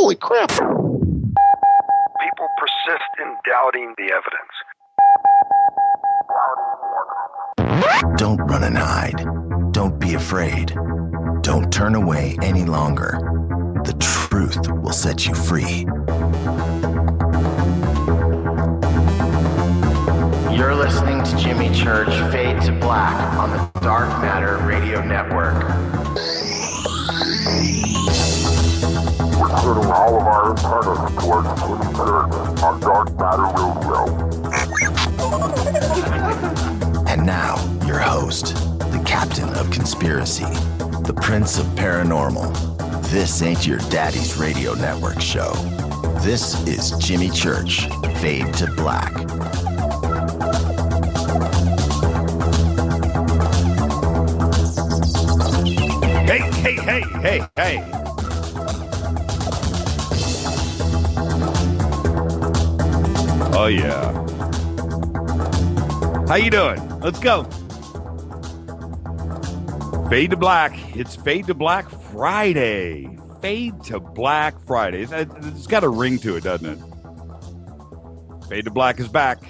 Holy crap. People persist in doubting the evidence. Don't run and hide. Don't be afraid. Don't turn away any longer. The truth will set you free. You're listening to Jimmy Church Fade to Black on the Dark Matter Radio Network. We're turning all of our antennas towards Jimmy Church on Dark Matter Radio. And now, your host, the captain of conspiracy, the prince of paranormal. This ain't your daddy's radio network show. This is Jimmy Church Fade to Black. Hey. Oh, yeah. How you doing? Let's go. Fade to Black. It's Fade to Black Friday. Fade to Black Friday. It's got a ring to it, doesn't it? Fade to Black is back.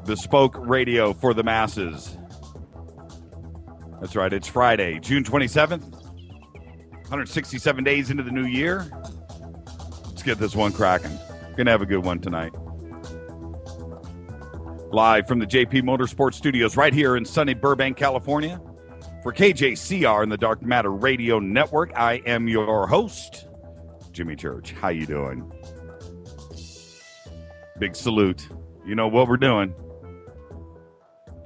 Bespoke radio for the masses. That's right. It's Friday, June 27th. 167 days into the new year. Let's get this one cracking. Gonna have a good one tonight. Live from the JP Motorsports Studios right here in sunny Burbank, California. For KJCR and the Dark Matter Radio Network, I am your host, Jimmy Church. How you doing? Big salute. You know what we're doing.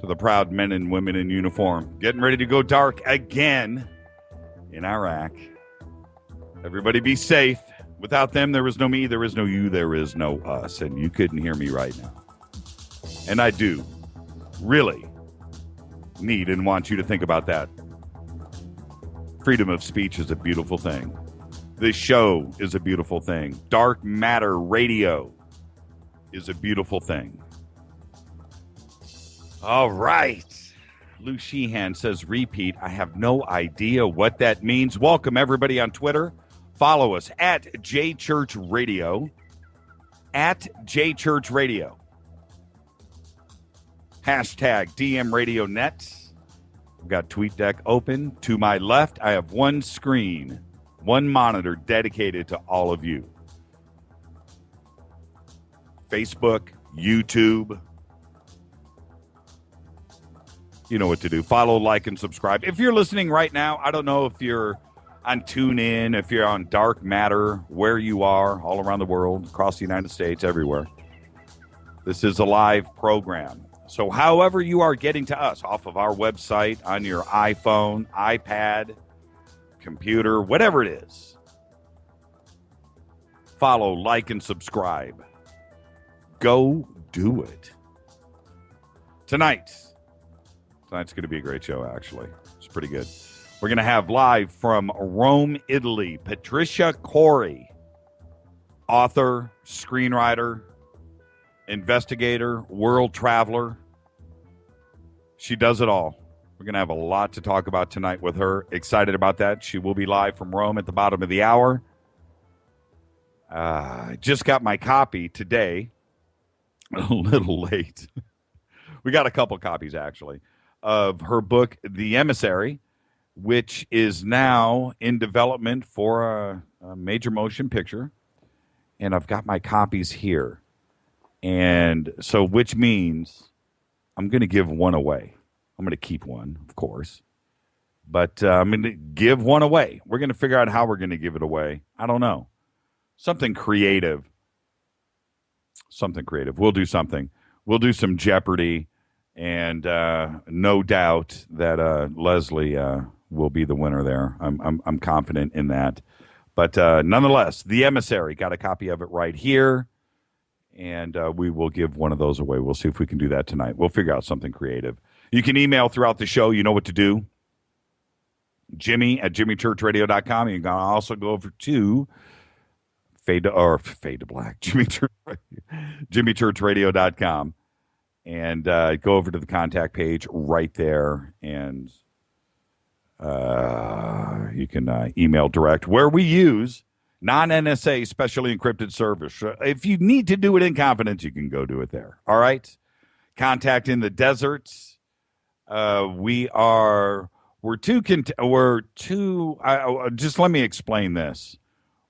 To the proud men and women in uniform. Getting ready to go dark again in Iraq. Everybody be safe. Without them, there is no me, there is no you, there is no us. And you couldn't hear me right now. And I do really need and want you to think about that. Freedom of speech is a beautiful thing. This show is a beautiful thing. Dark Matter Radio is a beautiful thing. All right. Lou Sheehan says, repeat. I have no idea what that means. Welcome, everybody, on Twitter. Follow us at JChurchRadio. At JChurchRadio. Hashtag DMRadioNet. We've got TweetDeck open. To my left, I have one screen, one monitor dedicated to all of you. Facebook, YouTube. You know what to do. Follow, like, and subscribe. If you're listening right now, I don't know if you're on TuneIn, if you're on Dark Matter, where you are, all around the world, across the United States, everywhere. This is a live program. So however you are getting to us, off of our website, on your iPhone, iPad, computer, whatever it is, follow, like, and subscribe. Go do it. Tonight's going to be a great show, actually. It's pretty good. We're going to have live from Rome, Italy, Patricia Cori, author, screenwriter, investigator, world traveler. She does it all. We're going to have a lot to talk about tonight with her. Excited about that. She will be live from Rome at the bottom of the hour. Just got my copy today. A little late. We got a couple copies, actually, of her book, The Emissary, which is now in development for a major motion picture. And I've got my copies here. And so, which means I'm going to give one away. I'm going to keep one, of course. But I'm going to give one away. We're going to figure out how we're going to give it away. I don't know. Something creative. We'll do something. We'll do some Jeopardy. And no doubt that Leslie will be the winner there. I'm confident in that. But nonetheless, The Emissary, got a copy of it right here. And we will give one of those away. We'll see if we can do that tonight. We'll figure out something creative. You can email throughout the show. You know what to do. Jimmy at jimmychurchradio.com. You can also go over to Fade to Black, jimmychurchradio.com. And go over to the contact page right there, and you can email direct, where we use Non-NSA, specially encrypted service. If you need to do it in confidence, you can go do it there. All right? Contact in the deserts. We're two. Just let me explain this.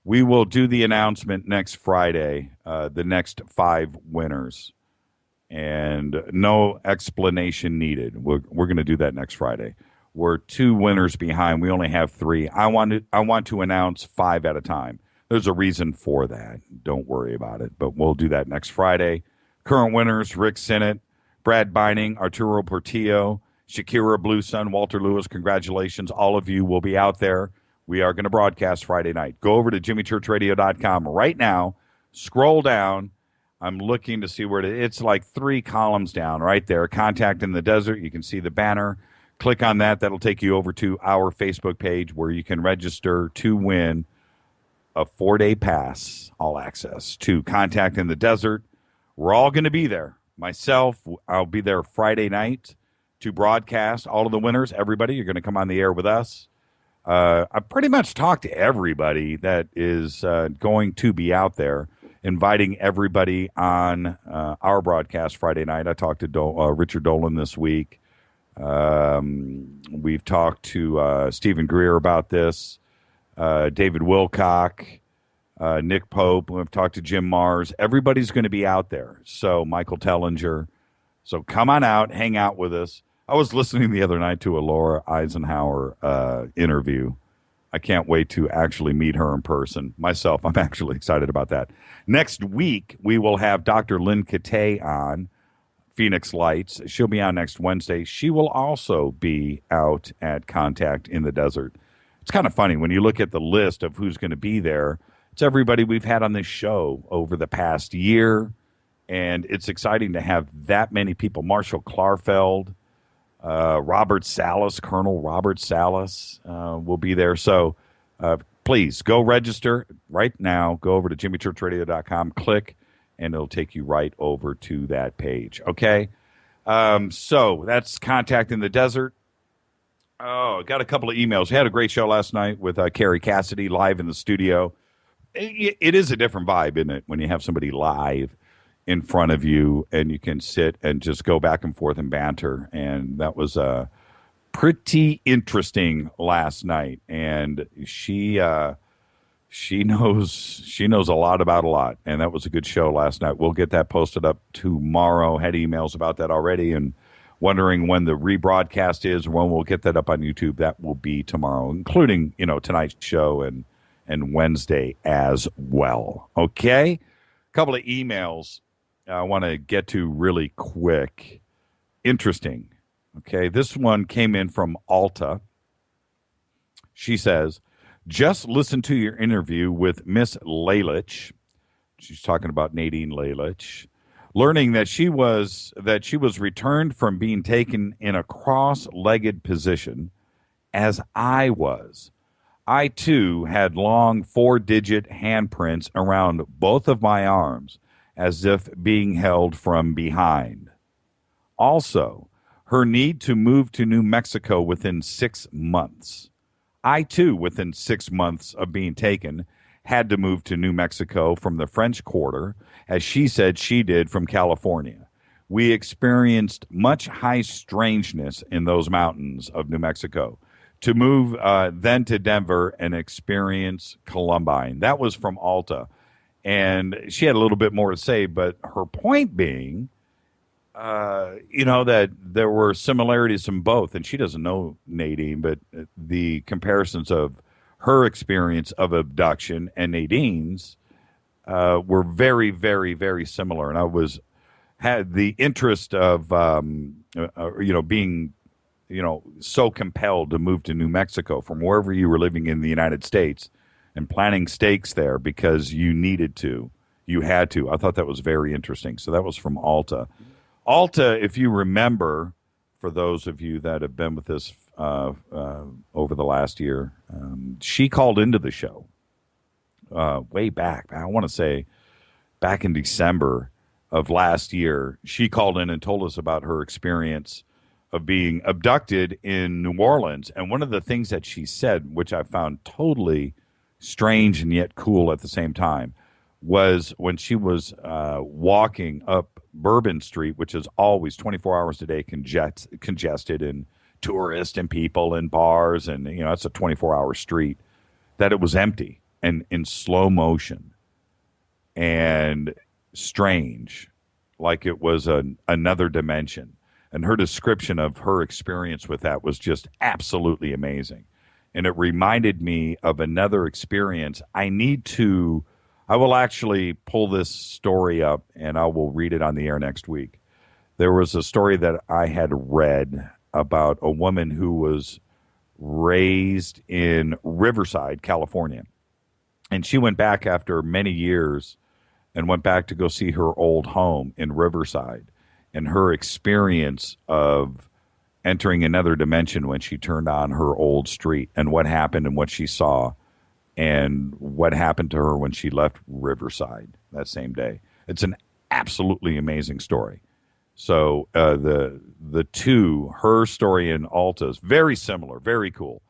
We will do the announcement next Friday, the next 5 winners, and no explanation needed. We're going to do that next Friday. We're 2 winners behind. We only have 3. I want to announce 5 at a time. There's a reason for that. Don't worry about it, but we'll do that next Friday. Current winners: Rick Sinnott, Brad Binding, Arturo Portillo, Shakira Blue Sun, Walter Lewis. Congratulations. All of you will be out there. We are going to broadcast Friday night. Go over to jimmychurchradio.com right now. Scroll down. I'm looking to see where it's like 3 columns down right there. Contact in the Desert. You can see the banner. Click on that. That'll take you over to our Facebook page where you can register to win a 4-day pass, all access, to Contact in the Desert. We're all going to be there. Myself, I'll be there Friday night to broadcast all of the winners. Everybody, you're going to come on the air with us. I pretty much talked to everybody that is going to be out there, inviting everybody on our broadcast Friday night. I talked to Richard Dolan this week. We've talked to Stephen Greer about this, David Wilcock, Nick Pope. We've talked to Jim Mars. Everybody's going to be out there. So Michael Tellinger. So come on out, hang out with us. I was listening the other night to a Laura Eisenhower interview. I can't wait to actually meet her in person. Myself, I'm actually excited about that. Next week, we will have Dr. Lynn Katay on, Phoenix Lights. She'll be on next Wednesday. She will also be out at Contact in the Desert. It's kind of funny when you look at the list of who's going to be there. It's everybody we've had on this show over the past year, and it's exciting to have that many people. Marshall Klarfeld, Robert Salas, Colonel Robert Salas will be there. So please go register right now. Go over to jimmychurchradio.com, click, and it'll take you right over to that page. Okay? So that's Contact in the Desert. Oh, got a couple of emails. We had a great show last night with Carrie Cassidy live in the studio. It is a different vibe, isn't it, when you have somebody live in front of you and you can sit and just go back and forth and banter. And that was pretty interesting last night. And she knows a lot about a lot. And that was a good show last night. We'll get that posted up tomorrow. Had emails about that already and wondering when the rebroadcast is, when we'll get that up on YouTube. That will be tomorrow, including, tonight's show and Wednesday as well. Okay? A couple of emails I want to get to really quick. Interesting. Okay, this one came in from Alta. She says, just listen to your interview with Miss Lalich. She's talking about Nadine Lalich. Learning that she was returned from being taken in a cross-legged position, as I was. I, too, had long 4-digit handprints around both of my arms, as if being held from behind. Also, her need to move to New Mexico within 6 months. I, too, within 6 months of being taken, had to move to New Mexico from the French Quarter, as she said she did from California. We experienced much high strangeness in those mountains of New Mexico. To move then to Denver and experience Columbine. That was from Alta. And she had a little bit more to say, but her point being, that there were similarities in both. And she doesn't know Nadine, but the comparisons of her experience of abduction and Nadine's were very, very, very similar. And I had the interest of, being so compelled to move to New Mexico from wherever you were living in the United States and planting stakes there because you needed to, you had to. I thought that was very interesting. So that was from Alta. Alta, if you remember, for those of you that have been with us over the last year, she called into the show way back. I want to say back in December of last year. She called in and told us about her experience of being abducted in New Orleans. And one of the things that she said, which I found totally strange and yet cool at the same time, was when she was walking up Bourbon Street, which is always 24 hours a day congested and tourists and people and bars, and it's a 24-hour street, that it was empty and in slow motion and strange, like it was another dimension. And her description of her experience with that was just absolutely amazing. And it reminded me of another experience. I will actually pull this story up and I will read it on the air next week. There was a story that I had read about a woman who was raised in Riverside, California. And she went back after many years and went back to go see her old home in Riverside, and her experience of entering another dimension when she turned on her old street, and what happened and what she saw and what happened to her when she left Riverside that same day. It's an absolutely amazing story. So the two, her story and Alta's, very similar, very cool.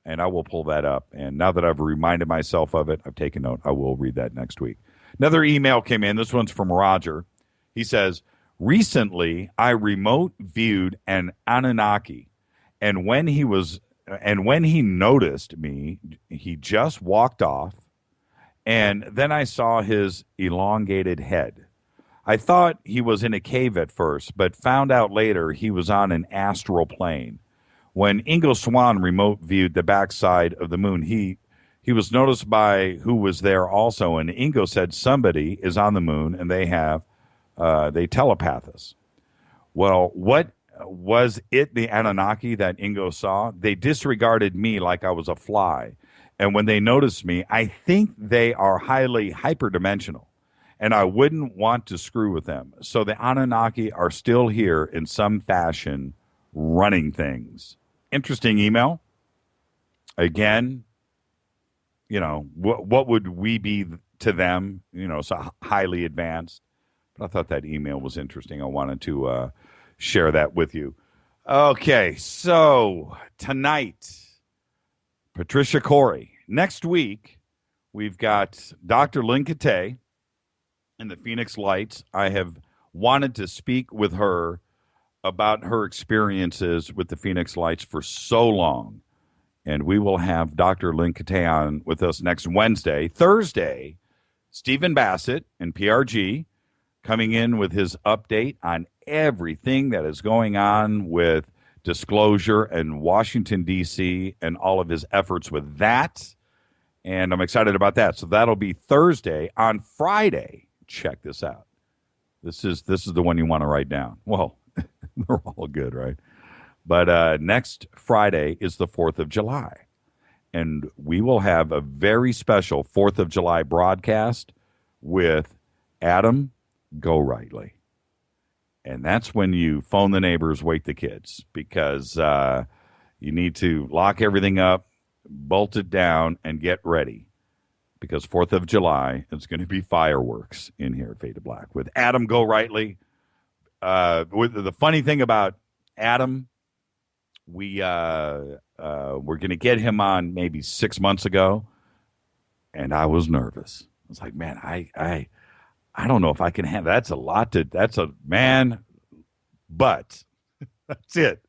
And I will pull that up. And now that I've reminded myself of it, I've taken note. I will read that next week. Another email came in. This one's from Roger. He says, recently I remote viewed an Anunnaki, and when he noticed me, he just walked off, and then I saw his elongated head. I thought he was in a cave at first, but found out later he was on an astral plane. When Ingo Swann remote viewed the backside of the moon, he was noticed by who was there also, and Ingo said somebody is on the moon, and they telepath us. Well, what was it, the Anunnaki that Ingo saw? They disregarded me like I was a fly, and when they noticed me, I think they are highly hyperdimensional, and I wouldn't want to screw with them. So the Anunnaki are still here in some fashion, running things. Interesting email. Again, what would we be to them? So highly advanced. But I thought that email was interesting. I wanted to share that with you. Okay, so tonight, Patricia Cory. Next week, we've got Dr. Lynn Kate in the Phoenix Lights. I have wanted to speak with her about her experiences with the Phoenix Lights for so long. And we will have Dr. Lynn Kate on with us next Wednesday. Thursday, Stephen Bassett and PRG coming in with his update on everything that is going on with disclosure and Washington, D.C., and all of his efforts with that. And I'm excited about that. So that'll be Thursday. On Friday, check this out. This is the one you want to write down. Well, they're all good, right? But next Friday is the 4th of July. And we will have a very special 4th of July broadcast with Adam Go Rightly. And that's when you phone the neighbors, wake the kids, because you need to lock everything up, bolt it down, and get ready. Because 4th of July, it's going to be fireworks in here at Fade to Black with Adam Go Rightly. With the funny thing about Adam, we're going to get him on maybe 6 months ago, and I was nervous. I was like, man, I don't know if I can handle. That's a man, but that's it.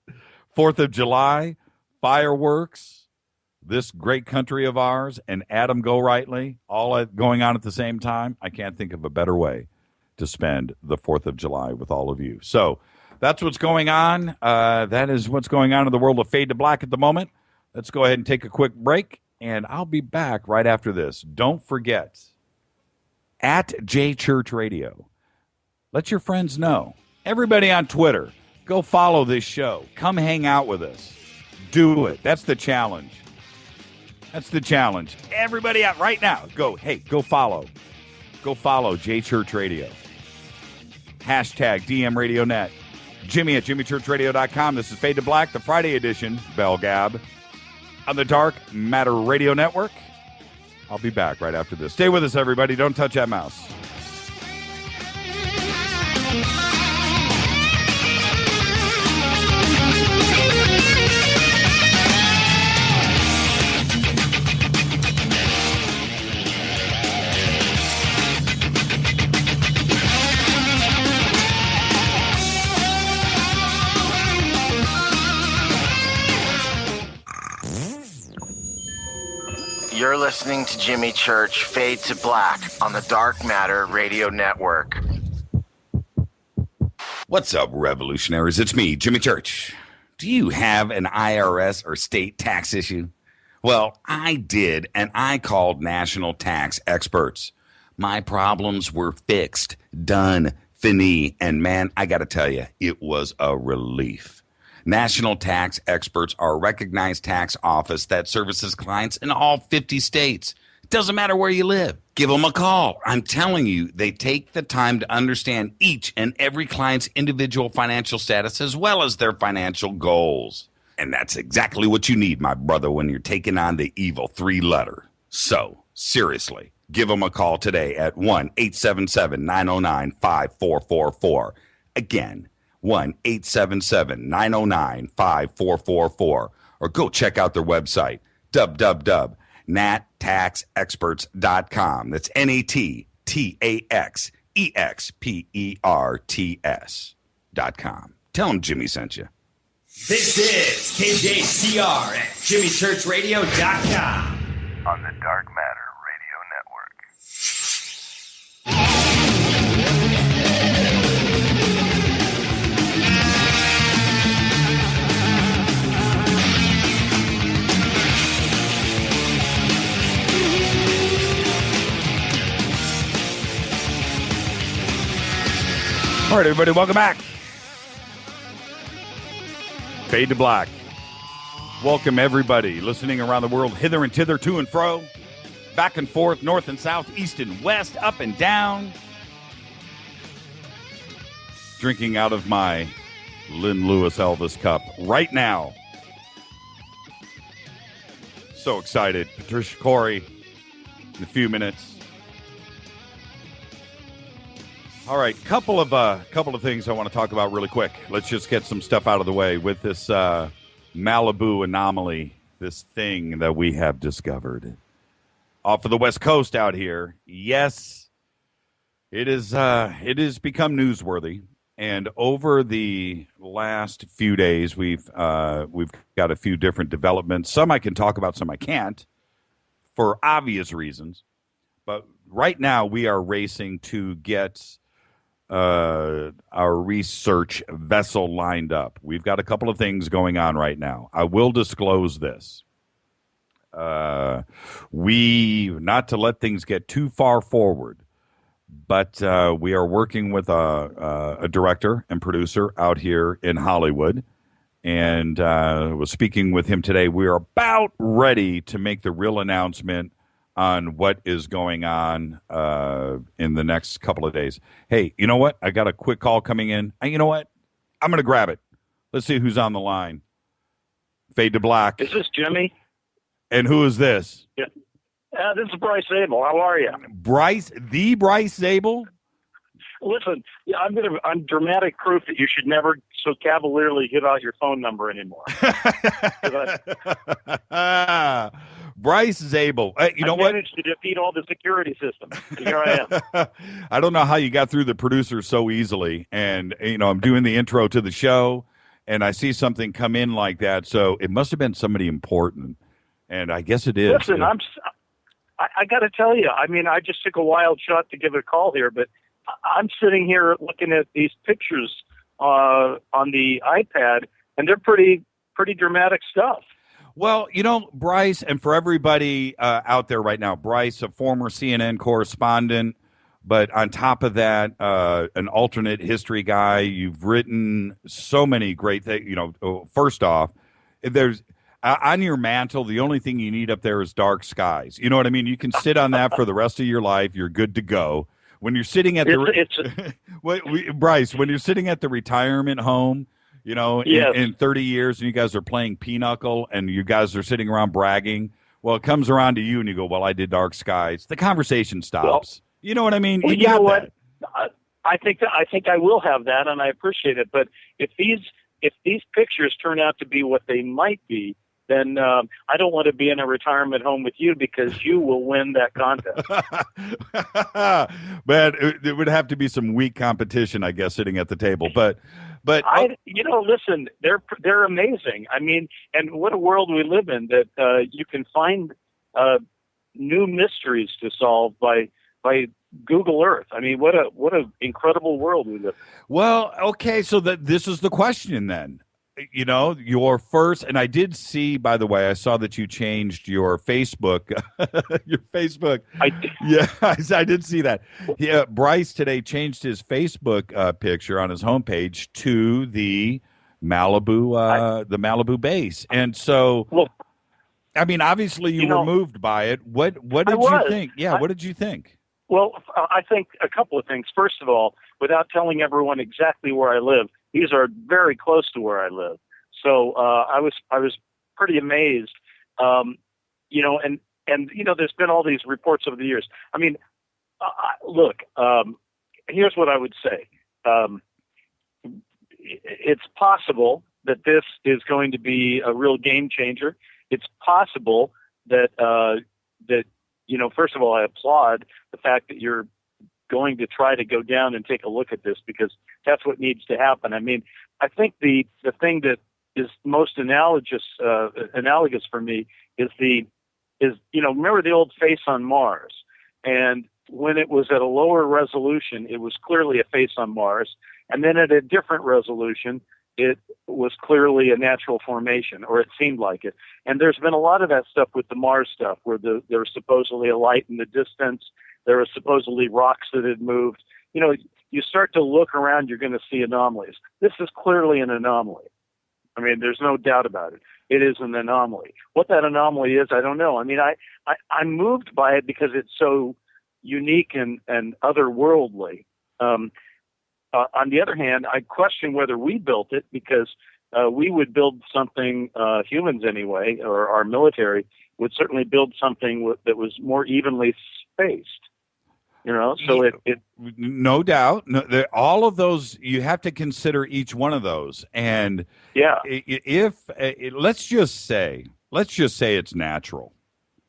4th of July, fireworks, this great country of ours, and Adam Go Rightly, all going on at the same time. I can't think of a better way to spend the 4th of July with all of you. So that's what's going on. That is what's going on in the world of Fade to Black at the moment. Let's go ahead and take a quick break, and I'll be back right after this. Don't forget, at J Church Radio. Let your friends know. Everybody on Twitter, go follow this show. Come hang out with us. Do it. That's the challenge. That's the challenge. Everybody out right now, go follow. Go follow J Church Radio. Hashtag DM Radio Net. Jimmy at jimmychurchradio.com. This is Fade to Black, the Friday edition, Bell Gab, on the Dark Matter Radio Network. I'll be back right after this. Stay with us, everybody. Don't touch that mouse. listening to Jimmy Church Fade to Black on the Dark Matter Radio Network. What's up, revolutionaries? It's me, Jimmy Church. Do you have an IRS or state tax issue? Well, I did, and I called national tax experts. My problems were fixed, done, fini, and man, I got to tell you, it was a relief. National tax experts are a recognized tax office that services clients in all 50 states. It doesn't matter where you live. Give them a call. I'm telling you, they take the time to understand each and every client's individual financial status as well as their financial goals. And that's exactly what you need, my brother, when you're taking on the evil 3-letter. So, seriously, give them a call today at 1-877-909-5444. Again, 1-877-909-5444. Or go check out their website, www.nattaxexperts.com. That's NATTAXEXPERTS.com. Tell them Jimmy sent you. This is KJCR at JimmyChurchRadio.com. On the Dark Matter Radio Network. All right, everybody, welcome back. Fade to Black. Welcome, everybody, listening around the world, hither and thither, to and fro, back and forth, north and south, east and west, up and down. Drinking out of my Lynn Lewis Elvis cup right now. So excited. Patricia Cory in a few minutes. All right, couple of things I want to talk about really quick. Let's just get some stuff out of the way with this Malibu anomaly, this thing that we have discovered off of the West Coast out here. Yes, it is become newsworthy, and over the last few days, we've got a few different developments. Some I can talk about, some I can't, for obvious reasons. But right now, we are racing to get our research vessel lined up. We've got a couple of things going on right now. I will disclose this. We, not to let things get too far forward, but we are working with a director and producer out here in Hollywood, and was speaking with him today. We are about ready to make the real announcement on what is going on in the next couple of days. Hey, you know what? I got a quick call coming in. You know what? I'm going to grab it. Let's see who's on the line. Fade to Black. Is this Jimmy? And who is this? Yeah. This is Bryce Zabel. How are you? Bryce Zabel? Listen, I'm dramatic proof that you should never so cavalierly give out your phone number anymore. Bryce Zabel. You know what? I managed to defeat all the security systems. Here I am. I don't know how you got through the producer so easily. And, I'm doing the intro to the show, and I see something come in like that. So it must have been somebody important. And I guess it is. Listen, I got to tell you, I just took a wild shot to give it a call here, but I'm sitting here looking at these pictures on the iPad, and they're pretty dramatic stuff. Well, Bryce, and for everybody out there right now, Bryce, a former CNN correspondent, but on top of that, an alternate history guy. You've written so many great things. First off, there's on your mantle, the only thing you need up there is dark skies. You know what I mean? You can sit on that for the rest of your life. You're good to go. When you're sitting at Bryce, when you're sitting at the retirement home, yes. in 30 years, and you guys are playing pinochle, and you guys are sitting around bragging. Well, it comes around to you, and you go, "Well, I did dark skies." The conversation stops. Well, you know what I mean? Well, you know what? I think I will have that, and I appreciate it. But if these pictures turn out to be what they might be, then I don't want to be in a retirement home with you, because you will win that contest. Man, it would have to be some weak competition, I guess, sitting at the table. But listen, they're amazing. And what a world we live in, that you can find new mysteries to solve by Google Earth. I mean, what a incredible world we live in. Well, okay, so this is the question then. You know, your first, and I did see, by the way, I saw that you changed your Facebook, your Facebook. I did. Yeah, I did see that. Yeah, Bryce today changed his Facebook picture on his homepage to the Malibu base, and so. Well, I mean, obviously you were moved by it. What did you think? Yeah, what did you think? Well, I think a couple of things. First of all, without telling everyone exactly where I live, these are very close to where I live. So I was pretty amazed. You know, and you know, there's been all these reports over the years. I mean, look, here's what I would say. It's possible that this is going to be a real game changer. It's possible that you know, first of all, I applaud the fact that you're going to try to go down and take a look at this, because that's what needs to happen. I mean, I think the thing that is most analogous for me is you know, remember the old face on Mars, and when it was at a lower resolution, it was clearly a face on Mars, and then at a different resolution, it was clearly a natural formation, or it seemed like it. And there's been a lot of that stuff with the Mars stuff, where there was supposedly a light in the distance. There were supposedly rocks that had moved. You know, you start to look around, you're going to see anomalies. This is clearly an anomaly. I mean, there's no doubt about it. It is an anomaly. What that anomaly is, I don't know. I mean, I'm moved by it because it's so unique and otherworldly. On the other hand, I question whether we built it, because we would build something, humans anyway, or our military would certainly build something that was more evenly spaced. You know, so it no doubt. No, all of those, you have to consider each one of those. And yeah, if let's just say it's natural.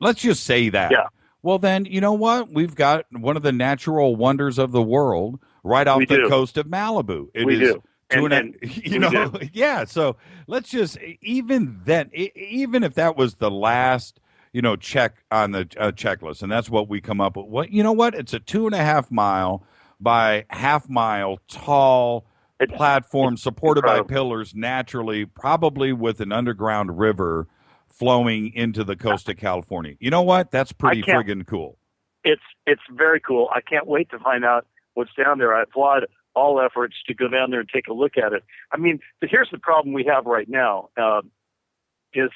Let's just say that. Yeah. Well, then, you know what? We've got one of the natural wonders of the world right off the coast of Malibu. We do. You know, yeah. So let's just, even then, even if that was the last, you know, check on the checklist, and that's what we come up with. What, you know what? It's a 2.5 mile by half mile tall platform supported by pillars, naturally, probably with an underground river flowing into the coast of California. You know what? That's pretty friggin' cool. It's very cool. I can't wait to find out what's down there. I applaud all efforts to go down there and take a look at it. I mean, here's the problem we have right now, is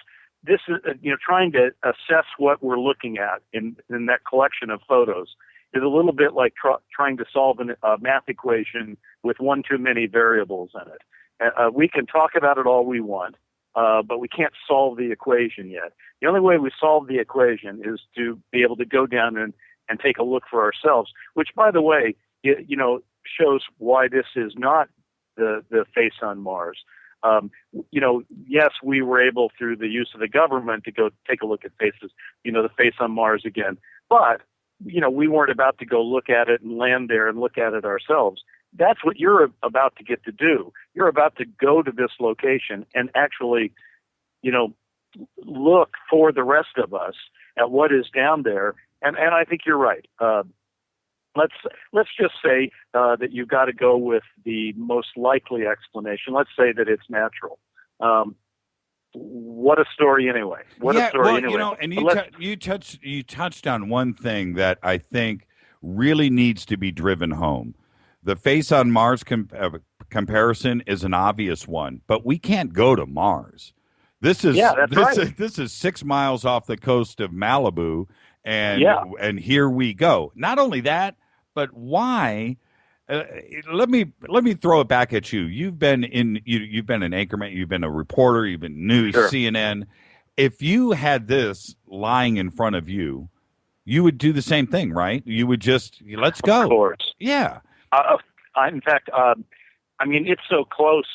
this is, you know, trying to assess what we're looking at in that collection of photos is a little bit like trying to solve a math equation with one too many variables in it. We can talk about it all we want, but we can't solve the equation yet. The only way we solve the equation is to be able to go down and take a look for ourselves, which, by the way, you know, shows why this is not the face on Mars. You know, yes, we were able, through the use of the government, to go take a look at faces, you know, the face on Mars again. But, you know, we weren't about to go look at it and land there and look at it ourselves. That's what you're about to get to do. You're about to go to this location and actually, you know, look for the rest of us at what is down there. And I think you're right. Let's just say that you've got to go with the most likely explanation. Let's say that it's natural. What a story, anyway. Anyway. You know, and you touched on one thing that I think really needs to be driven home. The face on Mars comparison is an obvious one, but we can't go to Mars. This is this is 6 miles off the coast of Malibu, and here we go. Not only that, but why? Let me throw it back at you. You've been an anchorman, you've been a reporter, you've been news, sure. CNN. If you had this lying in front of you, you would do the same thing, right? You would just, let's go. Of course. Yeah. In fact, I mean, it's so close.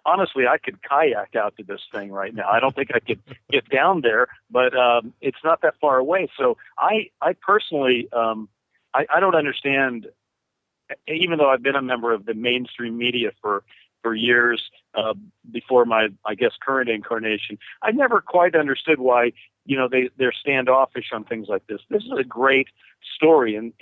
Honestly, I could kayak out to this thing right now. I don't think I could get down there, but it's not that far away. So I personally, I don't understand, even though I've been a member of the mainstream media for years, before my, I guess, current incarnation, I never quite understood why, they're standoffish on things like this. This is a great story, and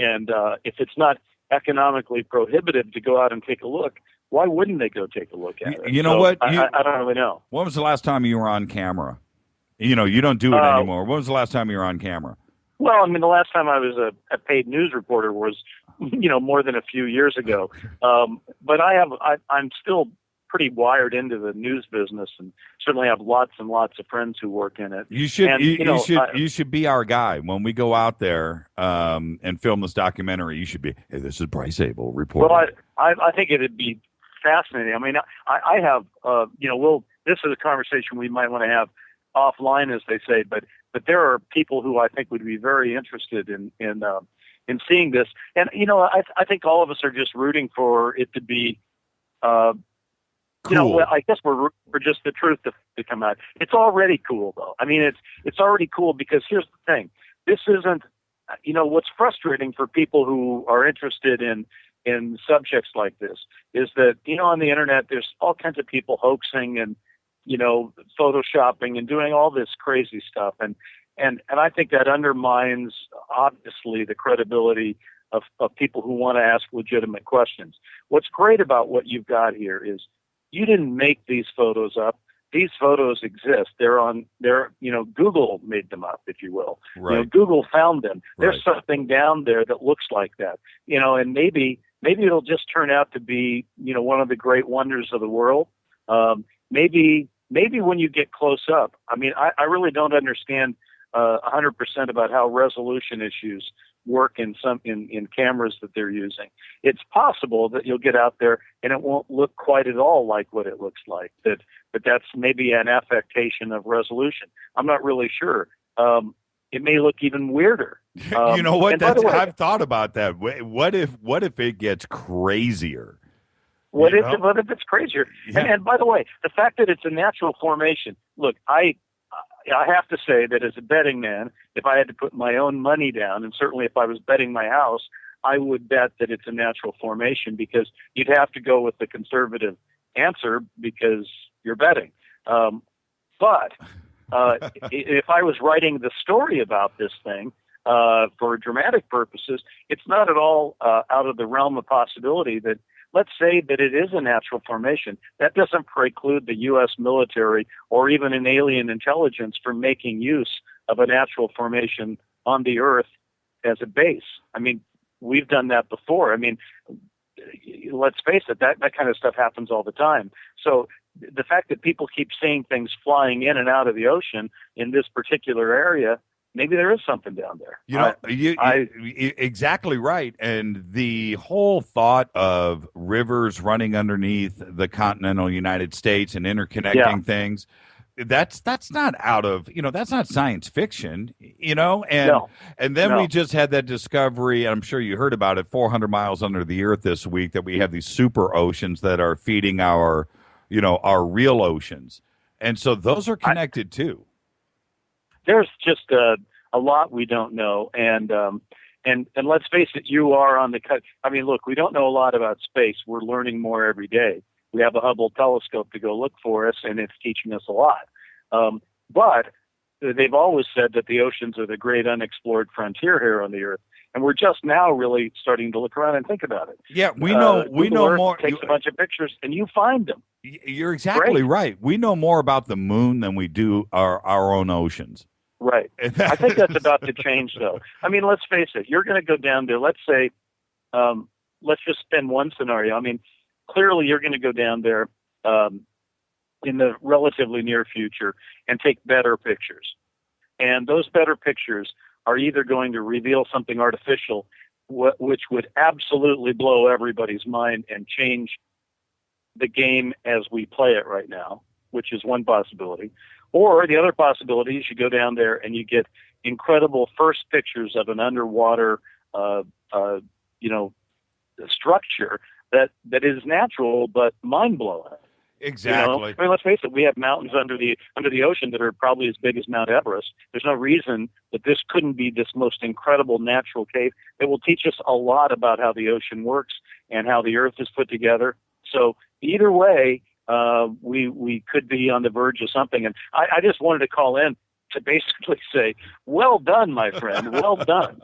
if it's not economically prohibitive to go out and take a look, why wouldn't they go take a look at it? You know what? I don't really know. When was the last time you were on camera? You don't do it anymore. When was the last time you were on camera? Well, I mean, the last time I was a paid news reporter was, more than a few years ago. But I'm still pretty wired into the news business, and certainly have lots and lots of friends who work in it. You should be our guy when we go out there and film this documentary. You should be. Hey, this is Bryce Abel reporting. Well, I think it'd be fascinating. I mean, I have this is a conversation we might want to have offline, as they say, but there are people who I think would be very interested in seeing this, and I think all of us are just rooting for it to be. Cool. I guess we're for just the truth to come out. It's already cool, though. I mean, it's already cool because here's the thing: this isn't. What's frustrating for people who are interested in subjects like this is that on the internet there's all kinds of people hoaxing and photoshopping and doing all this crazy stuff, and I think that undermines obviously the credibility of people who want to ask legitimate questions. What's great about what you've got here is you didn't make these photos up. These photos exist. Google made them up, if you will. Right. Google found them. Right. There's something down there that looks like that. And maybe it'll just turn out to be, one of the great wonders of the world. Maybe when you get close up, I mean, I really don't understand 100% about how resolution issues work in cameras that they're using. It's possible that you'll get out there and it won't look quite at all like what it looks like. But that's maybe an affectation of resolution. I'm not really sure. It may look even weirder. You know what? I've thought about that. What if it gets crazier? What if it's crazier? Yeah. And by the way, the fact that it's a natural formation. Look, I have to say that as a betting man, if I had to put my own money down, and certainly if I was betting my house, I would bet that it's a natural formation because you'd have to go with the conservative answer because you're betting. But if I was writing the story about this thing for dramatic purposes, it's not at all out of the realm of possibility that, let's say that it is a natural formation. That doesn't preclude the U.S. military or even an alien intelligence from making use of a natural formation on the Earth as a base. I mean, we've done that before. I mean, let's face it, that kind of stuff happens all the time. So the fact that people keep seeing things flying in and out of the ocean in this particular area, maybe there is something down there. You're exactly right. And the whole thought of rivers running underneath the continental United States and interconnecting things, that's not out of, that's not science fiction, and then we just had that discovery, and I'm sure you heard about it, 400 miles under the earth this week, that we have these super oceans that are feeding our real oceans. And so those are connected too. There's just a lot we don't know, and let's face it, you are on the cut. I mean, look, we don't know a lot about space. We're learning more every day. We have a Hubble telescope to go look for us, and it's teaching us a lot. But they've always said that the oceans are the great unexplored frontier here on the Earth, and we're just now really starting to look around and think about it. Yeah, we know Earth more. Takes a bunch of pictures, and you find them. You're exactly right. We know more about the moon than we do our own oceans. Right. I think that's about to change, though. I mean, let's face it. You're going to go down there. Let's say, let's just spin one scenario. I mean, clearly you're going to go down there in the relatively near future and take better pictures. And those better pictures are either going to reveal something artificial, which would absolutely blow everybody's mind and change the game as we play it right now, which is one possibility. Or the other possibility is you go down there and you get incredible first pictures of an underwater, structure that is natural but mind-blowing. Exactly. I mean, let's face it, we have mountains under the ocean that are probably as big as Mount Everest. There's no reason that this couldn't be this most incredible natural cave that will teach us a lot about how the ocean works and how the Earth is put together. So either way, we could be on the verge of something. And I just wanted to call in. to basically say, well done, my friend, well done.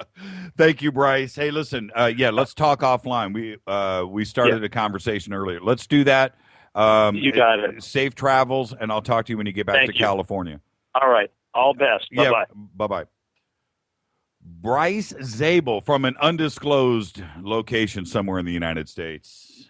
Thank you, Bryce. Hey, listen, let's talk offline. We started a conversation earlier. Let's do that. You got it. Safe travels, and I'll talk to you when you get back to California. All right. All best. Bye-bye. Yeah, bye-bye. Bryce Zabel from an undisclosed location somewhere in the United States.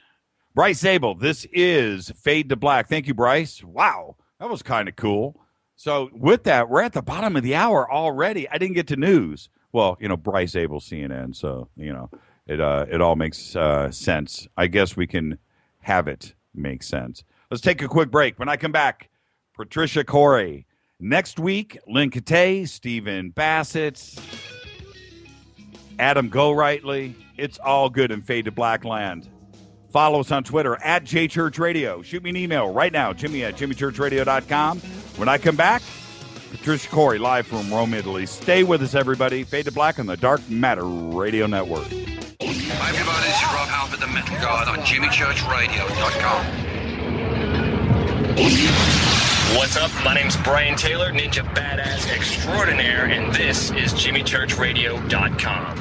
Bryce Zabel, this is Fade to Black. Thank you, Bryce. Wow, that was kind of cool. So with that, we're at the bottom of the hour already. I didn't get to news. Well, Bryce Zabel, CNN, so, it all makes sense. I guess we can have it make sense. Let's take a quick break. When I come back, Patricia Cory. Next week, Lynn Katay, Stephen Bassett, Adam Gorightly. It's all good in Fade to Black land. Follow us on Twitter at JChurchRadio. Shoot me an email right now, Jimmy@JimmyChurchRadio.com. When I come back, Patricia Cory live from Rome, Italy. Stay with us, everybody. Fade to Black on the Dark Matter Radio Network. Hi, everybody. This is Rob Halford, the Metal Guard on JimmyChurchRadio.com. What's up? My name's Brian Taylor, Ninja Badass Extraordinaire, and this is JimmyChurchRadio.com.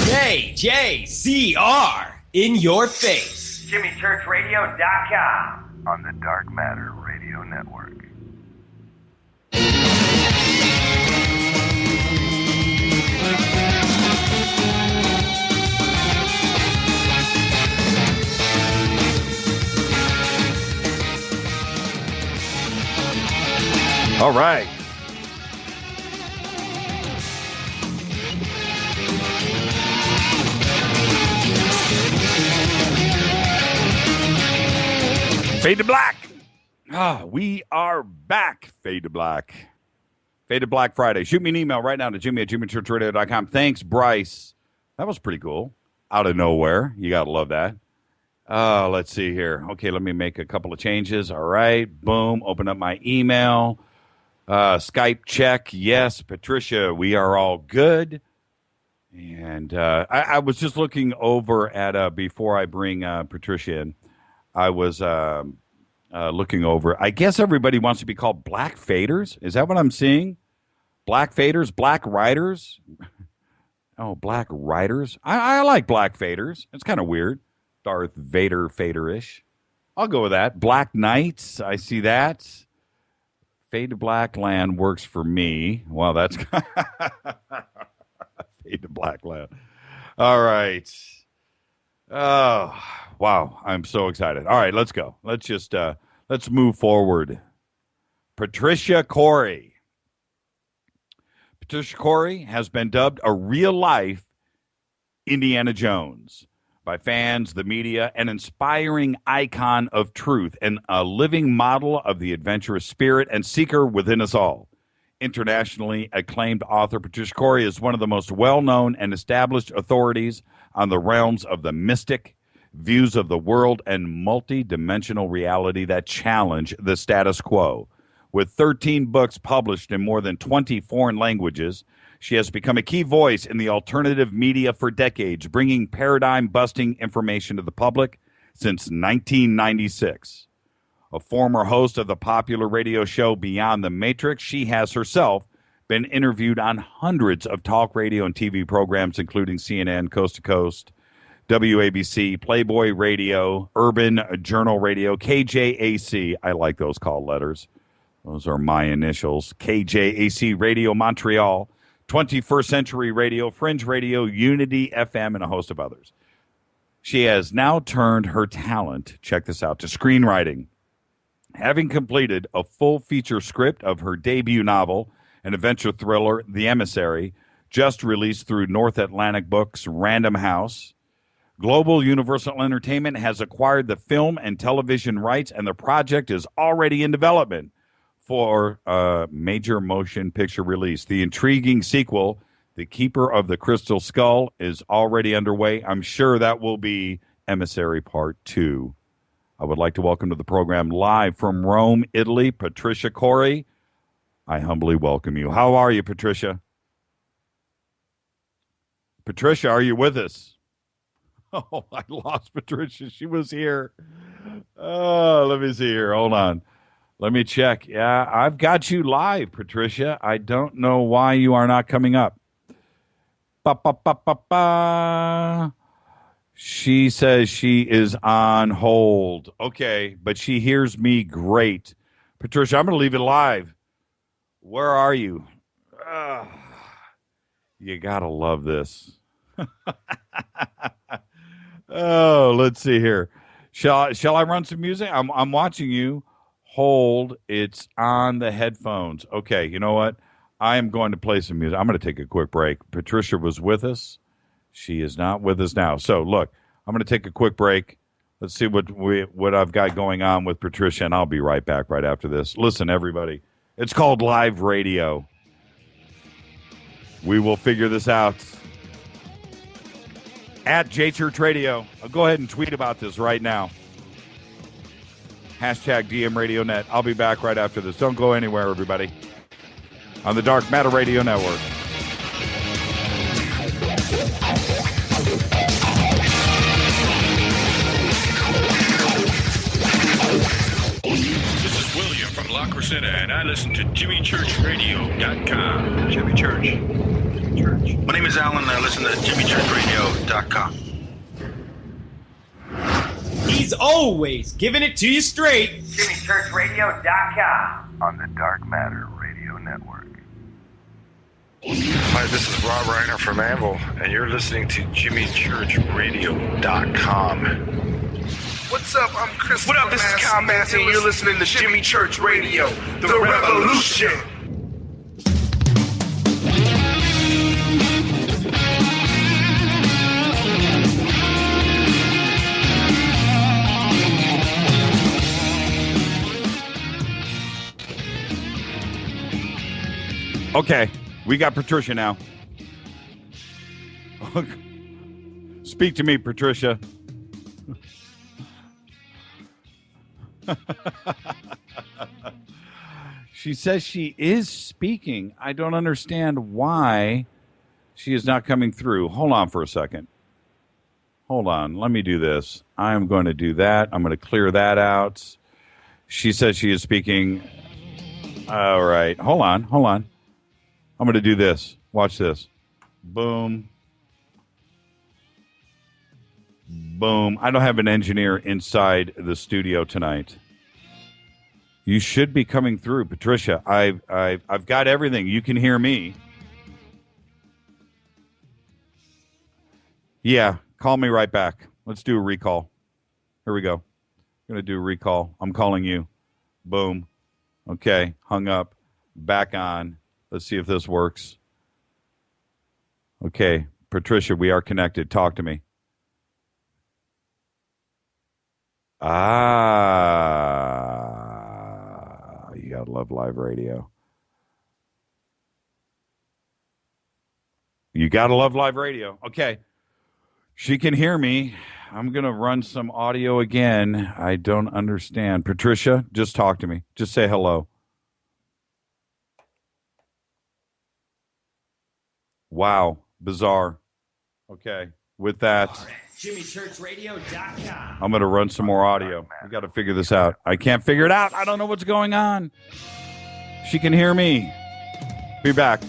KJCR in your face. JimmyChurchRadio.com on the Dark Matter Radio Network. All right. Fade to Black. We are back. Fade to Black. Fade to Black Friday. Shoot me an email right now to Jimmy@JimmyChurchRadio.com. Thanks, Bryce. That was pretty cool. Out of nowhere. You got to love that. Let's see here. Okay, let me make a couple of changes. All right. Boom. Open up my email. Skype check. Yes, Patricia, we are all good. And I was just looking over at, before I bring Patricia in, I was looking over. I guess everybody wants to be called Black Faders. Is that what I'm seeing? Black Faders, Black Riders. Oh, Black Riders. I like Black Faders. It's kind of weird. Darth Vader Fader-ish. I'll go with that. Black Knights. I see that. Fade to Black Land works for me. Well, that's Fade to Black Land. All right. Oh, wow. I'm so excited. All right, let's go. Let's just let's move forward. Patricia Cory. Patricia Cory has been dubbed a real-life Indiana Jones by fans, the media, an inspiring icon of truth, and a living model of the adventurous spirit and seeker within us all. Internationally acclaimed author Patricia Cory is one of the most well-known and established authorities on the realms of the mystic, views of the world, and multi-dimensional reality that challenge the status quo. With 13 books published in more than 20 foreign languages, she has become a key voice in the alternative media for decades, bringing paradigm-busting information to the public since 1996. A former host of the popular radio show Beyond the Matrix, she has herself been interviewed on hundreds of talk radio and TV programs, including CNN, Coast to Coast, WABC, Playboy Radio, Urban Journal Radio, KJAC. I like those call letters. Those are my initials. KJAC Radio Montreal, 21st Century Radio, Fringe Radio, Unity FM, and a host of others. She has now turned her talent, check this out, to screenwriting, having completed a full feature script of her debut novel, an adventure thriller, The Emissary, just released through North Atlantic Books' Random House. Global Universal Entertainment has acquired the film and television rights, and the project is already in development for a major motion picture release. The intriguing sequel, The Keeper of the Crystal Skull, is already underway. I'm sure that will be Emissary Part 2. I would like to welcome to the program live from Rome, Italy, Patricia Cory. I humbly welcome you. How are you, Patricia? Patricia, are you with us? Oh, I lost Patricia. She was here. Oh, let me see here. Hold on. Let me check. Yeah, I've got you live, Patricia. I don't know why you are not coming up. Ba, ba, ba, ba, ba. She says she is on hold. Okay, but she hears me great. Patricia, I'm going to leave it live. Where are you? You got to love this. Oh, let's see here. Shall I run some music? I'm watching you. Hold. It's on the headphones. Okay, you know what? I am going to play some music. I'm going to take a quick break. Patricia was with us. She is not with us now. So, look, I'm going to take a quick break. Let's see what I've got going on with Patricia, and I'll be right back right after this. Listen, everybody, it's called live radio. We will figure this out. At JChurch Radio. I'll go ahead and tweet about this right now. Hashtag DMRadioNet. I'll be back right after this. Don't go anywhere, everybody. On the Dark Matter Radio Network. This is William from La Crescenta, and I listen to JimmyChurchRadio.com. Jimmy Church. My name is Alan, and I listen to JimmyChurchRadio.com. He's always giving it to you straight. JimmyChurchRadio.com. On the Dark Matter Radio Network. Hi, this is Rob Reiner from Anvil, and you're listening to JimmyChurchRadio.com. What's up? I'm Chris. What up? This is Kyle Massey, and you're listening to Jimmy Church Radio, the revolution. Okay, we got Patricia now. Speak to me, Patricia. She says she is speaking. I don't understand why she is not coming through. Hold on for a second. Hold on. Let me do this. I'm going to do that. I'm going to clear that out. She says she is speaking. All right. Hold on. Hold on. I'm going to do this. Watch this. Boom. Boom. I don't have an engineer inside the studio tonight. You should be coming through, Patricia. I've got everything. You can hear me. Yeah, call me right back. Let's do a recall. Here we go. I'm going to do a recall. I'm calling you. Boom. Okay, hung up. Back on. Let's see if this works. Okay, Patricia, we are connected. Talk to me. You gotta love live radio. You gotta love live radio. Okay. She can hear me. I'm gonna run some audio again. I don't understand. Patricia, just talk to me. Just say hello. Wow. Bizarre. Okay. With that, JimmyChurchRadio.com. I'm going to run some more audio. We got to figure this out. I can't figure it out. I don't know what's going on. She can hear me. Be back.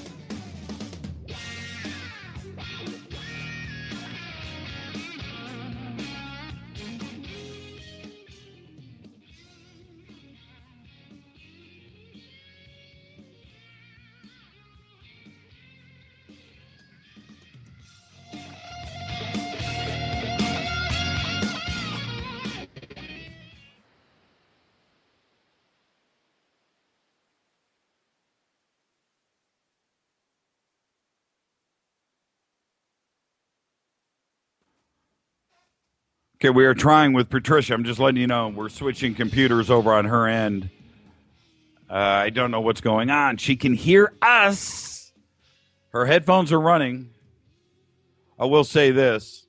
Okay, we are trying with Patricia. I'm just letting you know we're switching computers over on her end. I don't know what's going on. She can hear us. Her headphones are running. I will say this.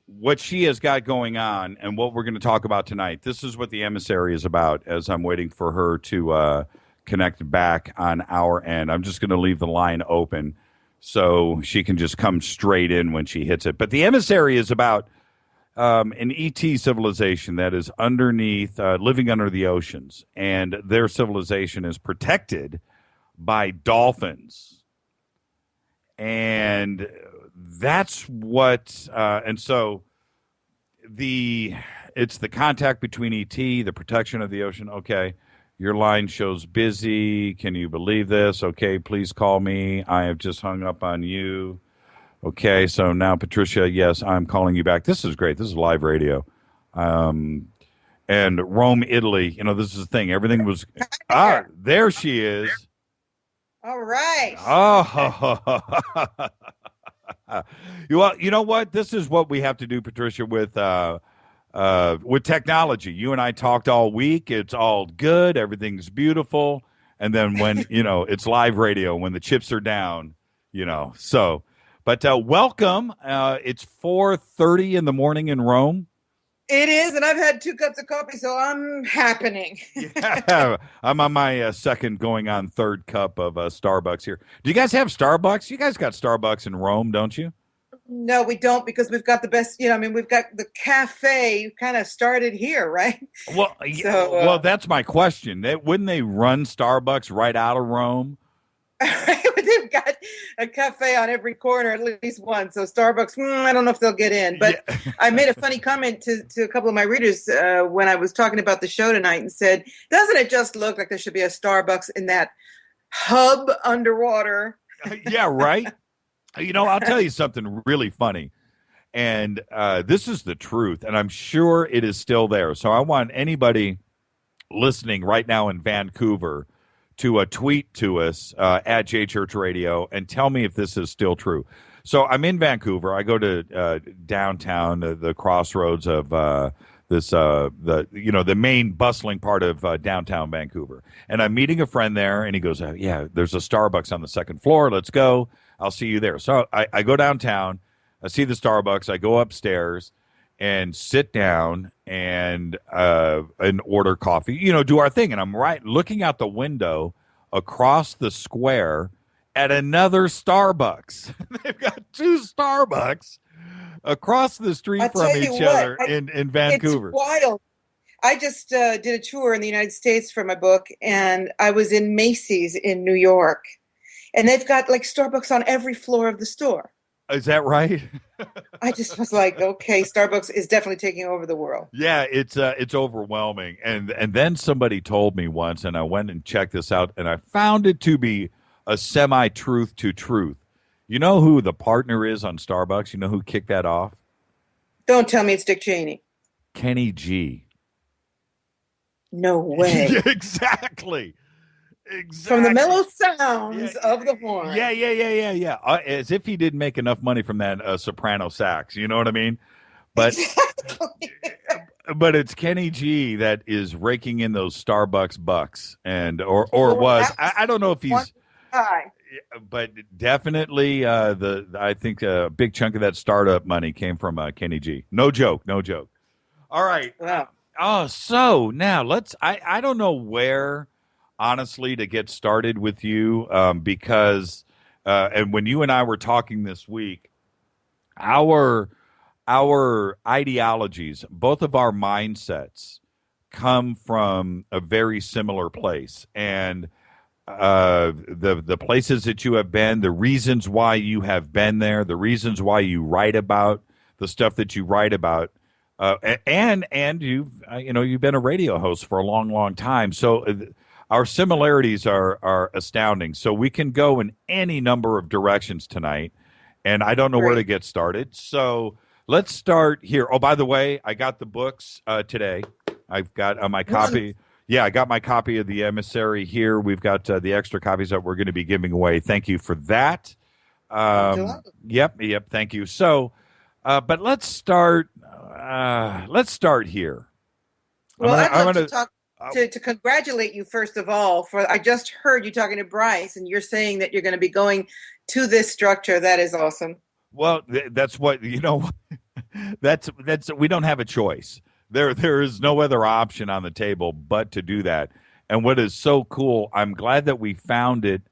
What she has got going on and what we're going to talk about tonight, this is what the Emissary is about as I'm waiting for her to connect back on our end. I'm just going to leave the line open so she can just come straight in when she hits it. But the Emissary is about an ET civilization that is underneath, living under the oceans, and their civilization is protected by dolphins. And that's what, and so it's the contact between ET, the protection of the ocean. Okay, your line shows busy. Can you believe this? Okay, please call me. I have just hung up on you. Okay, so now, Patricia, yes, I'm calling you back. This is great. This is live radio. And Rome, Italy, this is the thing. Everything was, there she is. All right. Oh, well, you know what? This is what we have to do, Patricia, with technology. You and I talked all week. It's all good. Everything's beautiful. And then when, it's live radio, when the chips are down, so. But welcome. It's 4:30 in the morning in Rome. It is, and I've had 2 cups of coffee, so I'm happening. Yeah, I'm on my second going on third cup of Starbucks here. Do you guys have Starbucks? You guys got Starbucks in Rome, don't you? No, we don't, because we've got the best, we've got the cafe kind of started here, right? Well, well, that's my question. Wouldn't they run Starbucks right out of Rome? They've got a cafe on every corner, at least one. So Starbucks, I don't know if they'll get in. But yeah. I made a funny comment to a couple of my readers when I was talking about the show tonight and said, doesn't it just look like there should be a Starbucks in that hub underwater? Yeah, right. I'll tell you something really funny. And this is the truth. And I'm sure it is still there. So I want anybody listening right now in Vancouver to tweet to us at JChurch Radio and tell me if this is still true. So I'm in Vancouver. I go to downtown, the crossroads of the main bustling part of downtown Vancouver. And I'm meeting a friend there, and he goes, yeah, there's a Starbucks on the second floor. Let's go. I'll see you there. So I go downtown. I see the Starbucks. I go upstairs and sit down and order coffee, do our thing. And I'm looking out the window across the square at another Starbucks. They've got 2 Starbucks across the street from each other in Vancouver. It's wild. I just did a tour in the United States for my book, and I was in Macy's in New York. And they've got like Starbucks on every floor of the store. Is that right? I just was like, okay, Starbucks is definitely taking over the world. Yeah, it's overwhelming. And then somebody told me once, and I went and checked this out, and I found it to be a semi-truth to truth. You know who the partner is on Starbucks? You know who kicked that off? Don't tell me it's Dick Cheney. Kenny G. No way. Yeah, exactly. From the mellow sounds of the horn. Yeah. As if he didn't make enough money from that soprano sax. You know what I mean? But but it's Kenny G that is raking in those Starbucks bucks, and or was. I don't know if he's. But definitely, I think a big chunk of that startup money came from Kenny G. No joke. All right. Wow. So now I don't know where. Honestly, to get started with you, because and when you and I were talking this week, our ideologies, both of our mindsets, come from a very similar place, and the places that you have been, the reasons why you have been there, the reasons why you write about the stuff that you write about. And you've been a radio host for a long time, so. Our similarities are astounding. So we can go in any number of directions tonight, and I don't know where to get started. So let's start here. Oh, by the way, I got the books today. I've got my copy. Yeah, I got my copy of the Emissary here. We've got the extra copies that we're going to be giving away. Thank you for that. Yep. Thank you. So, but let's start. Let's start here. Well, I'd love to talk. To congratulate you, first of all, for I just heard you talking to Bryce, and you're saying that you're going to be going to this structure. That is awesome. Well, that's what, that's we don't have a choice. There is no other option on the table but to do that. And what is so cool, I'm glad that we found it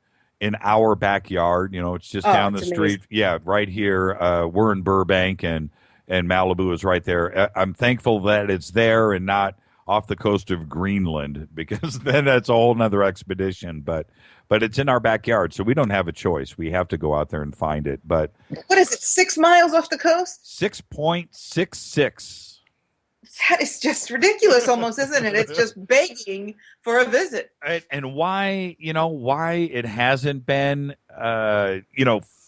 in our backyard. It's just down the street. Amazing. Yeah, right here. We're in Burbank, and and Malibu is right there. I'm thankful that it's there and not off the coast of Greenland, because then that's a whole nother expedition. But it's in our backyard, so we don't have a choice. We have to go out there and find it. But what is it, 6 miles off the coast? 6.66. That is just ridiculous almost, isn't it? It's just begging for a visit. And why it hasn't been,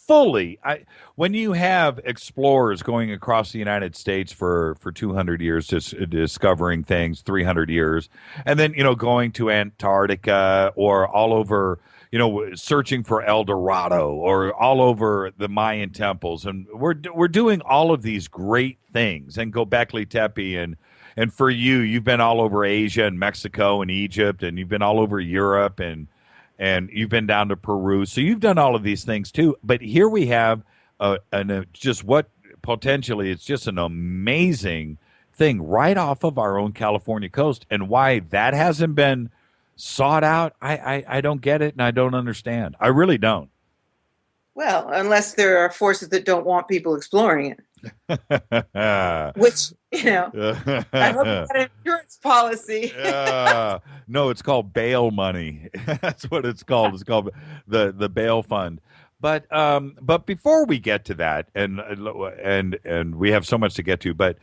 fully. When you have explorers going across the United States for 200 years, just discovering things, 300 years, and then, going to Antarctica or all over, searching for El Dorado or all over the Mayan temples. And we're doing all of these great things, and Göbekli Tepe, and for you've been all over Asia and Mexico and Egypt, and you've been all over Europe, and you've been down to Peru. So you've done all of these things too. But here we have just what potentially it's just an amazing thing right off of our own California coast. And why that hasn't been sought out, I don't get it, and I don't understand. I really don't. Well, unless there are forces that don't want people exploring it. Which, I hope you got an insurance policy. No, it's called bail money. That's what it's called. It's called the bail fund. But before we get to that, and we have so much to get to, but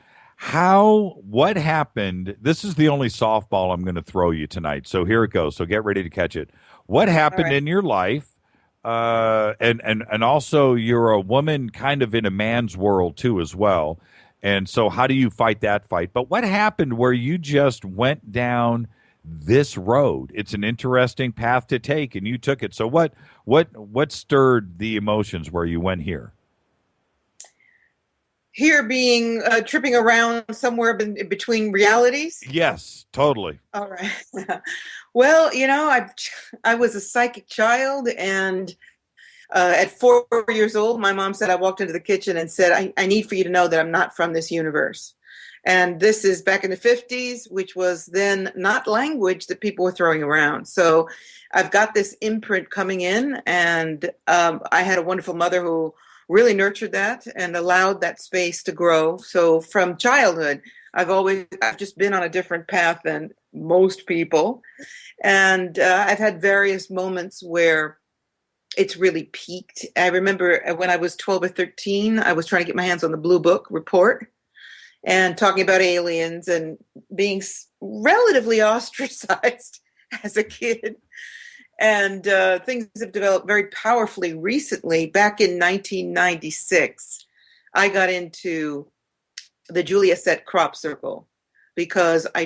what happened? This is the only softball I'm going to throw you tonight. So here it goes. So get ready to catch it. What happened in your life? And also you're a woman kind of in a man's world too as well. And so how do you fight that fight? But what happened where you just went down this road? It's an interesting path to take, and you took it. So what stirred the emotions where you went here? Here being tripping around somewhere between realities? Yes, totally. All right. Well, I was a psychic child, and at 4 years old, my mom said, I walked into the kitchen and said, I need for you to know that I'm not from this universe. And this is back in the 50s, which was then not language that people were throwing around. So I've got this imprint coming in, and I had a wonderful mother who really nurtured that and allowed that space to grow. So from childhood, I've just been on a different path than most people. And I've had various moments where it's really peaked. I remember when I was 12 or 13, I was trying to get my hands on the Blue Book report and talking about aliens and being relatively ostracized as a kid. And things have developed very powerfully recently. Back in 1996, I got into the Julia Sett crop circle because I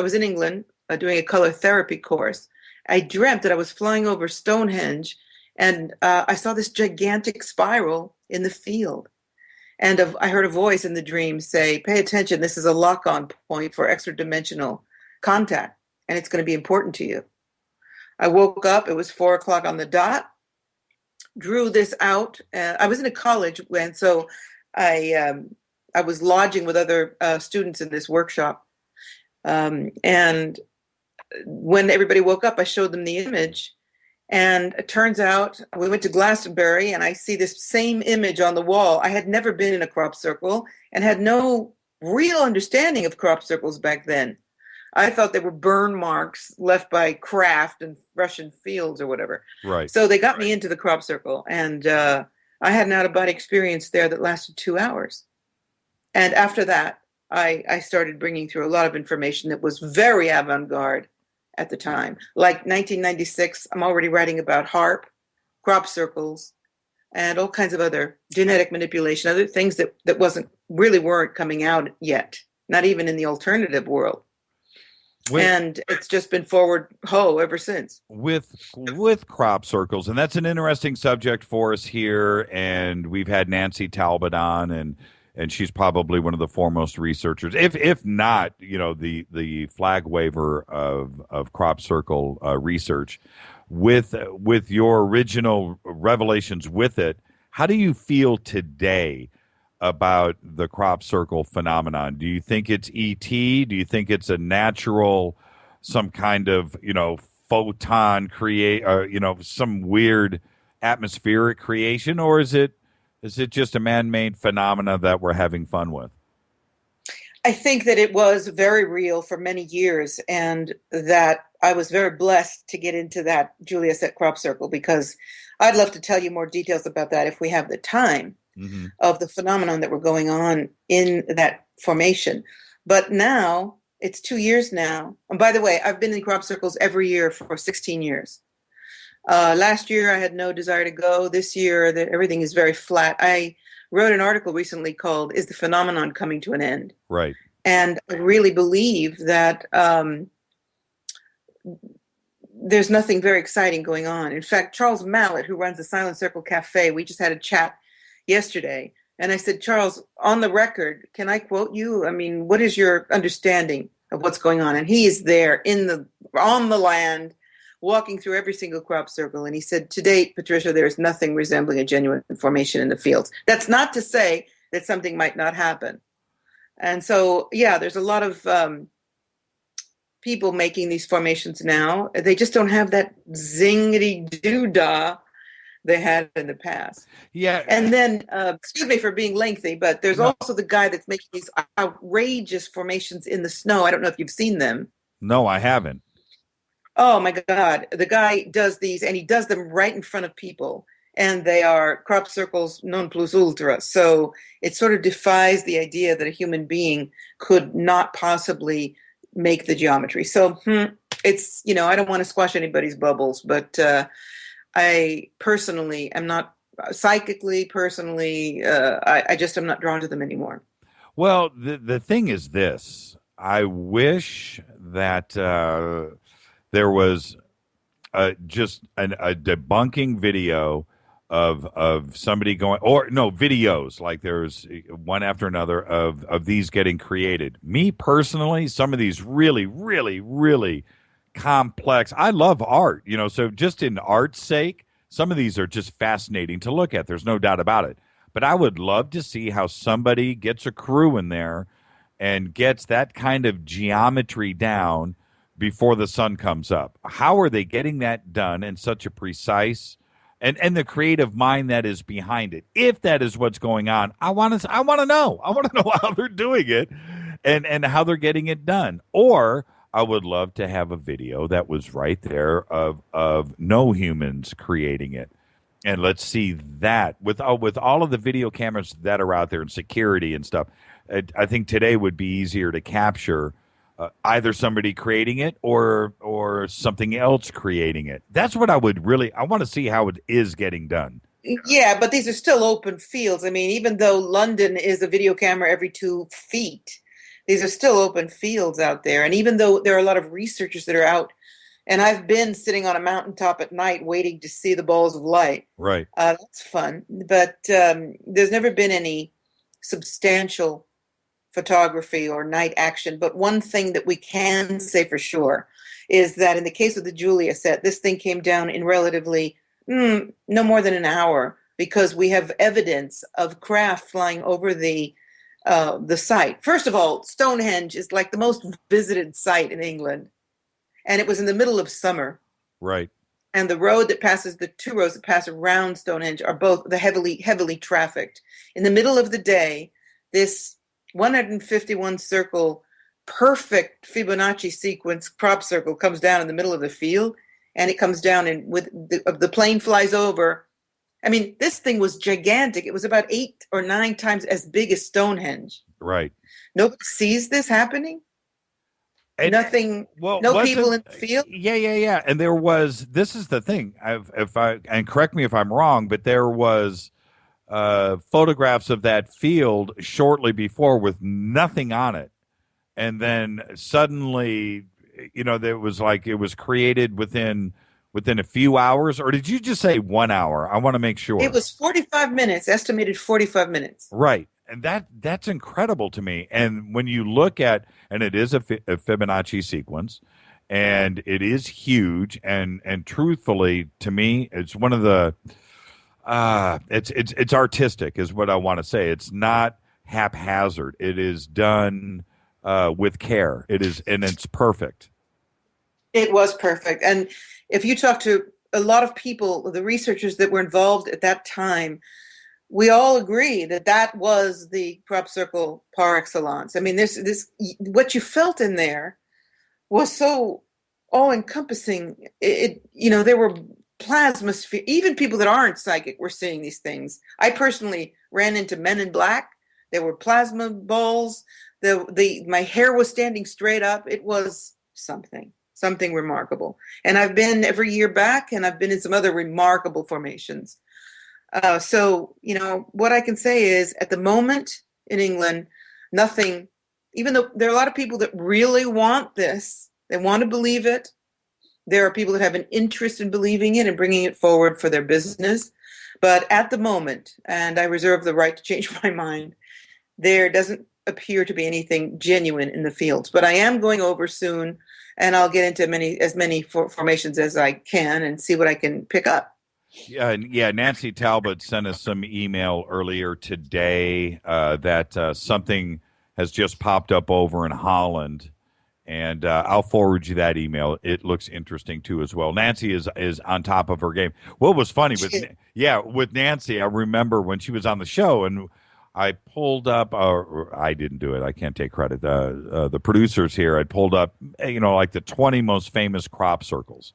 was in England doing a color therapy course. I dreamt that I was flying over Stonehenge, and I saw this gigantic spiral in the field. And I heard a voice in the dream say, pay attention, this is a lock-on point for extra-dimensional contact, and it's going to be important to you. I woke up, it was 4 o'clock on the dot, drew this out. I was in a college, and so I was lodging with other students in this workshop. And when everybody woke up, I showed them the image. And it turns out we went to Glastonbury, and I see this same image on the wall. I had never been in a crop circle and had no real understanding of crop circles back then. I thought they were burn marks left by Kraft and Russian fields or whatever. Right. So they got me into the crop circle, and I had an out-of-body experience there that lasted 2 hours. And after that, I started bringing through a lot of information that was very avant-garde at the time. Like 1996, I'm already writing about HARP, crop circles, and all kinds of other genetic manipulation, other things that weren't coming out yet, not even in the alternative world. And it's just been forward ever since. With crop circles, and that's an interesting subject for us here. And we've had Nancy Talbot on, and she's probably one of the foremost researchers, if not, the flag waver of crop circle research. With your original revelations with it, how do you feel today about the crop circle phenomenon? Do you think it's ET? Do you think it's a natural, some kind of, photon some weird atmospheric creation? Or is it Is it just a man-made phenomena that we're having fun with? I think that it was very real for many years, and that I was very blessed to get into that Julia set crop circle, because I'd love to tell you more details about that if we have the time of the phenomenon that were going on in that formation. But now, it's 2 years now. And by the way, I've been in crop circles every year for 16 years. Last year, I had no desire to go. This year, everything is very flat. I wrote an article recently called "Is the Phenomenon Coming to an End?" Right. And I really believe that there's nothing very exciting going on. In fact, Charles Mallett, who runs the Silent Circle Cafe, we just had a chat yesterday. And I said, Charles, on the record, can I quote you? I mean, what is your understanding of what's going on? And he is there on the land, walking through every single crop circle. And he said, to date, Patricia, there is nothing resembling a genuine formation in the fields. That's not to say that something might not happen. And so, yeah, there's a lot of people making these formations now. They just don't have that zingity-doo-dah they had in the past. Yeah. And then, excuse me for being lengthy, but there's also the guy that's making these outrageous formations in the snow. I don't know if you've seen them. No, I haven't. Oh, my God. The guy does these, and he does them right in front of people. And they are crop circles non plus ultra. So it sort of defies the idea that a human being could not possibly make the geometry. So it's, I don't want to squash anybody's bubbles, but I personally am not psychically, I just am not drawn to them anymore. Well, the thing is this. I wish that there was just a debunking video of somebody going, or no, videos, like there's one after another of these getting created. Me personally, some of these really, really, really complex. I love art, so just in art's sake, some of these are just fascinating to look at. There's no doubt about it. But I would love to see how somebody gets a crew in there and gets that kind of geometry down before the sun comes up. How are they getting that done in such a precise and the creative mind that is behind it? If that is what's going on, I want to know. I want to know how they're doing it and how they're getting it done. Or I would love to have a video that was right there of no humans creating it. And let's see that with all of the video cameras that are out there and security and stuff. I think today would be easier to capture either somebody creating it or something else creating it. That's what I want to see how it is getting done. Yeah, but these are still open fields. I mean, even though London is a video camera every 2 feet, these are still open fields out there. And even though there are a lot of researchers that are out, and I've been sitting on a mountaintop at night waiting to see the balls of light. Right. That's fun. But there's never been any substantial photography or night action. But one thing that we can say for sure is that in the case of the Julia set, this thing came down in relatively no more than an hour, because we have evidence of craft flying over the site. First of all, Stonehenge is like the most visited site in England. And it was in the middle of summer. Right. And the two roads that pass around Stonehenge are both heavily trafficked. In the middle of the day, this 151 circle, perfect Fibonacci sequence crop circle comes down in the middle of the field, and it comes down and with the plane flies over. I mean, this thing was gigantic. It was about 8 or 9 times as big as Stonehenge. Right. Nobody sees this happening. And, nothing. Well, no people in the field. Yeah. And there was. This is the thing. And correct me if I'm wrong, but there was photographs of that field shortly before with nothing on it, and then suddenly, there was like it was created within a few hours. Or did you just say 1 hour? I want to make sure. It was 45 minutes, estimated 45 minutes. Right. And that's incredible to me. And when you look at, and it is a Fibonacci sequence, and it is huge, and truthfully, to me, it's one of the, it's artistic is what I want to say. It's not haphazard. It is done with care. And it's perfect. It was perfect. And if you talk to a lot of people, the researchers that were involved at that time, we all agree that that was the crop circle par excellence. I mean, this what you felt in there was so all-encompassing. There were plasma sphere. Even people that aren't psychic were seeing these things. I personally ran into men in black. There were plasma balls. My hair was standing straight up. It was something remarkable. And I've been every year back, and I've been in some other remarkable formations. So, what I can say is at the moment in England, nothing, even though there are a lot of people that really want this, they want to believe it. There are people that have an interest in believing it and bringing it forward for their business. But at the moment, and I reserve the right to change my mind, there doesn't appear to be anything genuine in the fields. But I am going over soon, and I'll get into as many formations as I can and see what I can pick up. Yeah. Nancy Talbot sent us some email earlier today that something has just popped up over in Holland, and I'll forward you that email. It looks interesting too as well. Nancy is on top of her game. What was funny with Nancy, I remember when she was on the show, and I pulled up, or I didn't do it, I can't take credit. The producers here, I pulled up, like the 20 most famous crop circles.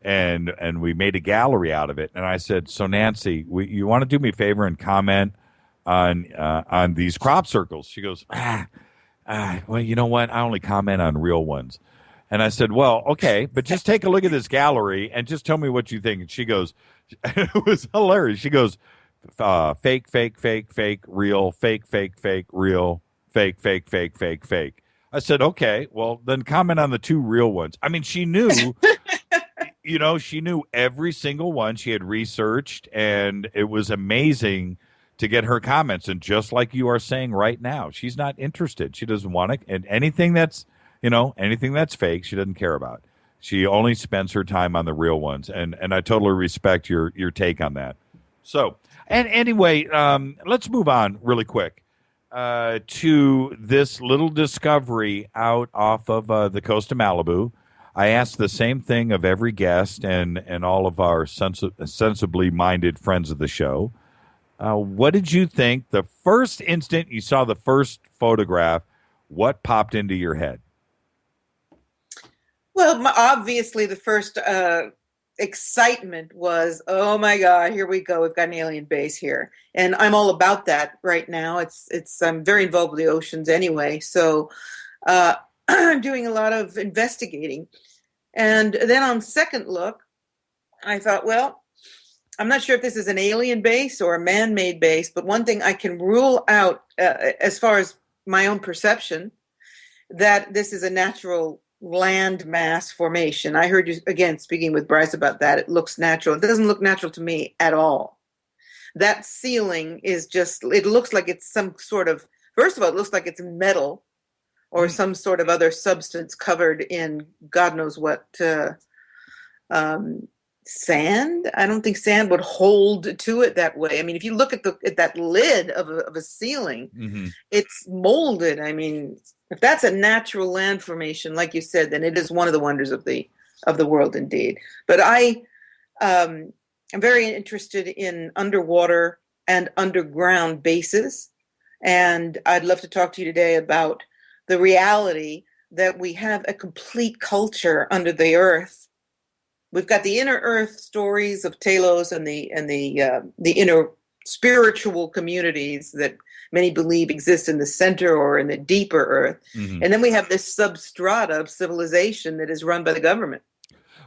And we made a gallery out of it. And I said, so Nancy, you want to do me a favor and comment on these crop circles? She goes, well, you know what? I only comment on real ones. And I said, well, okay, but just take a look at this gallery and just tell me what you think. And she goes, it was hilarious. She goes, fake, fake, fake, fake, real, fake, fake, fake, real, fake, fake, fake, fake, fake. I said, okay, well, then comment on the two real ones. I mean, she knew... she knew every single one. She had researched, and it was amazing to get her comments. And just like you are saying right now, she's not interested. She doesn't want it. And anything that's fake, she doesn't care about. She only spends her time on the real ones. And I totally respect your take on that. So, and anyway, let's move on really quick to this little discovery out off of the coast of Malibu. I asked the same thing of every guest and all of our sensibly minded friends of the show. What did you think the first instant you saw the first photograph? What popped into your head? Well, obviously the first excitement was, oh my God, here we go. We've got an alien base here. And I'm all about that right now. I'm very involved with the oceans anyway. So, I'm doing a lot of investigating. And then on second look, I thought, well, I'm not sure if this is an alien base or a man-made base, but one thing I can rule out as far as my own perception, that this is a natural land mass formation. I heard you, again, speaking with Bryce about that. It looks natural. It doesn't look natural to me at all. That ceiling is it looks like it's some sort of, first of all, it looks like it's metal, or some sort of other substance covered in God knows what, sand. I don't think sand would hold to it that way. I mean, if you look at that lid of a ceiling, it's molded. I mean, if that's a natural land formation, like you said, then it is one of the wonders of the world indeed. But I'm very interested in underwater and underground bases, and I'd love to talk to you today about the reality that we have a complete culture under the earth. We've got the inner earth stories of Talos and the inner spiritual communities that many believe exist in the center or in the deeper earth. And then we have this substrata of civilization that is run by the government.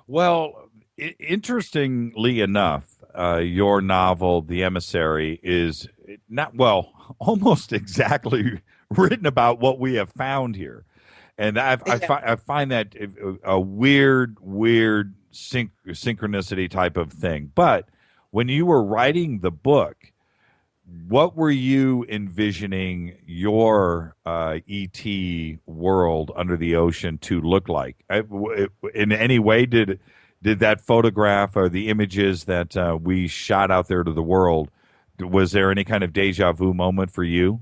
Well, interestingly enough, your novel, The Emissary, is almost exactly written about what we have found here. And I find that a weird synchronicity type of thing. But when you were writing the book, what were you envisioning your ET world under the ocean to look like? In any way, did that photograph or the images that we shot out there to the world, was there any kind of deja vu moment for you?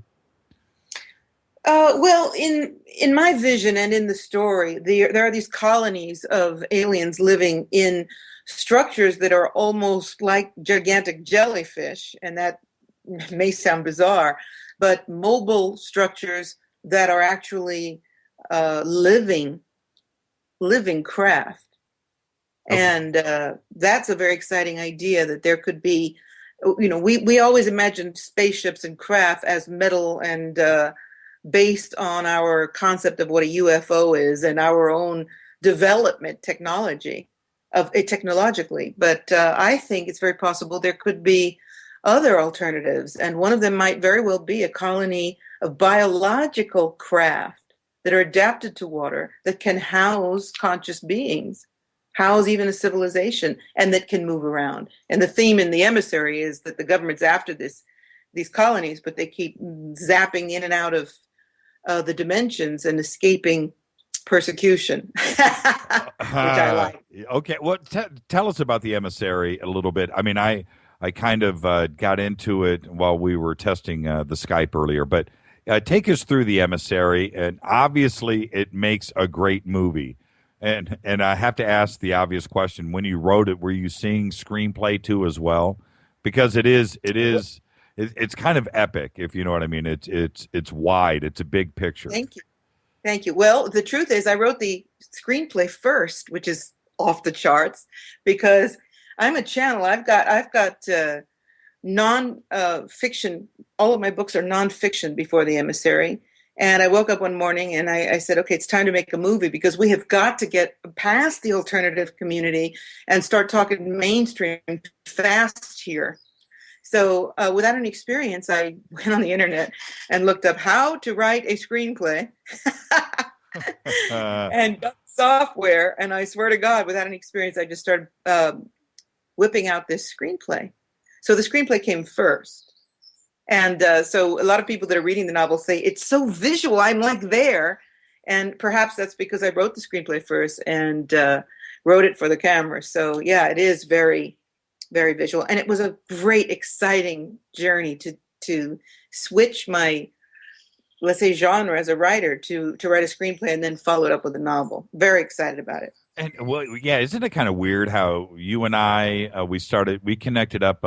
Well, in my vision and in the story, there are these colonies of aliens living in structures that are almost like gigantic jellyfish, and that may sound bizarre, but mobile structures that are actually living craft. Okay. And that's a very exciting idea, that there could be, we always imagined spaceships and craft as metal and based on our concept of what a UFO is and our own development technologically. But I think it's very possible there could be other alternatives. And one of them might very well be a colony of biological craft that are adapted to water, that can house conscious beings, house even a civilization, and that can move around. And the theme in the Emissary is that the government's after these colonies, but they keep zapping in and out of the dimensions and escaping persecution, which I like. Okay, well, tell us about the Emissary a little bit. I mean, I kind of got into it while we were testing the Skype earlier, but take us through the Emissary. And obviously, it makes a great movie. And I have to ask the obvious question: when you wrote it, were you seeing screenplay too as well? Because it's kind of epic, if you know what I mean. It's wide. It's a big picture. Thank you. Well, the truth is, I wrote the screenplay first, which is off the charts, because I'm a channel. I've got non-fiction. All of my books are non-fiction before the Emissary. And I woke up one morning and I said, okay, it's time to make a movie, because we have got to get past the alternative community and start talking mainstream fast here. So without any experience, I went on the internet and looked up how to write a screenplay and got software. And I swear to God, without any experience, I just started whipping out this screenplay. So the screenplay came first. And so a lot of people that are reading the novel say, it's so visual, I'm like there. And perhaps that's because I wrote the screenplay first and wrote it for the camera. So yeah, it is very, very visual. And it was a great, exciting journey to switch my, let's say, genre as a writer to write a screenplay and then follow it up with a novel. Very excited about it. And well, yeah, isn't it kind of weird how you and I we connected up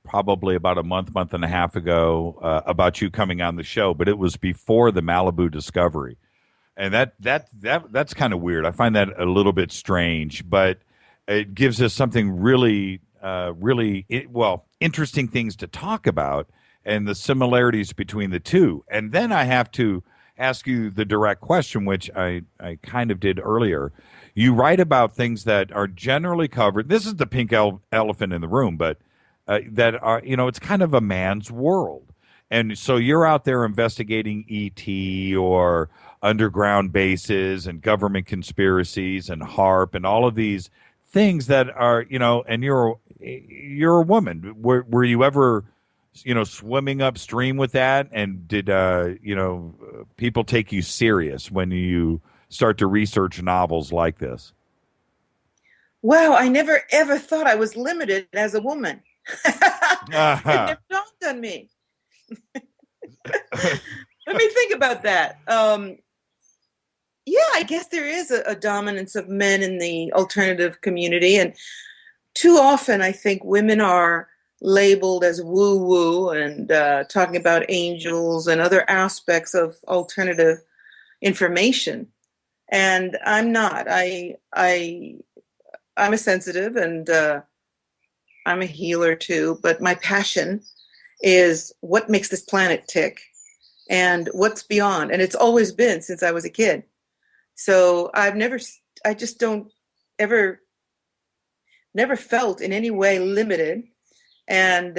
probably about a month and a half ago about you coming on the show, but it was before the Malibu discovery, and that's kind of weird. I find that a little bit strange, but it gives us something really interesting things to talk about and the similarities between the two. And then I have to ask you the direct question, which I kind of did earlier. You write about things that are generally covered. This is the pink elephant in the room, but that are, it's kind of a man's world. And so you're out there investigating ET or underground bases and government conspiracies and HARP and all of these things that are, and you're a woman. Were you ever, swimming upstream with that? And did, people take you serious when you start to research novels like this? Wow, I never ever thought I was limited as a woman. It never dawned on me. Let me think about that. Yeah, I guess there is a dominance of men in the alternative community, and too often I think women are labeled as woo-woo and talking about angels and other aspects of alternative information. And I'm not. I'm a sensitive and I'm a healer too, but my passion is what makes this planet tick and what's beyond. And it's always been since I was a kid. So I just don't never felt in any way limited. And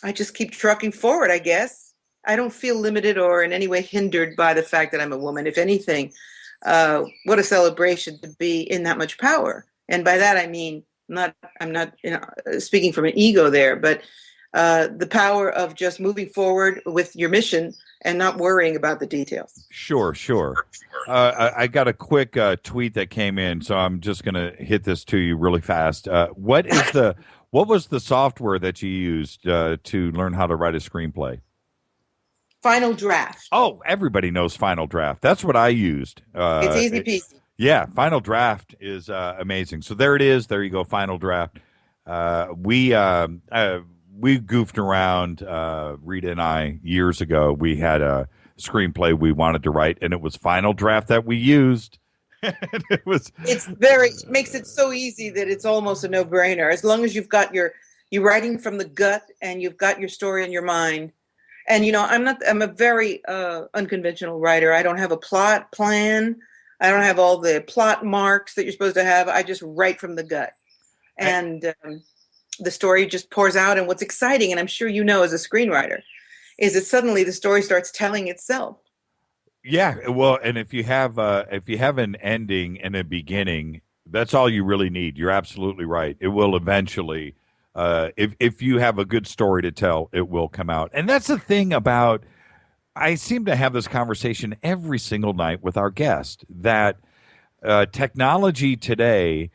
I just keep trucking forward, I guess. I don't feel limited or in any way hindered by the fact that I'm a woman. If anything, what a celebration to be in that much power. And by that, I mean, I'm not speaking from an ego there, but the power of just moving forward with your mission and not worrying about the details. Sure. I got a quick tweet that came in, so I'm just going to hit this to you really fast. What was the software that you used to learn how to write a screenplay? Final Draft. Oh, everybody knows Final Draft. That's what I used. It's easy peasy. Yeah, Final Draft is amazing. So there it is. There you go, Final Draft. We we goofed around, Rita and I, years ago. We had a screenplay we wanted to write, and it was Final Draft that we used. It makes it so easy that it's almost a no-brainer. As long as you've got you're writing from the gut and you've got your story in your mind. And I'm a very unconventional writer. I don't have a plot plan. I don't have all the plot marks that you're supposed to have. I just write from the gut. And the story just pours out. And what's exciting, and I'm sure as a screenwriter, is that suddenly the story starts telling itself. Yeah, well, and if you have an ending and a beginning, that's all you really need. You're absolutely right. It will eventually, if you have a good story to tell, it will come out. And that's the thing about, I seem to have this conversation every single night with our guest, that technology today,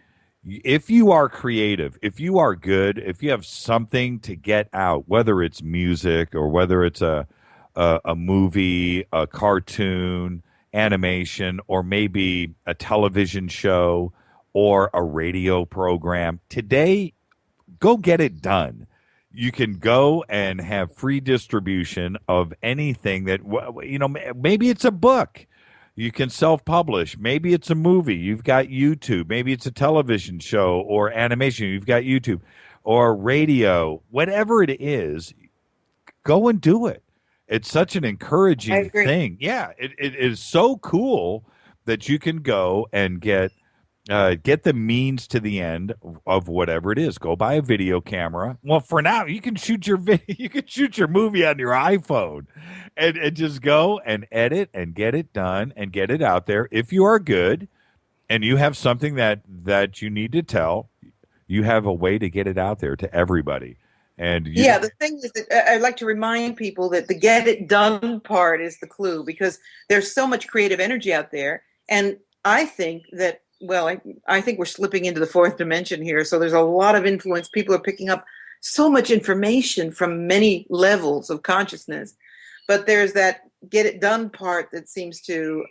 if you are creative, if you are good, if you have something to get out, whether it's music or whether it's a movie, a cartoon, animation, or maybe a television show or a radio program, today, go get it done. You can go and have free distribution of anything that, maybe it's a book. You can self-publish. Maybe it's a movie. You've got YouTube. Maybe it's a television show or animation. You've got YouTube or radio. Whatever it is, go and do it. It's such an encouraging thing. Yeah, it is so cool that you can go and get the means to the end of whatever it is. Go buy a video camera. Well, for now, you can shoot your movie on your iPhone, and just go and edit and get it done and get it out there. If you are good and you have something that you need to tell, you have a way to get it out there to everybody. And the thing is that I'd like to remind people that the get it done part is the clue, because there's so much creative energy out there. And I think that, I think we're slipping into the fourth dimension here. So there's a lot of influence. People are picking up so much information from many levels of consciousness. But there's that get it done part that seems to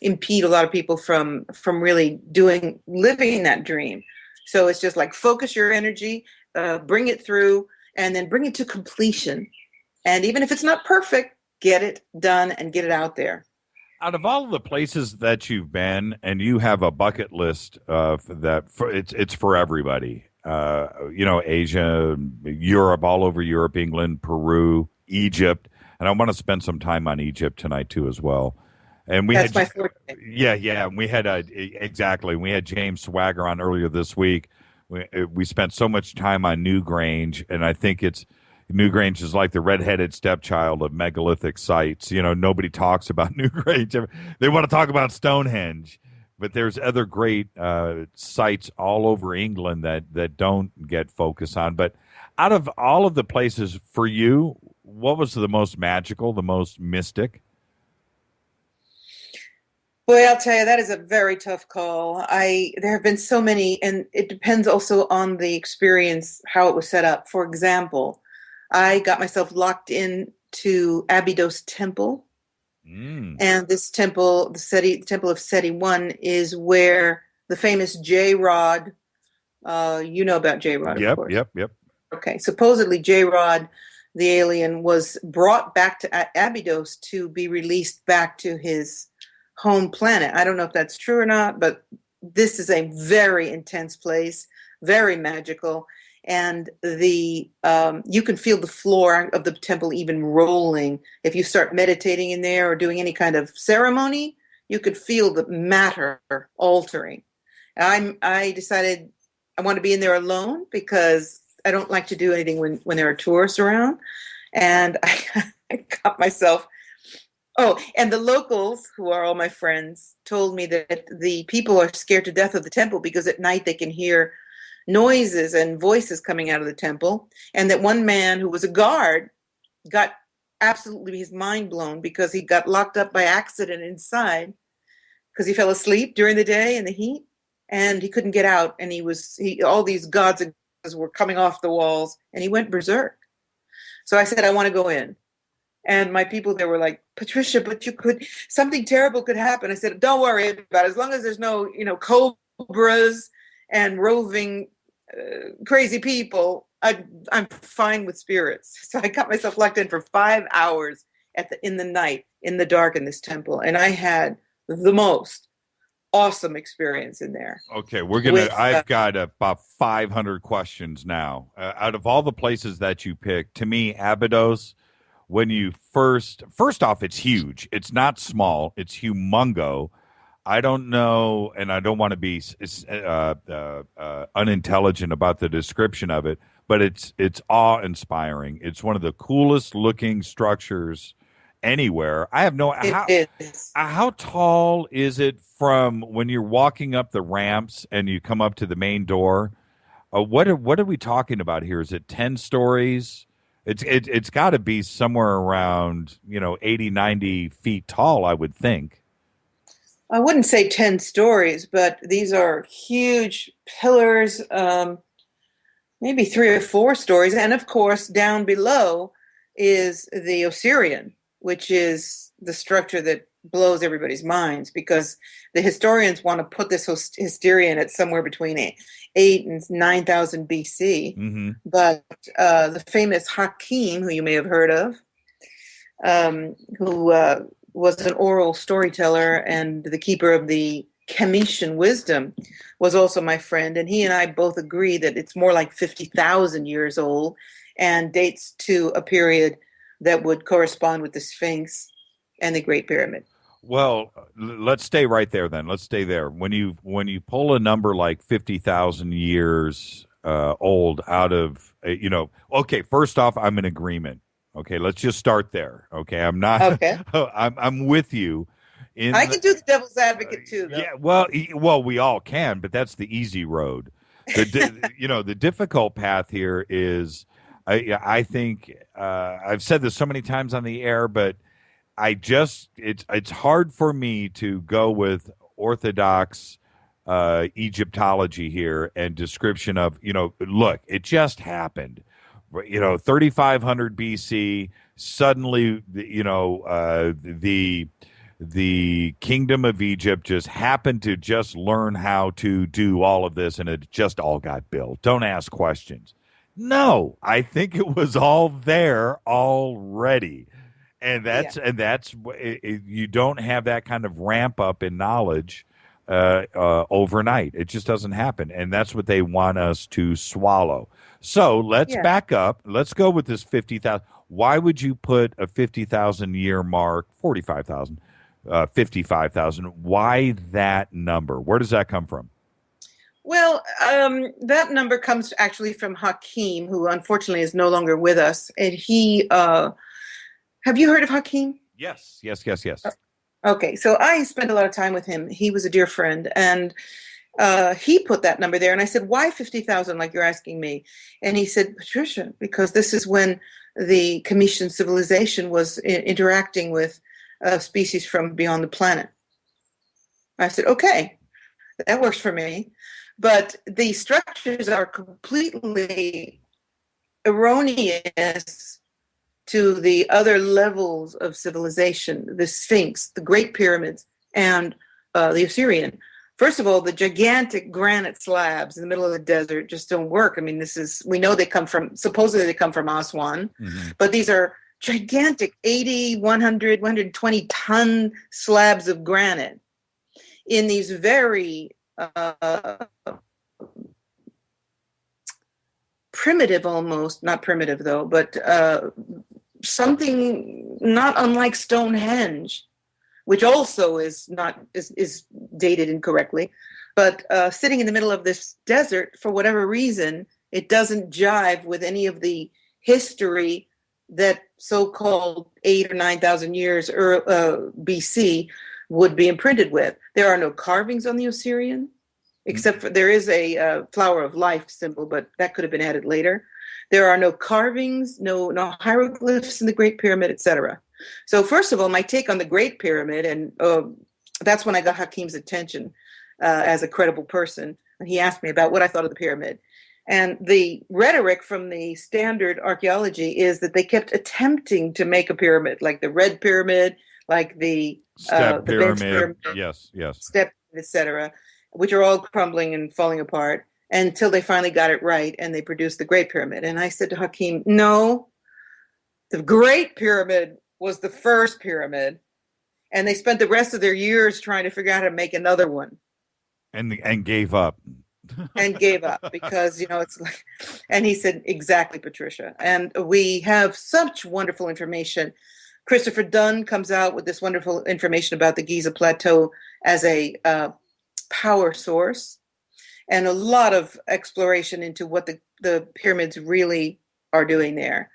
impede a lot of people from really living that dream. So it's just like focus your energy, bring it through, and then bring it to completion. And even if it's not perfect, get it done and get it out there. Out of all of the places that you've been, and you have a bucket list it's for everybody. Asia, Europe, all over Europe, England, Peru, Egypt, and I want to spend some time on Egypt tonight too as well. And we That's had, my forte. Yeah. We had exactly. We had James Swagger on earlier this week. We spent so much time on Newgrange, and I think Newgrange is like the redheaded stepchild of megalithic sites. Nobody talks about Newgrange. They want to talk about Stonehenge, but there's other great sites all over England that don't get focused on. But out of all of the places for you, what was the most magical, the most mystic? Boy, I'll tell you, that is a very tough call. There have been so many, and it depends also on the experience, how it was set up. For example, I got myself locked in to Abydos Temple. And this temple, the Temple of Seti I, is where the famous J-Rod, you know about J-Rod, of course. Yep. Okay, supposedly J-Rod, the alien, was brought back to Abydos to be released back to his home planet. I don't know if that's true or not, but this is a very intense place, very magical. And you can feel the floor of the temple even rolling. If you start meditating in there or doing any kind of ceremony, you could feel the matter altering. I decided I want to be in there alone because I don't like to do anything when there are tourists around. And I got myself. Oh, and the locals, who are all my friends, told me that the people are scared to death of the temple because at night they can hear noises and voices coming out of the temple. And that one man who was a guard got absolutely his mind blown because he got locked up by accident inside because he fell asleep during the day in the heat and he couldn't get out. And all these gods were coming off the walls and he went berserk. So I said, I want to go in. And my people there were like, Patricia, but something terrible could happen. I said, don't worry about it. As long as there's no, cobras and roving crazy people, I'm fine with spirits. So I got myself locked in for 5 hours in the night, in the dark, in this temple, and I had the most awesome experience in there. Okay, I've got about 500 questions now. Out of all the places that you picked, to me, Abydos, when you first off, it's huge. It's not small. It's humongo. I don't know, and I don't want to be unintelligent about the description of it, but it's awe-inspiring. It's one of the coolest looking structures anywhere. I have no how tall is it from when you're walking up the ramps and you come up to the main door? What are we talking about here? Is it 10 stories? It's got to be somewhere around 80, 90 feet tall, I would think. I wouldn't say 10 stories, but these are huge pillars, maybe 3 or 4 stories. And of course, down below is the Osirian, which is the structure that blows everybody's minds, because the historians want to put this Osirian at somewhere between 8 and 9,000 BC. Mm-hmm. But the famous Hakim, who you may have heard of, who was an oral storyteller and the keeper of the Kemetian wisdom, was also my friend. And he and I both agree that it's more like 50,000 years old and dates to a period that would correspond with the Sphinx and the Great Pyramid. Well, let's stay right there then. Let's stay there. When you pull a number like 50,000 years old out of, okay, first off, I'm in agreement. Okay, let's just start there. Okay, I'm not. Okay. I'm with you. I can do the devil's advocate too, though. Yeah, well, we all can, but that's the easy road. The difficult path here is, I think I've said this so many times on the air, but it's hard for me to go with orthodox Egyptology here and description of look, it just happened. 3,500 BC, suddenly, the kingdom of Egypt just happened to just learn how to do all of this, and it just all got built. Don't ask questions. No, I think it was all there already. And that's you don't have that kind of ramp up in knowledge overnight. It just doesn't happen. And that's what they want us to swallow. So let's back up. Let's go with this 50,000. Why would you put a 50,000 year mark, 45,000, 55,000? Why that number? Where does that come from? Well, that number comes actually from Hakim, who unfortunately is no longer with us. And he, have you heard of Hakim? Yes. Okay, so I spent a lot of time with him. He was a dear friend, and he put that number there. And I said, why 50,000, like you're asking me? And he said, Patricia, because this is when the Kemetian civilization was interacting with species from beyond the planet. I said, okay, that works for me. But the structures are completely erroneous to the other levels of civilization, the Sphinx, the Great Pyramids, and the Osirian. First of all, the gigantic granite slabs in the middle of the desert just don't work. I mean, we know supposedly they come from Aswan, but these are gigantic 80, 100, 120 ton slabs of granite in these very primitive almost, not primitive though, but something not unlike Stonehenge, which also is dated incorrectly, but sitting in the middle of this desert, for whatever reason, it doesn't jive with any of the history that so-called 8,000 or 9,000 years BC would be imprinted with. There are no carvings on the Osirian, except for there is a flower of life symbol, but that could have been added later. There are no carvings, no hieroglyphs in the Great Pyramid, etc. So first of all, my take on the Great Pyramid, and that's when I got Hakim's attention as a credible person. And he asked me about what I thought of the pyramid. And the rhetoric from the standard archaeology is that they kept attempting to make a pyramid, like the Red Pyramid, like the Step Pyramid, pyramid. Yes. Step, etc., which are all crumbling and falling apart. until they finally got it right and they produced the Great Pyramid. And I said to Hakeem, no, the Great Pyramid was the first pyramid. And they spent the rest of their years trying to figure out how to make another one. And gave up. And gave up because, it's like, and he said, exactly, Patricia. And we have such wonderful information. Christopher Dunn comes out with this wonderful information about the Giza Plateau as a power source, and a lot of exploration into what the pyramids really are doing there.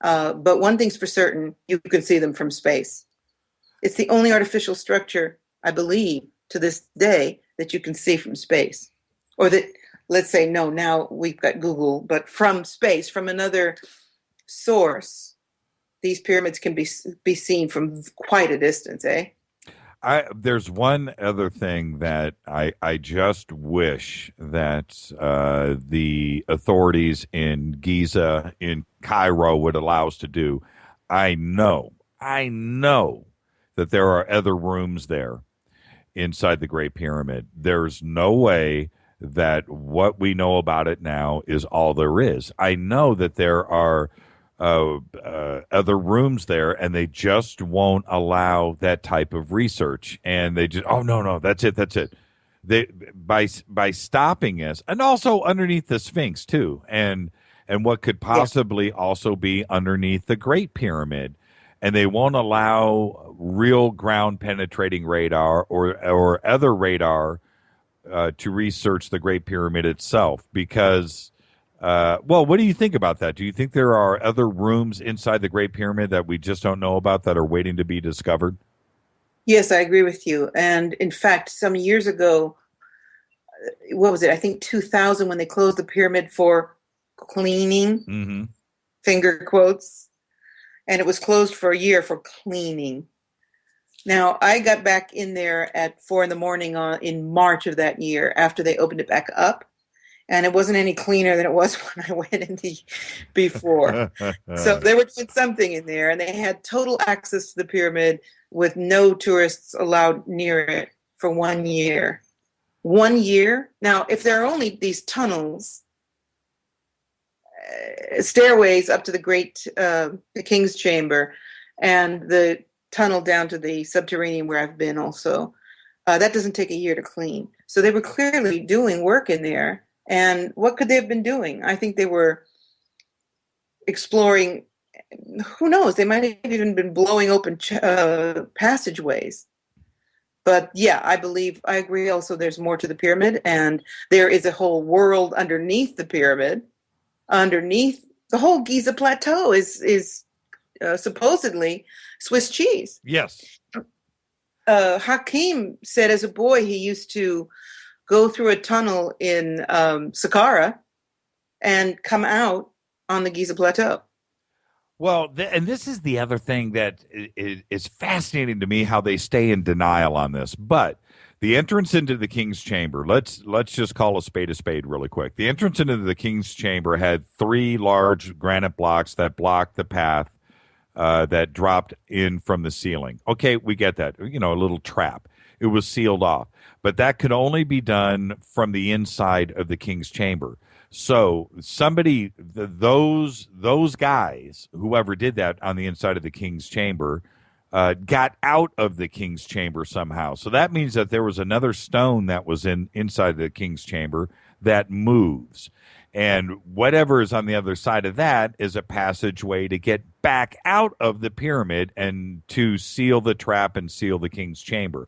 But one thing's for certain, you can see them from space. It's the only artificial structure, I believe, to this day that you can see from space. Or that, let's say, no, now we've got Google, but from space, from another source, these pyramids can be seen from quite a distance, eh? There's one other thing that I just wish that the authorities in Giza, in Cairo, would allow us to do. I know that there are other rooms there inside the Great Pyramid. There's no way that what we know about it now is all there is. I know that there are other rooms there, and they just won't allow that type of research. And they just, no, that's it. They by stopping us, and also underneath the Sphinx too, and what could possibly also be underneath the Great Pyramid. And they won't allow real ground penetrating radar or other radar to research the Great Pyramid itself, because, what do you think about that? Do you think there are other rooms inside the Great Pyramid that we just don't know about that are waiting to be discovered? Yes, I agree with you. And in fact, some years ago, what was it? I think 2000, when they closed the pyramid for cleaning, finger quotes, and it was closed for a year for cleaning. Now, I got back in there at 4 a.m. in March of that year after they opened it back up. And it wasn't any cleaner than it was when I went in before. So they were doing something in there, and they had total access to the pyramid with no tourists allowed near it for 1 year. 1 year? Now, if there are only these tunnels, stairways up to the King's Chamber, and the tunnel down to the subterranean where I've been also, that doesn't take a year to clean. So they were clearly doing work in there. And what could they have been doing? I think they were exploring, who knows, they might have even been blowing open passageways. But yeah, I agree also there's more to the pyramid, and there is a whole world underneath the pyramid. Underneath the whole Giza Plateau is supposedly Swiss cheese. Yes. Hakeem said as a boy he used to go through a tunnel in Saqqara and come out on the Giza Plateau. Well, and this is the other thing that is fascinating to me, how they stay in denial on this. But the entrance into the King's Chamber, let's just call a spade really quick. The entrance into the King's Chamber had 3 large granite blocks that blocked the path that dropped in from the ceiling. Okay, we get that. A little trap. It was sealed off. But that could only be done from the inside of the King's Chamber. So those guys, whoever did that on the inside of the King's Chamber, got out of the King's Chamber somehow. So that means that there was another stone that was inside the King's Chamber that moves. And whatever is on the other side of that is a passageway to get back out of the pyramid and to seal the trap and seal the King's Chamber.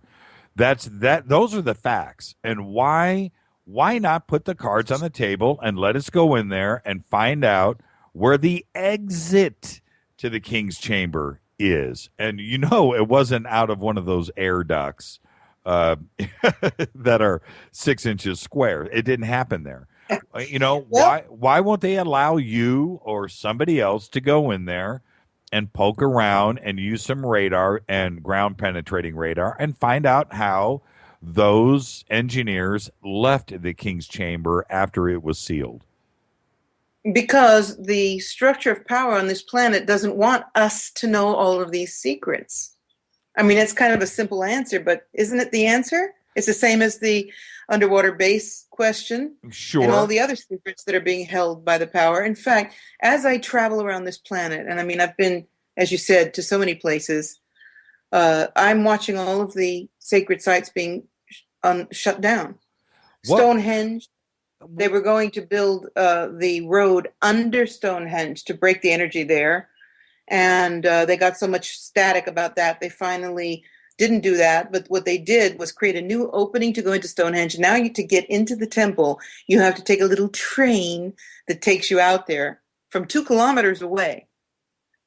Those are the facts. And why not put the cards on the table and let us go in there and find out where the exit to the King's Chamber is? And it wasn't out of one of those air ducts that are 6 inches square. It didn't happen there. Why won't they allow you or somebody else to go in there and poke around and use some radar and ground penetrating radar and find out how those engineers left the King's Chamber after it was sealed? Because the structure of power on this planet doesn't want us to know all of these secrets. I mean, it's kind of a simple answer, but isn't it the answer? It's the same as the underwater base question. Sure. And all the other secrets that are being held by the power. In fact, as I travel around this planet, and I mean, I've been, as you said, to so many places, I'm watching all of the sacred sites being shut down. What? Stonehenge, they were going to build the road under Stonehenge to break the energy there. And they got so much static about that, they finally didn't do that. But what they did was create a new opening to go into Stonehenge. Now to get into the temple, you have to take a little train that takes you out there from 2 kilometers away,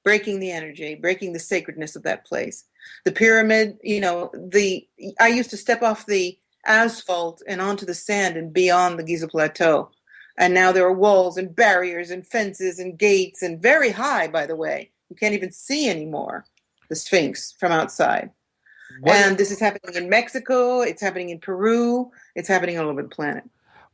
breaking the energy, breaking the sacredness of that place. The pyramid, I used to step off the asphalt and onto the sand and beyond the Giza Plateau. And now there are walls and barriers and fences and gates, and very high, by the way. You can't even see anymore the Sphinx from outside. And this is happening in Mexico. It's happening in Peru. It's happening all over the planet.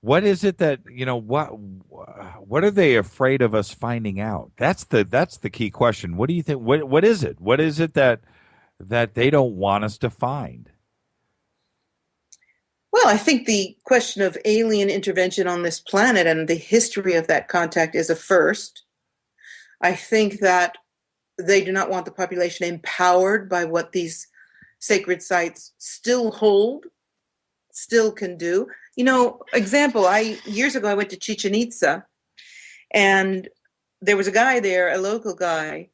What is it that, what are they afraid of us finding out? That's the key question. What do you think? What is it? What is it that they don't want us to find? Well, I think the question of alien intervention on this planet and the history of that contact is a first. I think that they do not want the population empowered by what these sacred sites still hold, still can do. Example, years ago I went to Chichen Itza, and there was a guy there, a local guy,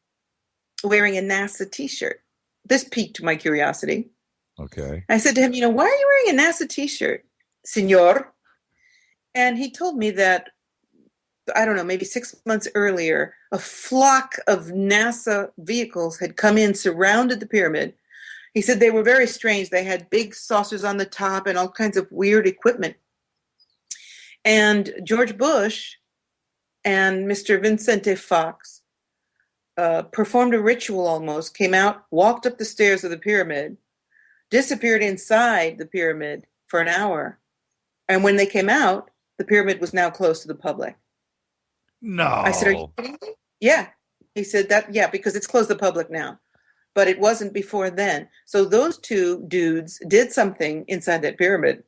wearing a NASA t-shirt. This piqued my curiosity. Okay. I said to him, why are you wearing a NASA t-shirt, senor? And he told me that, I don't know, maybe 6 months earlier, a flock of NASA vehicles had come in, surrounded the pyramid. He said they were very strange. They had big saucers on the top and all kinds of weird equipment. And George Bush and Mr. Vicente Fox performed a ritual almost, came out, walked up the stairs of the pyramid, disappeared inside the pyramid for an hour. And when they came out, the pyramid was now closed to the public. No. I said, are you kidding me? Yeah. He said because it's closed to the public now. But it wasn't before then. So those 2 dudes did something inside that pyramid,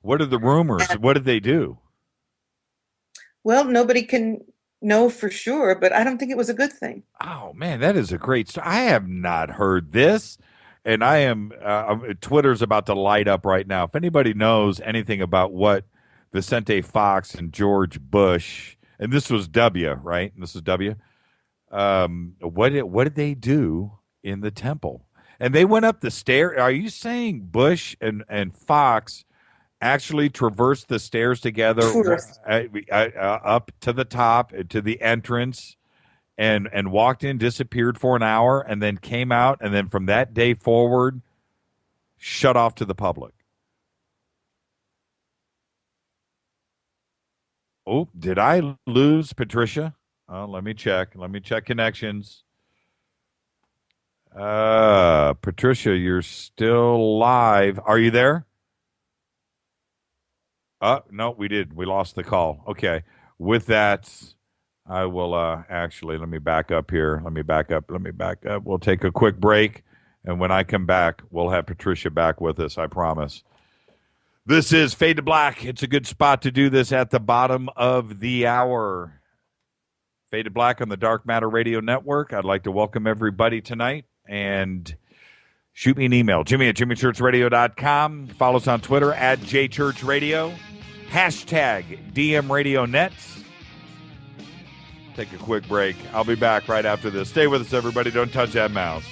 What are the rumors? What did they do? Well, nobody can know for sure, but I don't think it was a good thing. Oh, man, that is a great story. I have not heard this, and I am Twitter's about to light up right now. If anybody knows anything about what Vicente Fox and George Bush, and this was W, right? This is W. What did they do in the temple? And they went up the stair. Are you saying Bush and Fox actually traversed the stairs together up to the top, to the entrance, and walked in, disappeared for an hour, and then came out, and then from that day forward, shut off to the public? Oh, did I lose Patricia? Oh, let me check. Let me check connections. Patricia, you're still live. Are you there? No, we did. We lost the call. Okay. With that, I will actually, let me back up here. Let me back up. We'll take a quick break. And when I come back, we'll have Patricia back with us. I promise. This is Fade to Black. It's a good spot to do this at the bottom of the hour. Fade to Black on the Dark Matter Radio Network. I'd like to welcome everybody tonight. And shoot me an email, Jimmy@jimmychurchradio.com. Follow us on Twitter @JChurchRadio. Hashtag DMRadioNet. Take a quick break. I'll be back right after this. Stay with us, everybody. Don't touch that mouse.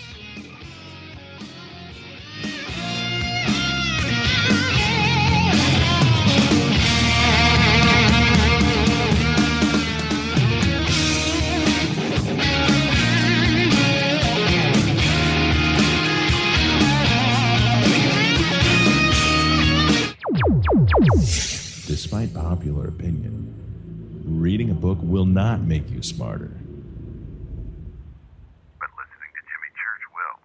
Despite popular opinion, reading a book will not make you smarter. But listening to Jimmy Church will.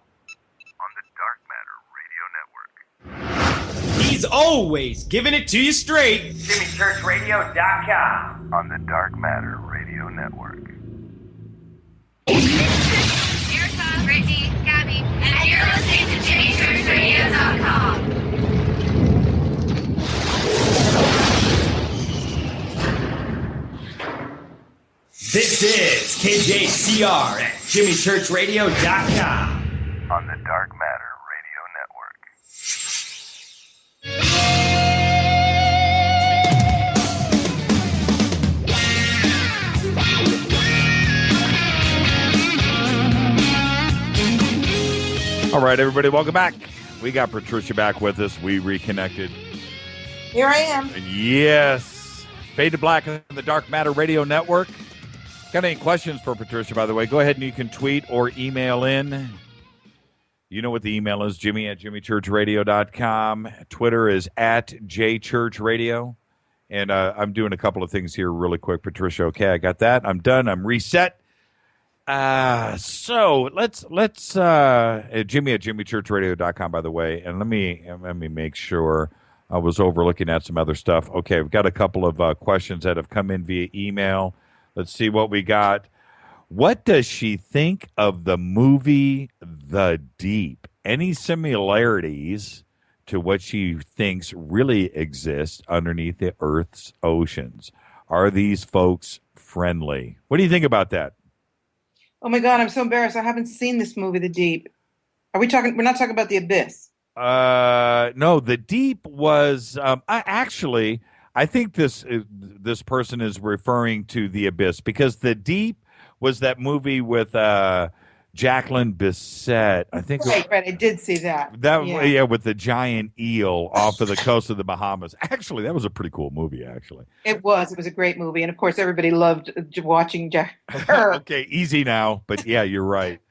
On the Dark Matter Radio Network. He's always giving it to you straight. JimmyChurchRadio.com. On the Dark Matter Radio Network. Erica, Brittany, Gabby, and you're listening to JimmyChurchRadio.com. This is KJCR at JimmyChurchRadio.com. On the Dark Matter Radio Network. All right, everybody, welcome back. We got Patricia back with us. We reconnected. Here I am. Yes. Fade to Black on the Dark Matter Radio Network. Got any questions for Patricia, by the way, go ahead and you can tweet or email in. You know what the email is, Jimmy at JimmyChurchRadio.com. Twitter is at JChurchRadio. And I'm doing a couple of things here really quick, Patricia. Okay, I got that. I'm done. I'm reset. So let's Jimmy at JimmyChurchRadio.com, by the way. And let me make sure. I was overlooking at some other stuff. Okay, we've got a couple of questions that have come in via email. Let's see what we got. What does she think of the movie The Deep? Any similarities to what she thinks really exists underneath the Earth's oceans? Are these folks friendly? What do you think about that? Oh my God, I'm so embarrassed. I haven't seen this movie, The Deep. We're not talking about The Abyss. No, The Deep was I think this person is referring to The Abyss, because The Deep was that movie with Jacqueline Bisset. I think right. I did see that. Yeah, with the giant eel off of the coast of the Bahamas. Actually, that was a pretty cool movie, actually. It was a great movie. And of course, everybody loved watching her. Okay, easy now. But yeah, you're right.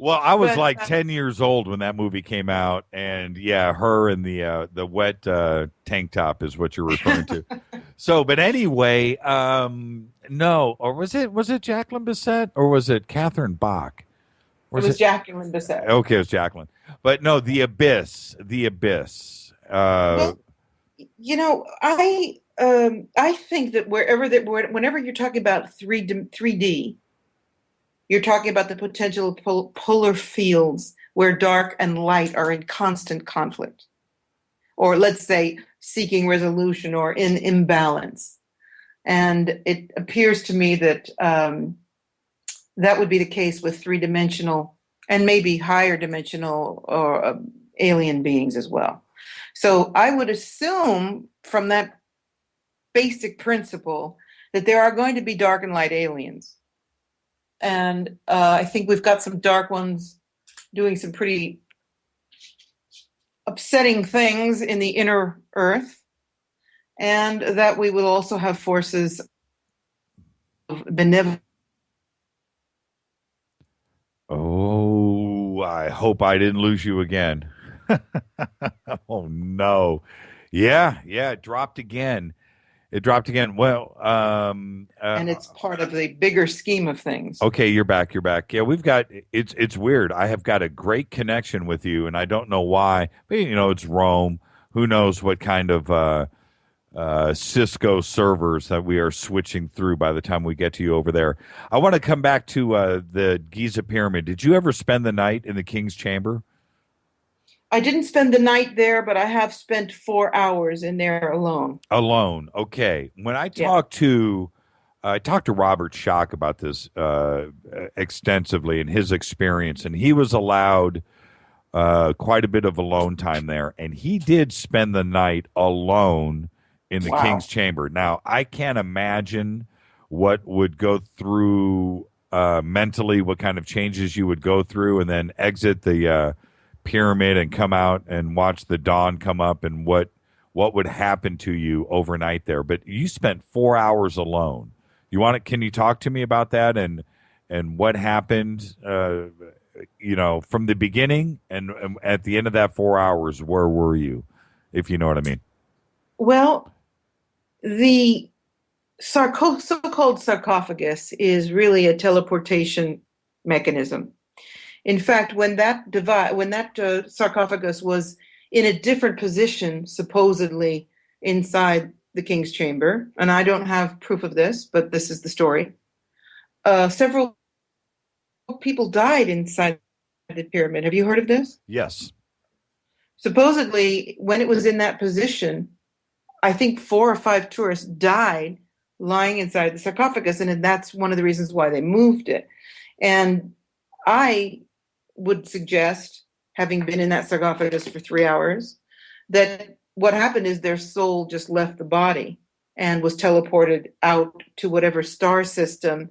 Well, I was 10 years old when that movie came out, and yeah, her and the wet tank top is what you're referring to. So, but anyway, no, or was it Jacqueline Bisset, or was it Catherine Bach? It was Jacqueline Bisset. Okay, it was Jacqueline, but no, The Abyss. Well, I think that whenever you're talking about 3D. You're talking about the potential polar fields where dark and light are in constant conflict, or let's say seeking resolution or in imbalance. And it appears to me that that would be the case with three-dimensional and maybe higher dimensional or alien beings as well. So I would assume from that basic principle that there are going to be dark and light aliens. And I think we've got some dark ones doing some pretty upsetting things in the inner earth. And that we will also have forces of benevolence. Oh, I hope I didn't lose you again. Oh, no. Yeah, it dropped again. Well, and it's part of the bigger scheme of things. Okay, you're back. Yeah, it's weird. I have got a great connection with you, and I don't know why. But, it's Rome. Who knows what kind of Cisco servers that we are switching through by the time we get to you over there. I want to come back to the Giza Pyramid. Did you ever spend the night in the King's Chamber? I didn't spend the night there, but I have spent 4 hours in there alone. Alone, okay. When I talked to Robert Schock about this extensively and his experience, and he was allowed quite a bit of alone time there, and he did spend the night alone in the King's Chamber. Now, I can't imagine what would go through mentally, what kind of changes you would go through, and then exit the pyramid and come out and watch the dawn come up, and what would happen to you overnight there. But you spent 4 hours alone. Can you talk to me about that and what happened from the beginning and at the end of that 4 hours? Where were you, if you know what I mean? Well, the so-called sarcophagus is really a teleportation mechanism. In fact, when that sarcophagus was in a different position, supposedly inside the King's Chamber, and I don't have proof of this, but this is the story, several people died inside the pyramid. Have you heard of this? Yes. Supposedly, when it was in that position, I think 4 or 5 tourists died lying inside the sarcophagus, and that's one of the reasons why they moved it. And I would suggest, having been in that sarcophagus for 3 hours, that what happened is their soul just left the body and was teleported out to whatever star system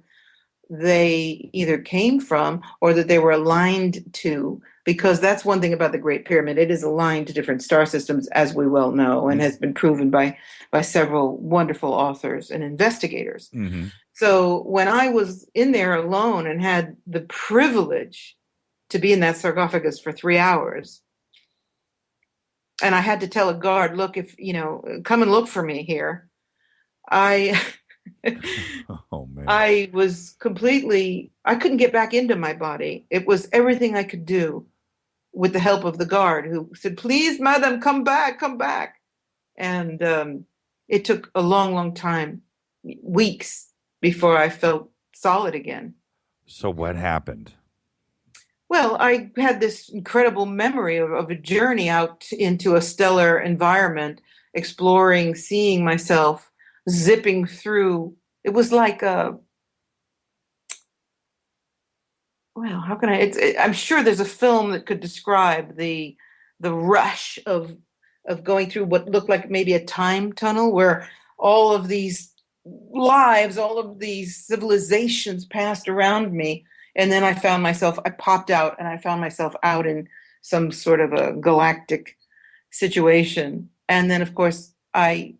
they either came from or that they were aligned to, because that's one thing about the Great Pyramid. It is aligned to different star systems, as we well know, and has been proven by several wonderful authors and investigators. Mm-hmm. So when I was in there alone and had the privilege to be in that sarcophagus for 3 hours, and I had to tell a guard, look, if, come and look for me here, Oh, man. I was I couldn't get back into my body. It was everything I could do with the help of the guard, who said, please, madam, come back, come back. And it took a long, long time, weeks, before I felt solid again. So what happened? Well, I had this incredible memory of a journey out into a stellar environment, exploring, seeing myself zipping through. It was like how can I'm sure there's a film that could describe the rush of going through what looked like maybe a time tunnel, where all of these lives, all of these civilizations passed around me. And then I popped out and I found myself out in some sort of a galactic situation. And then, of course, I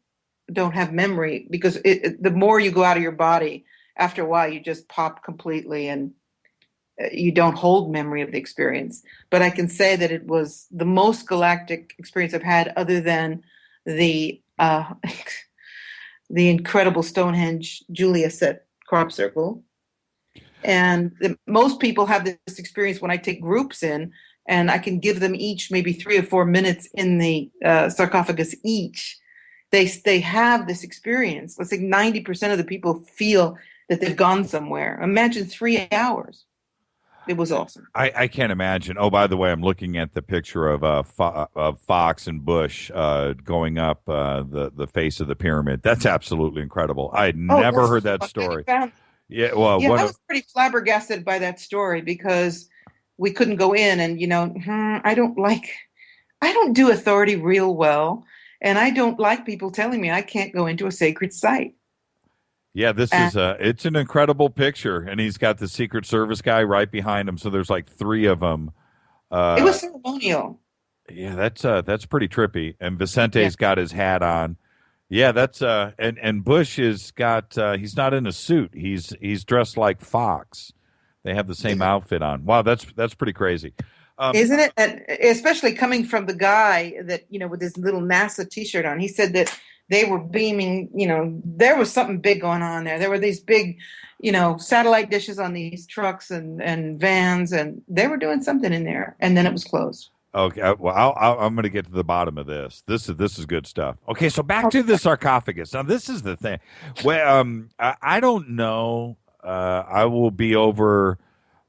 don't have memory, because the more you go out of your body, after a while, you just pop completely and you don't hold memory of the experience. But I can say that it was the most galactic experience I've had, other than the incredible Stonehenge Julia set crop circle. And most people have this experience when I take groups in, and I can give them each maybe 3 or 4 minutes in the sarcophagus each. They have this experience. Let's say 90% of the people feel that they've gone somewhere. Imagine 3 hours. It was awesome. I can't imagine. Oh, by the way, I'm looking at the picture of Fox and Bush going up the face of the pyramid. That's absolutely incredible. I had never heard that story. I was pretty flabbergasted by that story, because we couldn't go in, and I don't do authority real well. And I don't like people telling me I can't go into a sacred site. Yeah, it's an incredible picture. And he's got the Secret Service guy right behind him. So there's like 3 of them. It was ceremonial. Yeah, that's pretty trippy. And Vicente's got his hat on. Yeah, that's and Bush is got he's not in a suit. He's dressed like Fox. They have the same outfit on. Wow, that's pretty crazy. Isn't it? And especially coming from the guy that, with his little NASA t-shirt on, he said that they were beaming, there was something big going on there. There were these big, satellite dishes on these trucks and vans, and they were doing something in there, and then it was closed. Okay, well, I'm going to get to the bottom of this. This is good stuff. Okay, so back to the sarcophagus. Now, this is the thing. Well, I don't know. I will be over.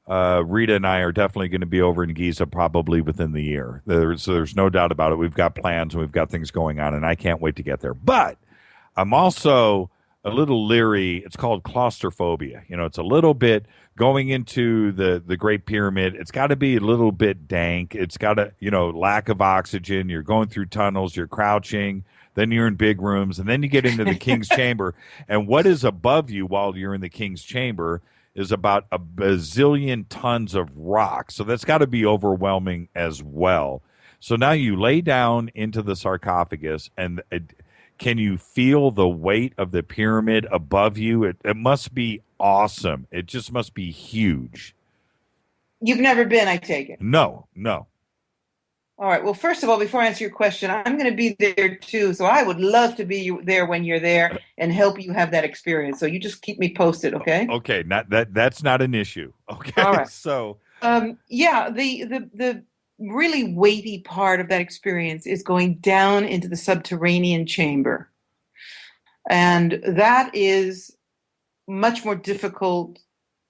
Rita and I are definitely going to be over in Giza probably within the year. There's no doubt about it. We've got plans and we've got things going on, and I can't wait to get there. But I'm also a little leery. It's called claustrophobia. It's a little bit going into the Great Pyramid. It's got to be a little bit dank. It's got to, lack of oxygen. You're going through tunnels. You're crouching. Then you're in big rooms, and then you get into the King's Chamber. And what is above you while you're in the King's Chamber is about a bazillion tons of rock. So that's got to be overwhelming as well. So now you lay down into the sarcophagus, and can you feel the weight of the pyramid above you? It must be awesome. It just must be huge. You've never been, I take it? No. All right. Well, first of all, before I answer your question, I'm going to be there too. So I would love to be there when you're there and help you have that experience. So you just keep me posted, okay? Okay. That's not an issue. Okay. All right. So. The really weighty part of that experience is going down into the subterranean chamber, and that is much more difficult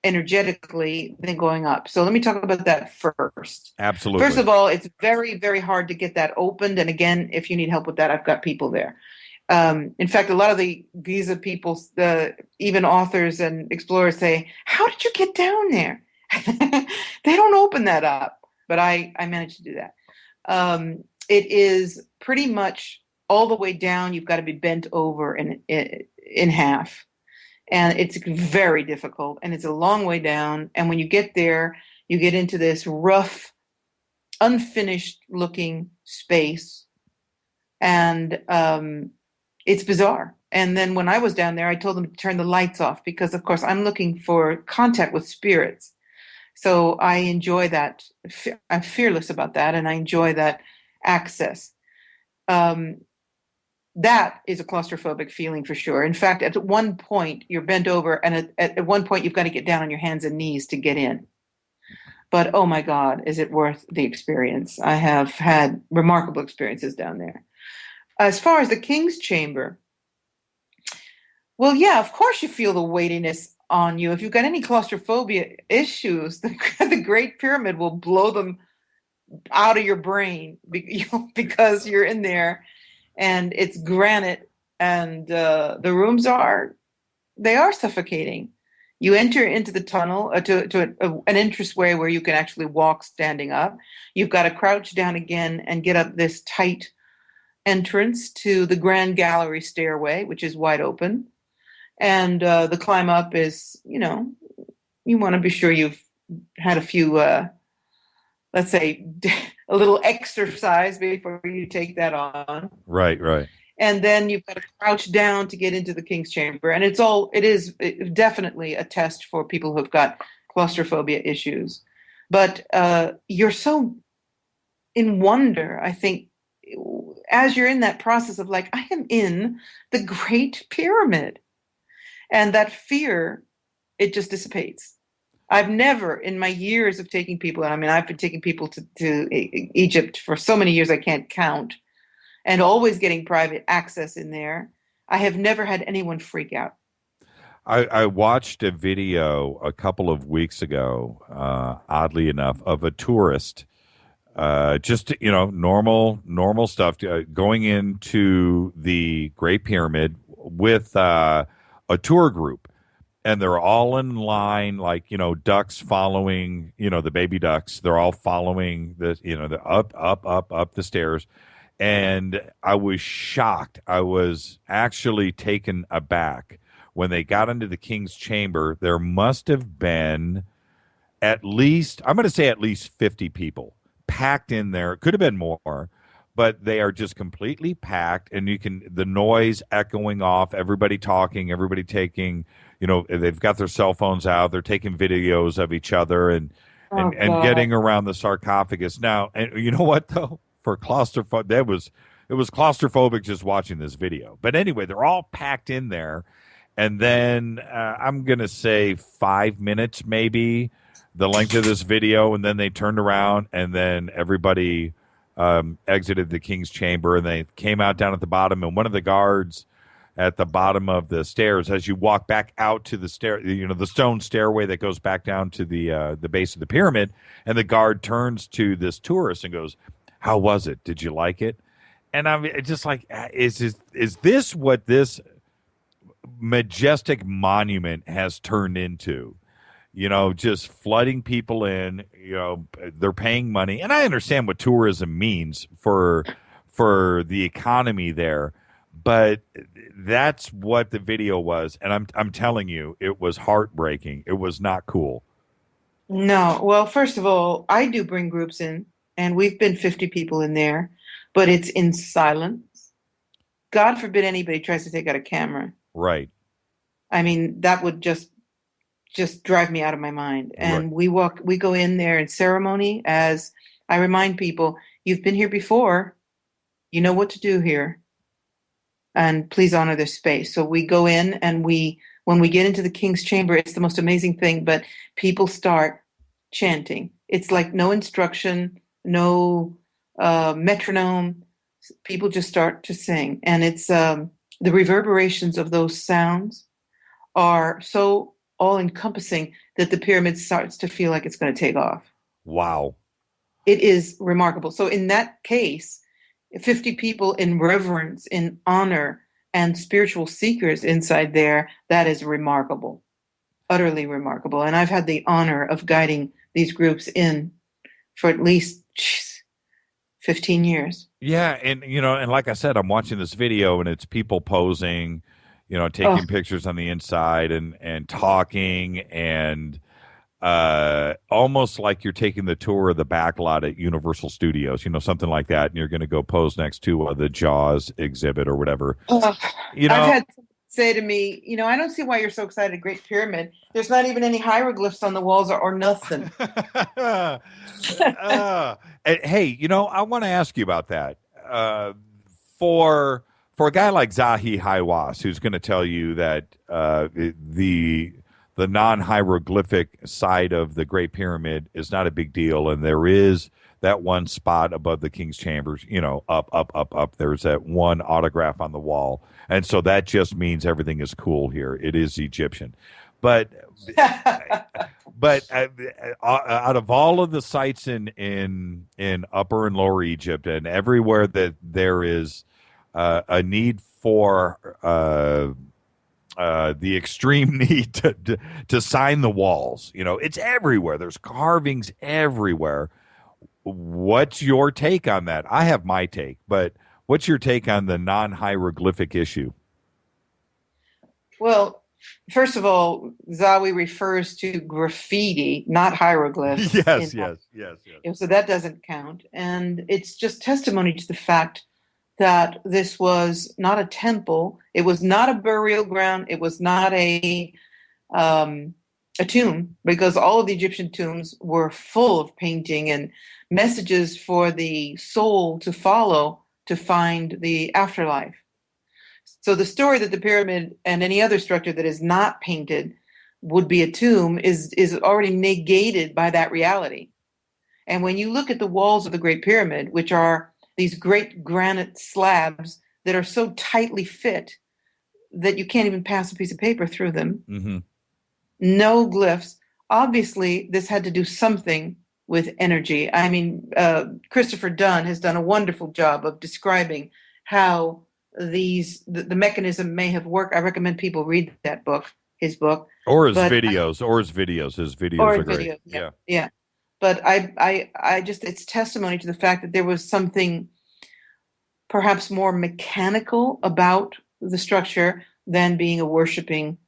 energetically than going up. So let me talk about that first. Absolutely. First of all, it's very, very hard to get that opened. And again, if you need help with that, I've got people there. In fact, a lot of the Giza people, even authors and explorers say, how did you get down there? They don't open that up, but I managed to do that. It is pretty much all the way down. You've got to be bent over in half. And it's very difficult, and it's a long way down. And when you get there, you get into this rough, unfinished looking space. And it's bizarre. And then when I was down there, I told them to turn the lights off because, of course, I'm looking for contact with spirits. So I enjoy that. I'm fearless about that, and I enjoy that access. That is a claustrophobic feeling for sure. In fact, at one point, you're bent over, and at one point, you've got to get down on your hands and knees to get in. But, oh my God, is it worth the experience? I have had remarkable experiences down there. As far as the King's Chamber, well, yeah, of course you feel the weightiness on you. If you've got any claustrophobia issues, the Great Pyramid will blow them out of your brain because you're in there and it's granite and the rooms are suffocating. You enter into the tunnel to an entranceway where you can actually walk standing up. You've got to crouch down again and get up this tight entrance to the Grand Gallery stairway, which is wide open. And the climb up is, you want to be sure you've had a few, let's say, a little exercise before you take that on. Right. And then you've got to crouch down to get into the King's Chamber. And it is definitely a test for people who've got claustrophobia issues. But you're so in wonder, I think, as you're in that process of like, I am in the Great Pyramid. And that fear, it just dissipates. I've never, in my years of taking people, and I mean, I've been taking people to Egypt for so many years I can't count, and always getting private access in there. I have never had anyone freak out. I watched a video a couple of weeks ago, oddly enough, of a tourist, just, normal stuff, going into the Great Pyramid with a tour group. And they're all in line, like, ducks following, the baby ducks. They're all following the up the stairs. And I was shocked. I was actually taken aback when they got into the King's Chamber. There must have been at least 50 people packed in there. It could have been more, but they are just completely packed. And the noise echoing off, everybody talking, everybody taking, they've got their cell phones out. They're taking videos of each other and getting around the sarcophagus. Now, and you know what, though? For claustrophobic, it was claustrophobic just watching this video. But anyway, they're all packed in there. And then I'm going to say 5 minutes, maybe, the length of this video. And then they turned around and then everybody exited the King's Chamber. And they came out down at the bottom. And one of the guards at the bottom of the stairs, as you walk back out to the stair, the stone stairway that goes back down to the base of the pyramid. And the guard turns to this tourist and goes, "How was it? Did you like it?" And I'm just like, is this what this majestic monument has turned into? Just flooding people in. They're paying money, and I understand what tourism means for the economy there, but that's what the video was, and I'm telling you, it was heartbreaking. It was not cool. No, well, first of all, I do bring groups in. And we've been 50 people in there, but it's in silence. God forbid anybody tries to take out a camera. Right. I mean, that would just drive me out of my mind. And right. we go in there in ceremony as I remind people, you've been here before. You know what to do here. And please honor this space. So we go in and when we get into the King's Chamber, it's the most amazing thing, but people start chanting. It's like no instruction, no metronome. People just start to sing. And it's the reverberations of those sounds are so all-encompassing that the pyramid starts to feel like it's going to take off. Wow. It is remarkable. So in that case, 50 people in reverence, in honor, and spiritual seekers inside there, that is remarkable, utterly remarkable. And I've had the honor of guiding these groups in for at least 15 years. Yeah, and and like I said, I'm watching this video, and it's people posing, taking pictures on the inside and talking, and almost like you're taking the tour of the back lot at Universal Studios, something like that, and you're going to go pose next to the Jaws exhibit or whatever. I've had someone say to me, I don't see why you're so excited at Great Pyramid. There's not even any hieroglyphs on the walls or nothing. Hey, I want to ask you about that. For a guy like Zahi Hawass, who's going to tell you that the non-hieroglyphic side of the Great Pyramid is not a big deal, and there is that one spot above the King's Chambers, up. There's that one autograph on the wall, and so that just means everything is cool here. It is Egyptian, but out of all of the sites in Upper and Lower Egypt, and everywhere that there is a need for the extreme need to sign the walls, it's everywhere. There's carvings everywhere. What's your take on that? I have my take, but what's your take on the non-hieroglyphic issue? Well, first of all, Zawi refers to graffiti, not hieroglyphs. Yes. So that doesn't count. And it's just testimony to the fact that this was not a temple. It was not a burial ground. It was not a tomb, because all of the Egyptian tombs were full of painting and messages for the soul to follow to find the afterlife. So the story that the pyramid and any other structure that is not painted would be a tomb is already negated by that reality. And when you look at the walls of the Great Pyramid, which are these great granite slabs that are so tightly fit that you can't even pass a piece of paper through them, no glyphs. Obviously, this had to do something with energy. I mean, Christopher Dunn has done a wonderful job of describing how the mechanism may have worked. I recommend people read that book, his book. Or his videos. His videos are great. Yeah. But I just, it's testimony to the fact that there was something perhaps more mechanical about the structure than being a worshiping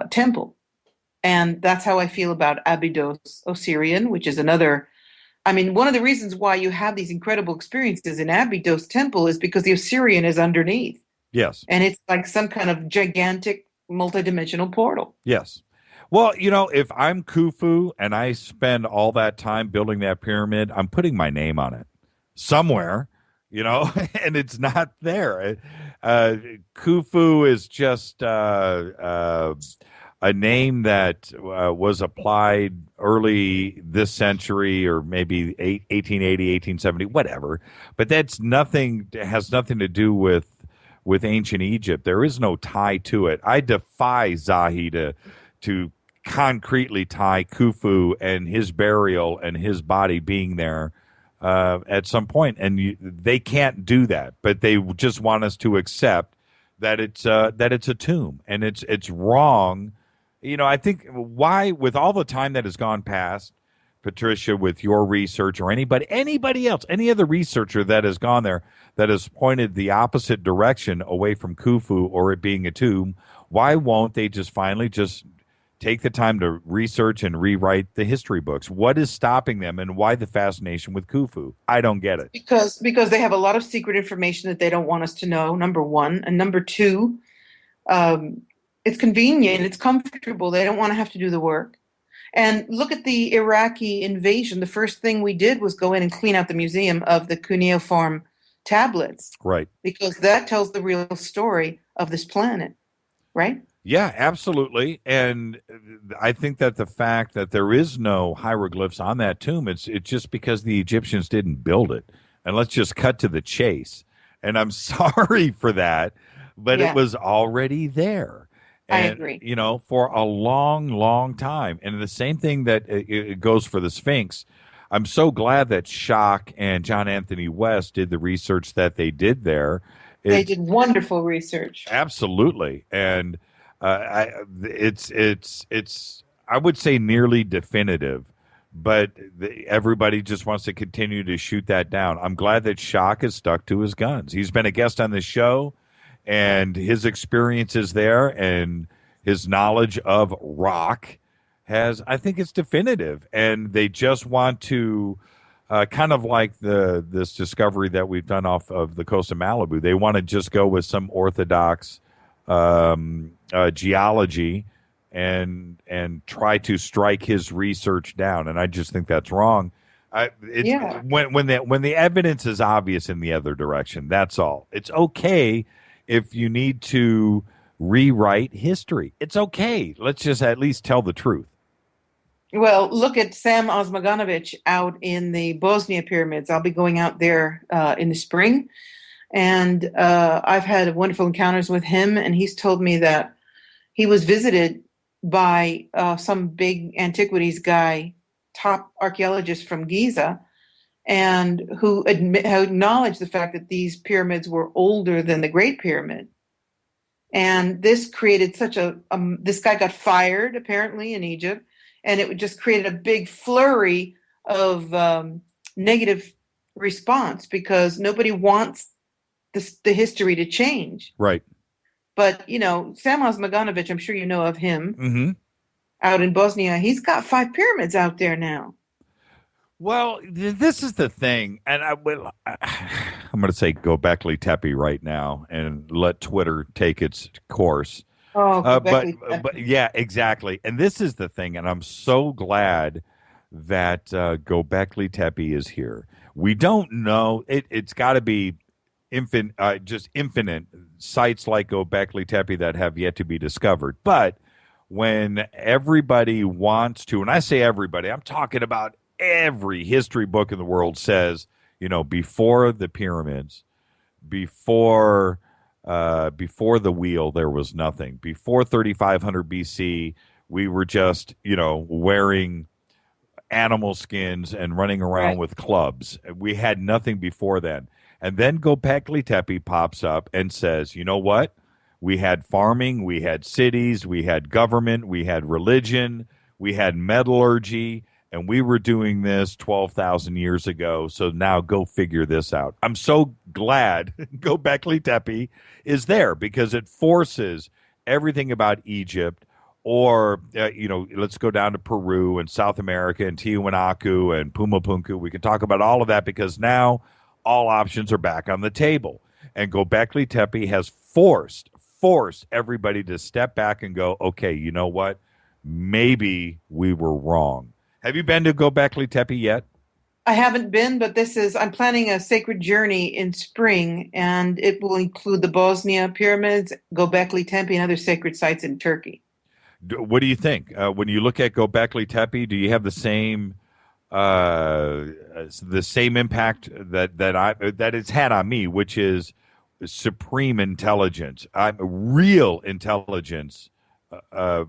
temple. And that's how I feel about Abydos Osirian, which is another. I mean, one of the reasons why you have these incredible experiences in Abydos Temple is because the Osirian is underneath. Yes. And it's like some kind of gigantic multidimensional portal. Yes. Well, if I'm Khufu and I spend all that time building that pyramid, I'm putting my name on it somewhere, and it's not there. Khufu is just a name that was applied early this century, or maybe 1880, 1870, whatever. But has nothing to do with ancient Egypt. There is no tie to it. I defy Zahi to concretely tie Khufu and his burial and his body being there at some point. And they can't do that, but they just want us to accept that it's a tomb, and it's wrong. I think why, with all the time that has gone past, Patricia, with your research, or anybody else, any other researcher that has gone there, that has pointed the opposite direction away from Khufu or it being a tomb, why won't they just finally just take the time to research and rewrite the history books? What is stopping them, and why the fascination with Khufu? I don't get it. Because they have a lot of secret information that they don't want us to know, number one. And number two, it's convenient, it's comfortable. They don't want to have to do the work. And look at the Iraqi invasion. The first thing we did was go in and clean out the museum of the cuneiform tablets. Right. Because that tells the real story of this planet, right? Yeah, absolutely. And I think that the fact that there is no hieroglyphs on that tomb, it's just because the Egyptians didn't build it. And let's just cut to the chase. And I'm sorry for that, but It was already there. And, I agree. For a long, long time. And the same thing that it goes for the Sphinx. I'm so glad that Schock and John Anthony West did the research that they did there. They did wonderful research. Absolutely, and it's I would say nearly definitive, but everybody just wants to continue to shoot that down. I'm glad that Shock has stuck to his guns. He's been a guest on this show, and his experiences there and his knowledge of rock I think it's definitive, and they just want to kind of like this discovery that we've done off of the coast of Malibu. They want to just go with some orthodox geology and try to strike his research down, and I just think that's wrong. When the evidence is obvious in the other direction, that's all. It's okay if you need to rewrite history. It's okay. Let's just at least tell the truth. Well, look at Sam Osmaganovich out in the Bosnia pyramids. I'll be going out there in the spring, and I've had wonderful encounters with him, and he's told me that he was visited by some big antiquities guy, top archaeologist from Giza, and who acknowledged the fact that these pyramids were older than the Great Pyramid. And this created such this guy got fired, apparently, in Egypt, and it just created a big flurry of negative response because nobody wants the history to change. Right. But, Sam Osmaganovich, I'm sure you know of him, mm-hmm. out in Bosnia. He's got 5 pyramids out there now. Well, this is the thing, and I'm going to say Göbekli Tepe right now and let Twitter take its course. Oh, but yeah, exactly. And this is the thing, and I'm so glad that Göbekli Tepe is here. We don't know. It's got to be just infinite sites like Göbekli Tepe that have yet to be discovered. But when everybody wants to, and I say everybody, I'm talking about every history book in the world says, before the pyramids, before the wheel, there was nothing. Before 3500 BC, we were just, wearing animal skins and running around with clubs. We had nothing before then. And then Göbekli Tepe pops up and says, you know what? We had farming, we had cities, we had government, we had religion, we had metallurgy, and we were doing this 12,000 years ago. So now go figure this out. I'm so glad Göbekli Tepe is there because it forces everything about Egypt or, let's go down to Peru and South America and Tiwanaku and Pumapunku. We can talk about all of that because now all options are back on the table. And Göbekli Tepe has forced everybody to step back and go, okay, you know what? Maybe we were wrong. Have you been to Göbekli Tepe yet? I haven't been, but I'm planning a sacred journey in spring, and it will include the Bosnia pyramids, Göbekli Tepe, and other sacred sites in Turkey. What do you think? When you look at Göbekli Tepe, do you have the same impact that it's had on me, which is supreme intelligence? Real intelligence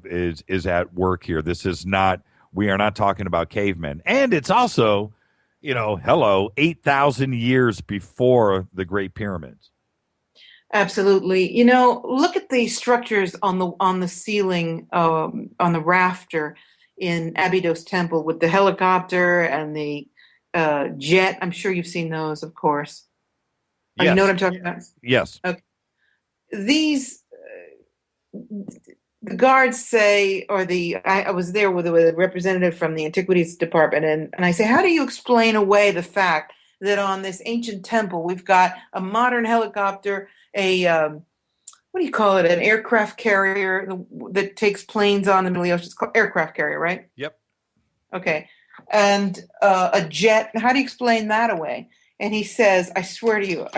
is at work here. This is not. We are not talking about cavemen. And it's also, 8,000 years before the Great Pyramids. Absolutely. Look at the structures on the ceiling, on the rafter in Abydos Temple with the helicopter and the jet. I'm sure you've seen those, of course. Yes. You know what I'm talking about? Yes. Okay. These... The guards say, I was there with a representative from the Antiquities Department, and I say, how do you explain away the fact that on this ancient temple we've got a modern helicopter, what do you call it, an aircraft carrier that takes planes on the Middle Ocean? It's called aircraft carrier, right? Yep. Okay. And a jet. How do you explain that away? And he says, I swear to you,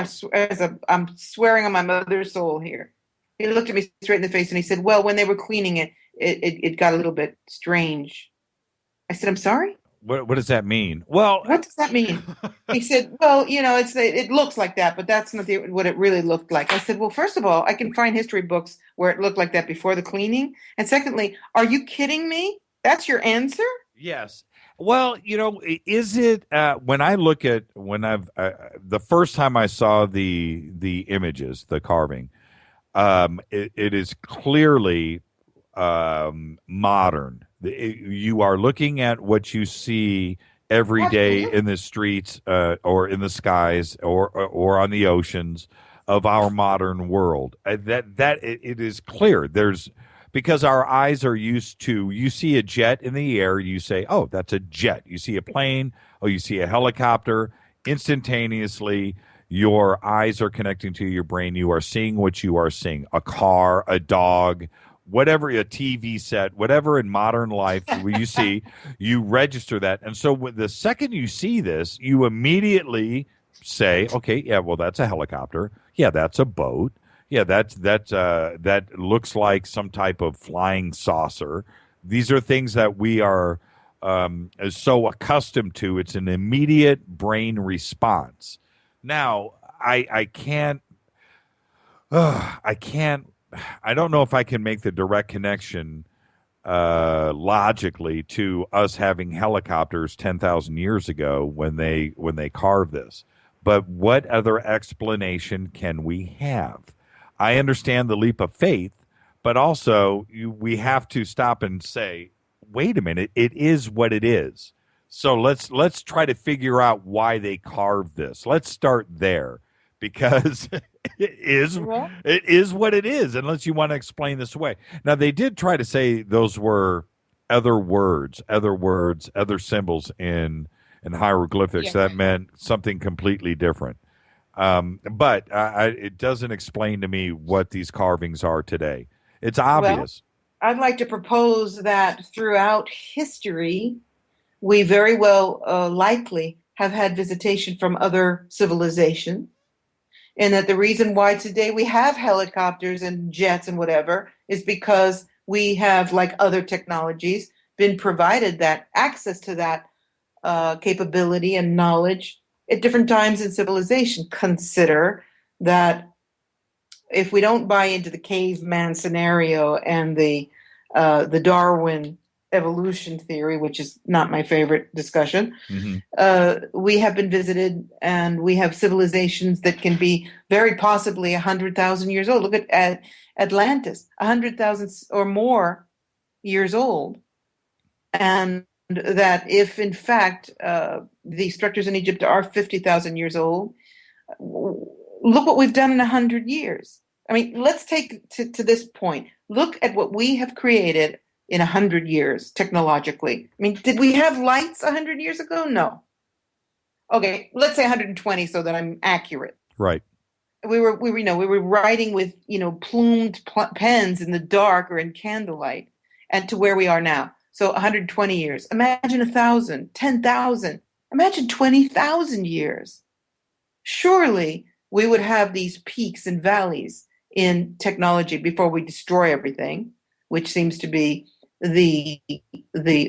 I'm swearing on my mother's soul here. He looked at me straight in the face and he said, well, when they were cleaning it, it got a little bit strange. I said, I'm sorry? What does that mean? Well, what does that mean? He said, well, it looks like that, but that's not what it really looked like. I said, well, first of all, I can find history books where it looked like that before the cleaning. And secondly, are you kidding me? That's your answer? Yes. Well, is it when I look at the first time I saw the images, the carving, it is clearly modern. You are looking at what you see every day in the streets or in the skies or on the oceans of our modern world. It is clear. Because our eyes are used to, you see a jet in the air, you say, oh, that's a jet. You see a plane, oh, you see a helicopter. Instantaneously, your eyes are connecting to your brain. You are seeing what you are seeing. A car, a dog, whatever, a TV set, whatever in modern life you see, you register that. And so the second you see this, you immediately say, okay, yeah, well, that's a helicopter. Yeah, that's a boat. Yeah, that looks like some type of flying saucer. These are things that we are so accustomed to. It's an immediate brain response. Now, I don't know if I can make the direct connection logically to us having helicopters 10,000 years ago when they carved this. But what other explanation can we have? I understand the leap of faith, but also we have to stop and say, wait a minute, it is what it is. So let's try to figure out why they carved this. Let's start there, because it is what it is, unless you want to explain this away. Now, they did try to say those were other words, other symbols in hieroglyphics that meant something completely different. But it doesn't explain to me what these carvings are today. It's obvious. Well, I'd like to propose that throughout history, we very well likely have had visitation from other civilizations, and that the reason why today we have helicopters and jets and whatever is because we have, like other technologies, been provided that access to that capability and knowledge at different times in civilization. Consider that if we don't buy into the caveman scenario and the Darwin evolution theory, which is not my favorite discussion, we have been visited, and we have civilizations that can be very possibly 100,000 years old. Look at Atlantis, 100,000 or more years old. And that if, in fact, the structures in Egypt are 50,000 years old, look what we've done in 100 years. I mean, let's take to this point. Look at what we have created in 100 years technologically. I mean, did we have lights 100 years ago? No. Okay, let's say 120 so that I'm accurate. Right. We were writing with, plumed pens in the dark or in candlelight, and to where we are now. So 120 years. Imagine 1,000, 10,000. Imagine 20,000 years. Surely we would have these peaks and valleys in technology before we destroy everything, which seems to be the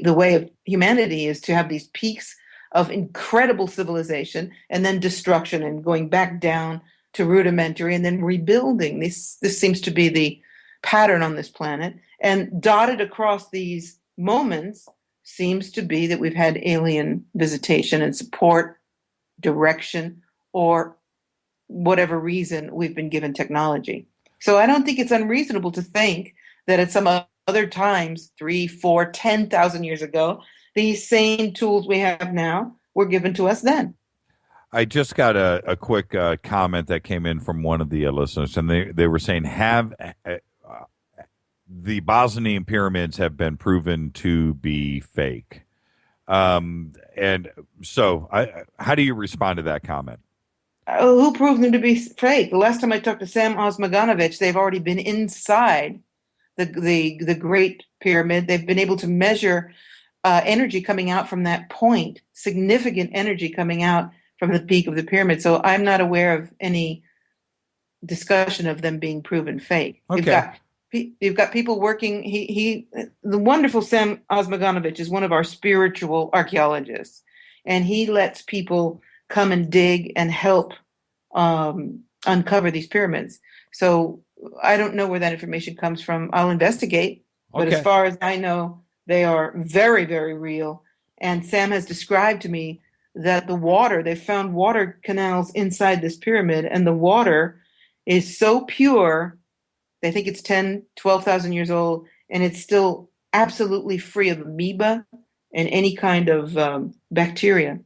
way of humanity, is to have these peaks of incredible civilization and then destruction and going back down to rudimentary and then rebuilding. This seems to be the pattern on this planet. And dotted across these moments seems to be that we've had alien visitation and support, direction, or whatever reason we've been given technology. So I don't think it's unreasonable to think that at some other times, 3, 4, 10,000 years ago, these same tools we have now were given to us then. I just got a quick comment that came in from one of the listeners, and they were saying, the Bosnian pyramids have been proven to be fake. And so how do you respond to that comment? Who proved them to be fake? The last time I talked to Sam Osmaganovich, they've already been inside the Great Pyramid. They've been able to measure energy coming out from that point, significant energy coming out from the peak of the pyramid. So I'm not aware of any discussion of them being proven fake. Okay. You've got people working. The wonderful Sam Osmaganovich is one of our spiritual archaeologists, and he lets people come and dig and help uncover these pyramids. So I don't know where that information comes from. I'll investigate. But as far as I know, they are very, very real. And Sam has described to me that the water, they found water canals inside this pyramid, and the water is so pure, they think it's 10, 12,000 years old, and it's still absolutely free of amoeba and any kind of bacteria.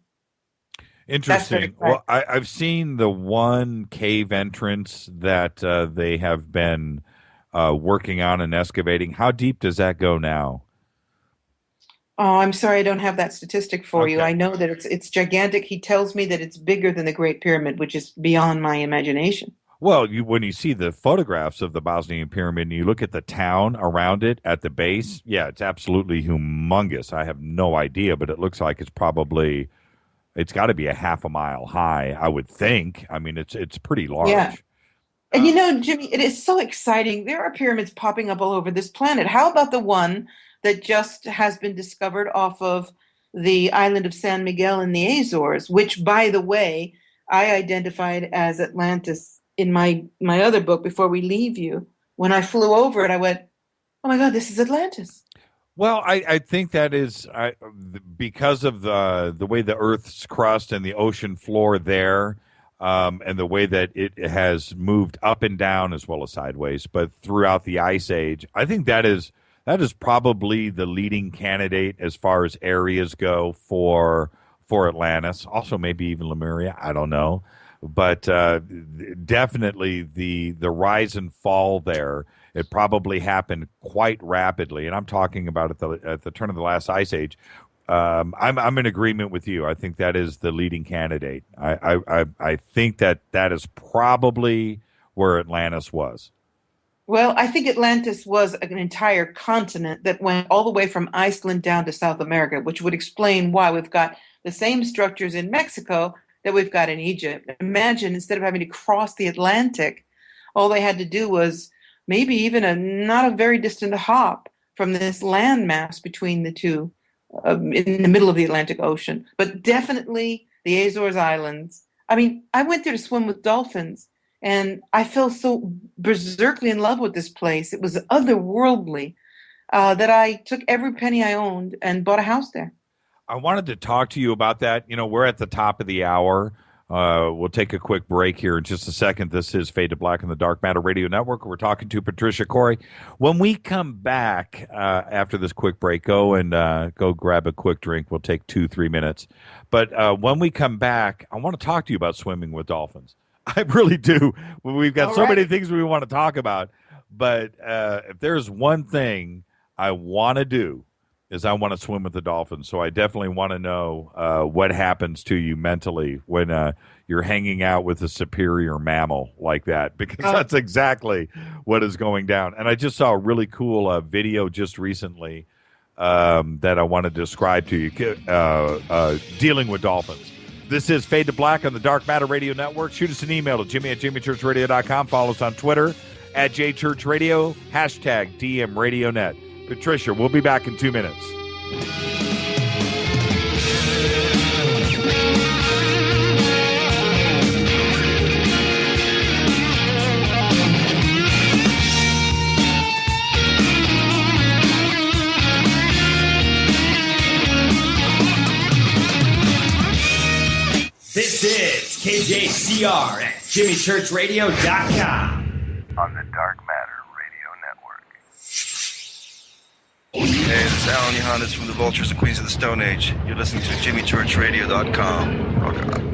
Interesting. Well, I've seen the one cave entrance that they have been working on and excavating. How deep does that go now? Oh, I'm sorry, I don't have that statistic for you. I know that it's gigantic. He tells me that it's bigger than the Great Pyramid, which is beyond my imagination. Well, when you see the photographs of the Bosnian Pyramid and you look at the town around it at the base, yeah, it's absolutely humongous. I have no idea, but it looks like it's got to be a half a mile high, I would think. I mean, it's pretty large. Yeah. And you know, Jimmy, it is so exciting. There are pyramids popping up all over this planet. How about the one that just has been discovered off of the island of San Miguel in the Azores, which, by the way, I identified as Atlantis in my other book, Before We Leave You. When I flew over it, I went, oh my God, this is Atlantis. Well, I think that is because of the way the Earth's crust and the ocean floor there, and the way that it has moved up and down as well as sideways, but throughout the Ice Age, I think that is probably the leading candidate as far as areas go for Atlantis. Also, maybe even Lemuria. I don't know, but definitely the rise and fall there. It probably happened quite rapidly, and I'm talking about at the turn of the last Ice Age. I'm in agreement with you. I think that is the leading candidate. I think that is probably where Atlantis was. Well, I think Atlantis was an entire continent that went all the way from Iceland down to South America, which would explain why we've got the same structures in Mexico that we've got in Egypt. Imagine, instead of having to cross the Atlantic, all they had to do was maybe even not a very distant hop from this landmass between the two in the middle of the Atlantic Ocean. But definitely the Azores Islands. I mean, I went there to swim with dolphins, and I fell so berserkly in love with this place. It was otherworldly that I took every penny I owned and bought a house there. I wanted to talk to you about that. You know, we're at the top of the hour. We'll take a quick break here in just a second. This is Fade to Black on the Dark Matter Radio Network. We're talking to Patricia Cory. When we come back after this quick break, go grab a quick drink. We'll take 2-3 minutes. But when we come back, I want to talk to you about swimming with dolphins. I really do. We've got so many things we want to talk about. But if there's one thing I want to do, is I want to swim with the dolphins. So I definitely want to know what happens to you mentally when you're hanging out with a superior mammal like that, because that's exactly what is going down. And I just saw a really cool video just recently that I want to describe to you, dealing with dolphins. This is Fade to Black on the Dark Matter Radio Network. Shoot us an email to jimmy@jimmychurchradio.com. Follow us on Twitter @JChurchRadio, #DMRadioNet. Patricia, we'll be back in 2 minutes. This is KJCR at JimmyChurchRadio.com. On the Dark Matter Radio Network. Hey, this is Alan Yohannes from the Vultures and Queens of the Stone Age. You're listening to JimmyChurchRadio.com. Rock on.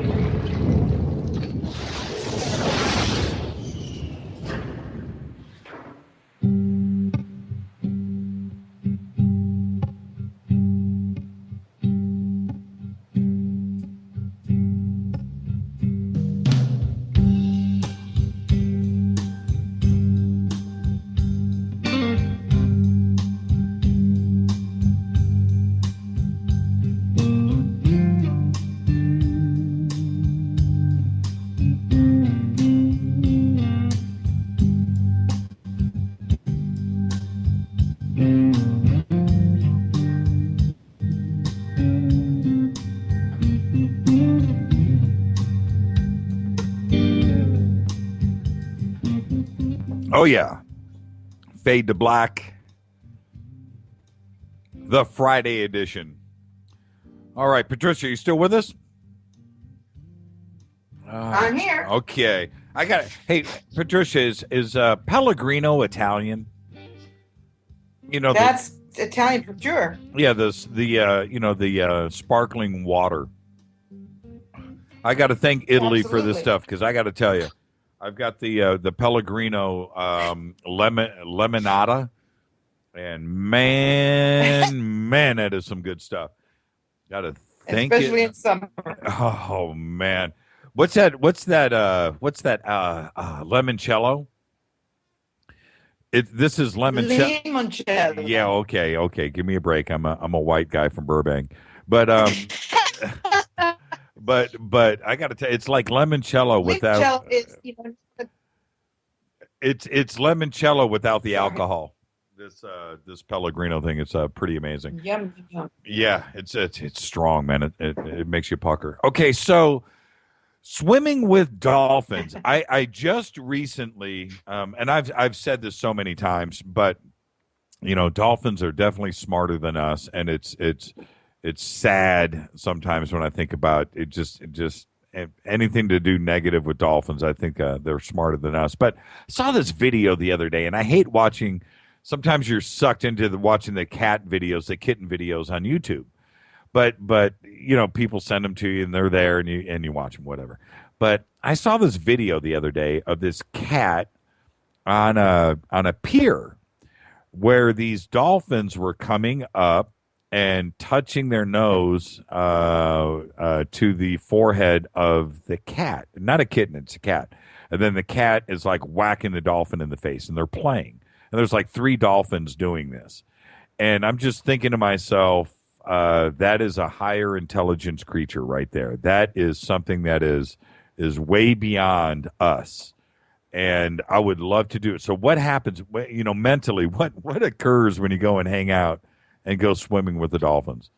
Oh, yeah. Fade to Black, the Friday edition. All right, Patricia, you still with us? I'm here. Okay. I got it. Hey, Patricia, is Pellegrino Italian? You know, That's Italian for sure. Yeah, the sparkling water. I got to thank Italy for this stuff because I got to tell you, I've got the Pellegrino lemonada, and man, that is some good stuff. Got to thank it. Especially in summer. Oh man, what's that limoncello? This is limoncello. Yeah, okay. Give me a break. I'm a white guy from Burbank, but but I got to tell you, it's like limoncello without. It's limoncello without the alcohol. This Pellegrino thing is pretty amazing. Yum. Yeah, it's strong, man. It makes you pucker. Okay, so. Swimming with dolphins. I just recently, and I've said this so many times, but dolphins are definitely smarter than us, and it's sad sometimes when I think about it. Just anything to do negative with dolphins, I think they're smarter than us. But I saw this video the other day, and I hate watching. Sometimes you're sucked into watching the cat videos, the kitten videos on YouTube. But people send them to you and they're there and you watch them, whatever. But I saw this video the other day of this cat on a pier where these dolphins were coming up and touching their nose to the forehead of the cat. Not a kitten, it's a cat. And then the cat is like whacking the dolphin in the face and they're playing. And there's like 3 dolphins doing this. And I'm just thinking to myself, that is a higher intelligence creature right there. That is something that is way beyond us, and I would love to do it. So, what happens? Mentally, what occurs when you go and hang out and go swimming with the dolphins?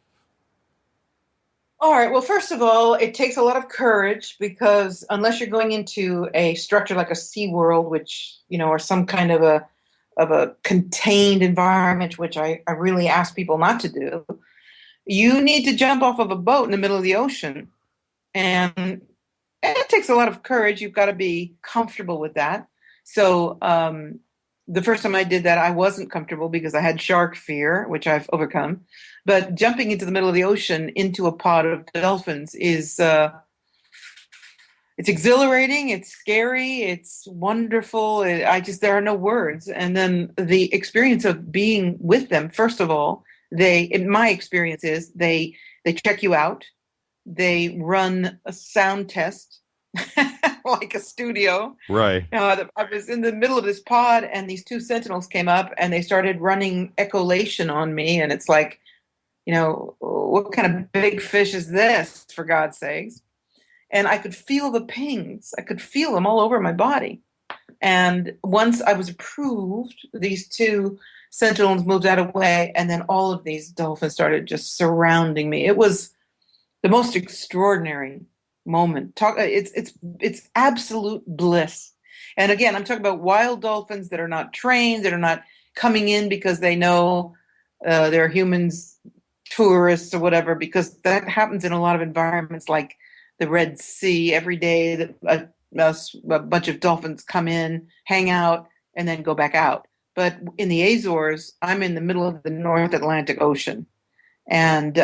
All right. Well, first of all, it takes a lot of courage because unless you're going into a structure like a SeaWorld, which or some kind of a contained environment, which I really ask people not to do. You need to jump off of a boat in the middle of the ocean. And it takes a lot of courage. You've got to be comfortable with that. So the first time I did that, I wasn't comfortable because I had shark fear, which I've overcome. But jumping into the middle of the ocean into a pod of dolphins is it's exhilarating, it's scary, it's wonderful. There are no words. And then the experience of being with them, first of all, in my experience is they check you out. They run a sound test like a studio. Right. I was in the middle of this pod and these 2 sentinels came up and they started running echolation on me. And it's like, what kind of big fish is this, for God's sakes? And I could feel the pings. I could feel them all over my body. And once I was approved, these 2 sentinels moved out of the way, and then all of these dolphins started just surrounding me. It was the most extraordinary moment. It's absolute bliss. And again, I'm talking about wild dolphins that are not trained, that are not coming in because they know they're humans, tourists or whatever, because that happens in a lot of environments like the Red Sea. Every day a bunch of dolphins come in, hang out, and then go back out. But in the Azores, I'm in the middle of the North Atlantic Ocean. And,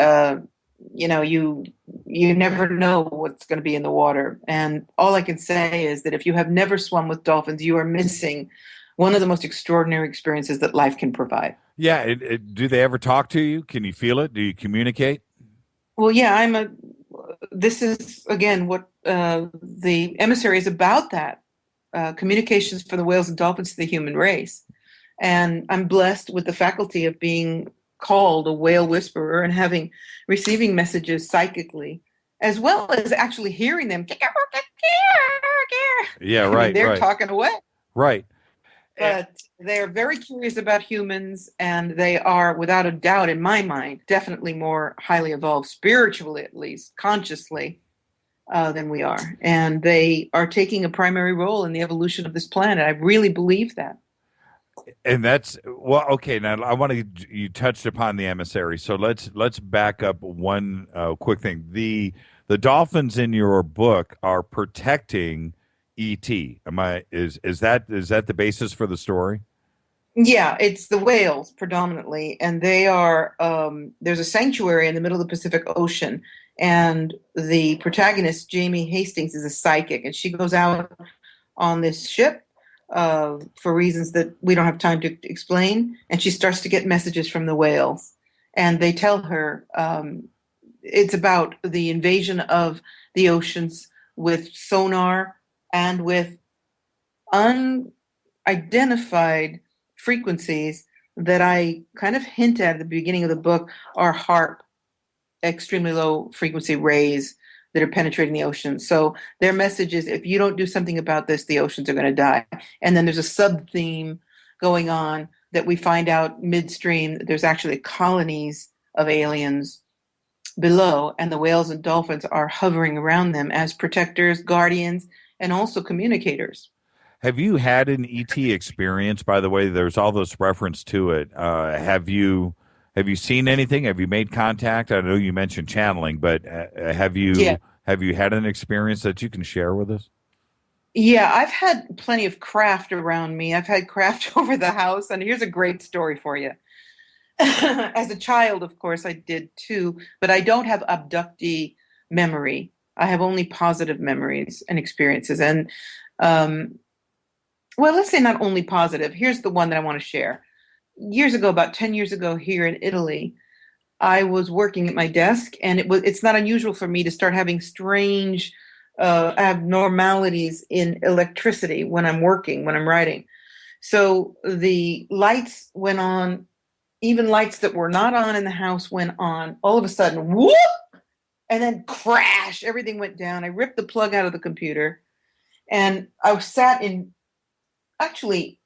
you never know what's going to be in the water. And all I can say is that if you have never swum with dolphins, you are missing one of the most extraordinary experiences that life can provide. Yeah. Do they ever talk to you? Can you feel it? Do you communicate? Well, yeah, this is, again, what the Emissary is about, that communications for the whales and dolphins to the human race. And I'm blessed with the faculty of being called a whale whisperer and receiving messages psychically, as well as actually hearing them. Yeah, right. They're talking away. Right. But they're very curious about humans, and they are, without a doubt, in my mind, definitely more highly evolved, spiritually at least, consciously, than we are. And they are taking a primary role in the evolution of this planet. I really believe that. And that's well, okay. Now I want to. You touched upon the emissary, so let's back up one quick thing. The dolphins in your book are protecting ET. Is that the basis for the story? Yeah, it's the whales predominantly, and they are. There's a sanctuary in the middle of the Pacific Ocean, and the protagonist, Jamie Hastings, is a psychic, and she goes out on this ship for reasons that we don't have time to explain, and she starts to get messages from the whales, and they tell her it's about the invasion of the oceans with sonar and with unidentified frequencies that I kind of hint at the beginning of the book are HAARP, extremely low frequency rays that are penetrating the ocean. So their message is, if you don't do something about this, the oceans are going to die. And then there's a sub-theme going on that we find out midstream that there's actually colonies of aliens below, and the whales and dolphins are hovering around them as protectors, guardians, and also communicators. Have you had an ET experience? By the way, there's all this reference to it. Have you seen anything? Have you made contact? I know you mentioned channeling, but have you had an experience that you can share with us? Yeah, I've had plenty of craft around me. I've had craft over the house, and here's a great story for you. As a child, of course, I did too, but I don't have abductee memory. I have only positive memories and experiences. And well, let's say not only positive. Here's the one that I want to share. Years ago, about 10 years ago here in Italy, I was working at my desk, and it's not unusual for me to start having strange abnormalities in electricity when I'm working, when I'm writing. So the lights went on, even lights that were not on in the house went on. All of a sudden, whoop, and then crash, everything went down. I ripped the plug out of the computer, and I sat in, actually,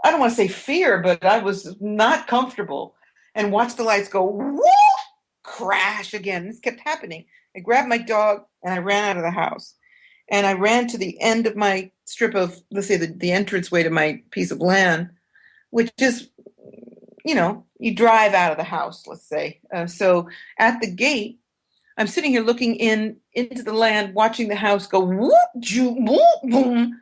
I don't want to say fear, but I was not comfortable, and watched the lights go whoop, crash again. This kept happening. I grabbed my dog and I ran out of the house, and I ran to the end of my strip of, let's say, the entranceway to my piece of land, which is, you drive out of the house, let's say. So at the gate, I'm sitting here looking into the land, watching the house go whoop, whoop, boom,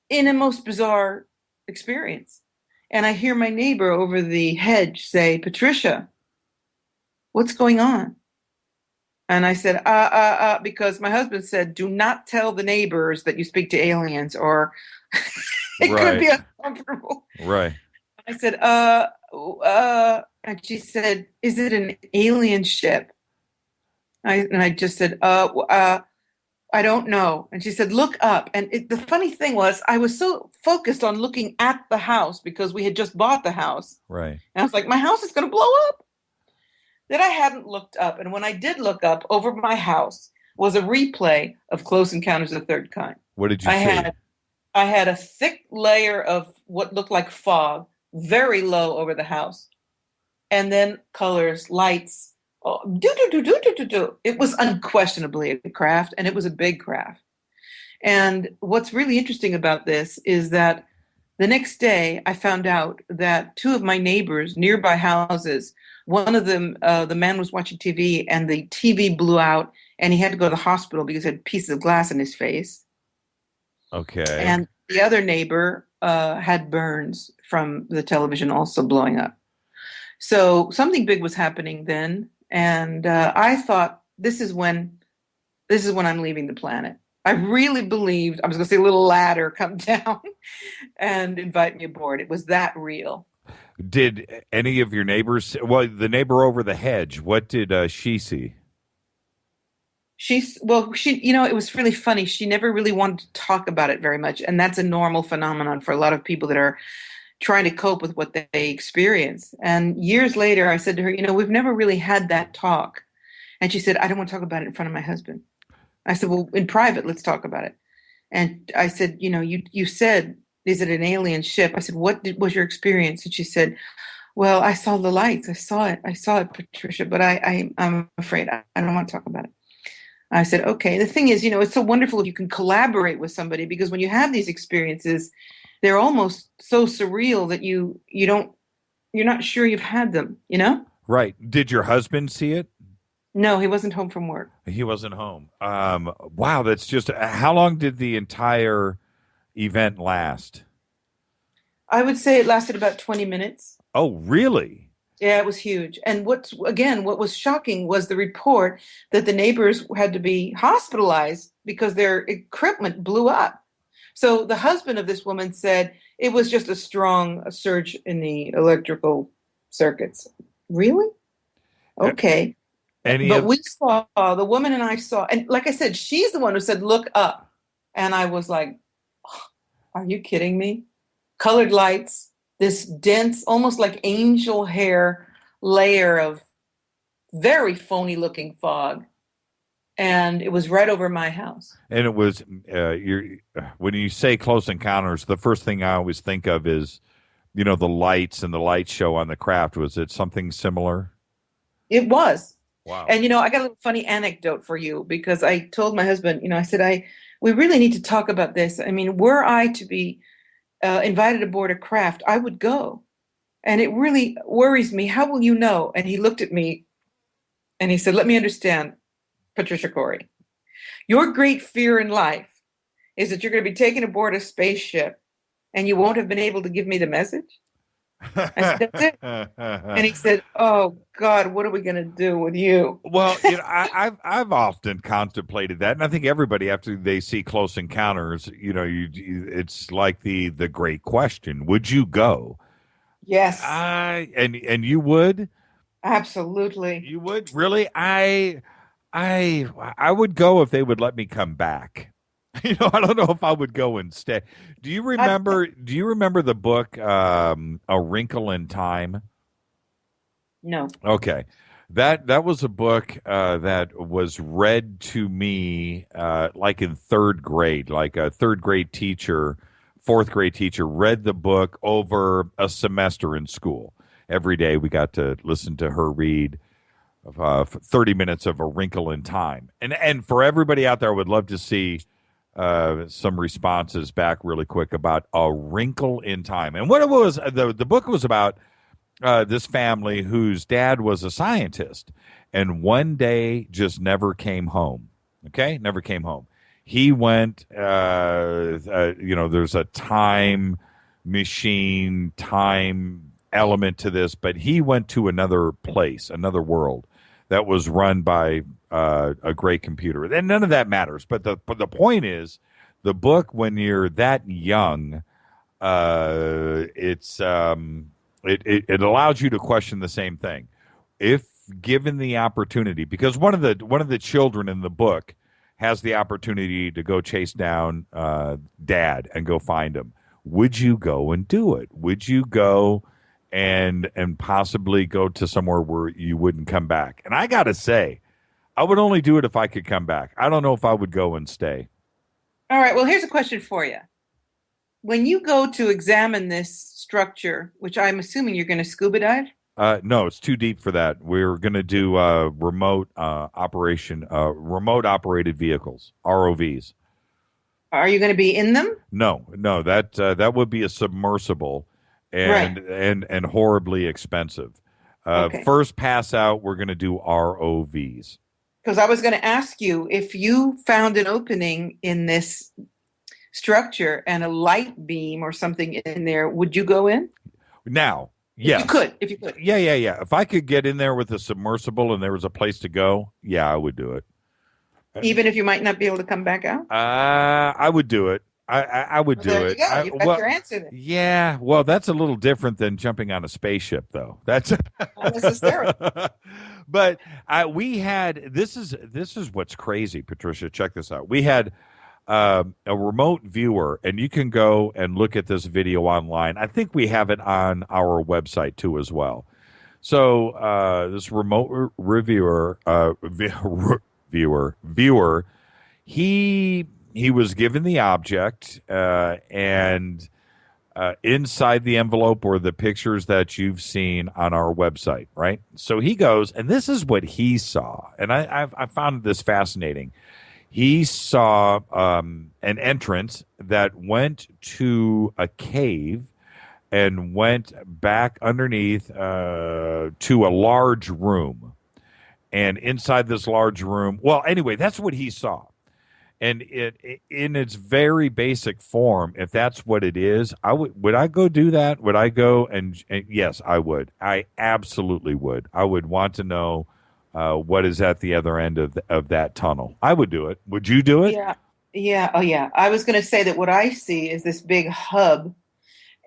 in a most bizarre experience. And I hear my neighbor over the hedge say, "Patricia, what's going on?" And I said, because my husband said, "Do not tell the neighbors that you speak to aliens, or it could be uncomfortable." Right. I said, and she said, "Is it an alien ship?" And I just said, I don't know. And she said, "Look up." And the funny thing was, I was so focused on looking at the house because we had just bought the house. Right. And I was like, my house is going to blow up. That I hadn't looked up. And when I did look up, over my house was a replay of Close Encounters of the Third Kind. What did you see? I had a thick layer of what looked like fog, very low over the house. And then colors, lights. Oh, do. It was unquestionably a craft, and it was a big craft. And what's really interesting about this is that the next day I found out that two of my neighbors, nearby houses, one of them, the man was watching TV, and the TV blew out, and he had to go to the hospital because he had pieces of glass in his face. Okay. And the other neighbor had burns from the television also blowing up. So something big was happening then. And I thought, this is when I'm leaving the planet. I really believed I was going to see a little ladder come down and invite me aboard. It was that real. Did any of your neighbors, well, the neighbor over the hedge, what did she see? She, it was really funny. She never really wanted to talk about it very much. And that's a normal phenomenon for a lot of people that are trying to cope with what they experience. And years later, I said to her, we've never really had that talk. And she said, "I don't want to talk about it in front of my husband." I said, "Well, in private, let's talk about it." And I said, you said, "Is it an alien ship?" I said, "What was your experience?" And she said, "Well, I saw the lights. I saw it, Patricia, but I'm afraid I don't want to talk about it." I said, "Okay." The thing is, it's so wonderful if you can collaborate with somebody, because when you have these experiences, they're almost so surreal that you're not sure you've had them, you know? Right. Did your husband see it? No, he wasn't home from work. He wasn't home. Wow, that's just, how long did the entire event last? I would say it lasted about 20 minutes. Oh, really? Yeah, it was huge. And what was shocking was the report that the neighbors had to be hospitalized because their equipment blew up. So the husband of this woman said it was just a strong surge in the electrical circuits. Really? Okay. But we saw, the woman and I saw, and like I said, she's the one who said, look up. And I was like, oh, are you kidding me? Colored lights, this dense, almost like angel hair layer of very phony looking fog. And it was right over my house. And it was, when you say Close Encounters, the first thing I always think of is, the lights and the light show on the craft. Was it something similar? It was. Wow. And, I got a little funny anecdote for you because I told my husband, I said, we really need to talk about this. I mean, were I to be invited aboard a craft, I would go. And it really worries me. How will you know? And he looked at me and he said, let me understand, Patricia Cory. Your great fear in life is that you're going to be taken aboard a spaceship and you won't have been able to give me the message? I said, that's it. And he said, oh, God, what are we going to do with you? Well, I've often contemplated that. And I think everybody, after they see Close Encounters, it's like the great question. Would you go? Yes. And you would? Absolutely. You would? Really? I would go if they would let me come back. I don't know if I would go and stay. Do you remember the book A Wrinkle in Time? No. Okay. That was a book that was read to me like in third grade, like a third grade teacher, fourth grade teacher read the book over a semester in school. Every day we got to listen to her read 30 minutes of A Wrinkle in Time. And for everybody out there, I would love to see some responses back really quick about A Wrinkle in Time. And what it was, the book was about this family whose dad was a scientist and one day just never came home. Okay? Never came home. He went, there's a time machine, time element to this, but he went to another place, another world that was run by a great computer. And none of that matters. But the point is, the book, when you're that young, it allows you to question the same thing. If given the opportunity, because one of the children in the book has the opportunity to go chase down Dad and go find him, would you go and do it? Would you go and possibly go to somewhere where you wouldn't come back? And I got to say, I would only do it if I could come back. I don't know if I would go and stay. All right. Well, here's a question for you. When you go to examine this structure, which I'm assuming you're going to scuba dive? No, it's too deep for that. We're going to do remote operated vehicles, ROVs. Are you going to be in them? No, that would be a submersible and right. and horribly expensive. Okay. First pass out, we're going to do ROVs. Because I was going to ask you, if you found an opening in this structure and a light beam or something in there, would you go in? Now, yes. If you could. Yeah. If I could get in there with a submersible and there was a place to go, yeah, I would do it. Even if you might not be able to come back out? I would do it. I would do there it. You go. You've got your answer there. Yeah, well, that's a little different than jumping on a spaceship, though. That's not necessarily. But we had this is what's crazy, Patricia. Check this out. We had a remote viewer, and you can go and look at this video online. I think we have it on our website too as well. So this remote viewer, he was given the object, and inside the envelope were the pictures that you've seen on our website, right? So he goes, and this is what he saw, and I found this fascinating. he saw an entrance that went to a cave and went back underneath to a large room. And inside this large room, well, anyway, that's what he saw. And it in its very basic form, if that's what it is, would I go do that? Would I go and yes, I would. I absolutely would. I would want to know what is at the other end of that tunnel. I would do it. Would you do it? Yeah. Oh, yeah. I was going to say that what I see is this big hub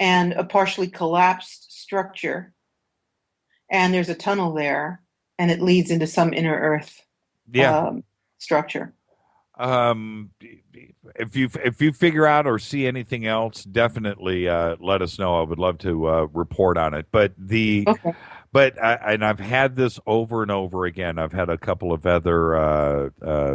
and a partially collapsed structure, and there's a tunnel there, and it leads into some inner Earth structure. If you figure out or see anything else, definitely let us know. I would love to report on it. But and I've had this over and over again. I've had a couple of other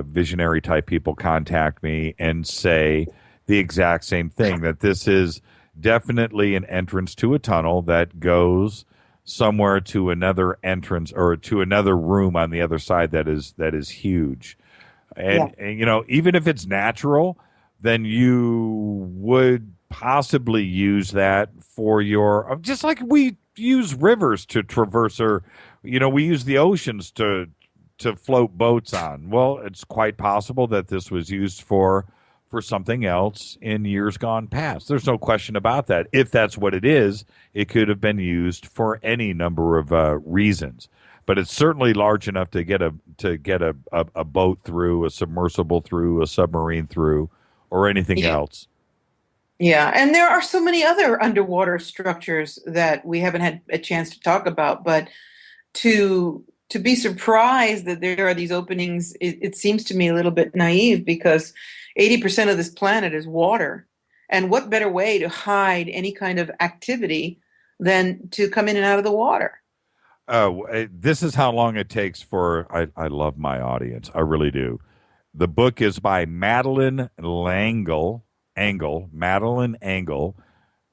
visionary type people contact me and say the exact same thing, that this is definitely an entrance to a tunnel that goes somewhere to another entrance or to another room on the other side that is huge. And you know, even if it's natural, then you would possibly use that for your, just like we use rivers to traverse, or you know, we use the oceans to float boats on. Well, it's quite possible that this was used for something else in years gone past. There's no question about that. If that's what it is, it could have been used for any number of reasons. But it's certainly large enough to get a boat through, a submersible through, a submarine through, or anything else. Yeah, and there are so many other underwater structures that we haven't had a chance to talk about. But to be surprised that there are these openings, it seems to me a little bit naive, because 80% of this planet is water. And what better way to hide any kind of activity than to come in and out of the water? This is how long it takes for, I love my audience. I really do. The book is by Madeline Angle, Madeline Angle,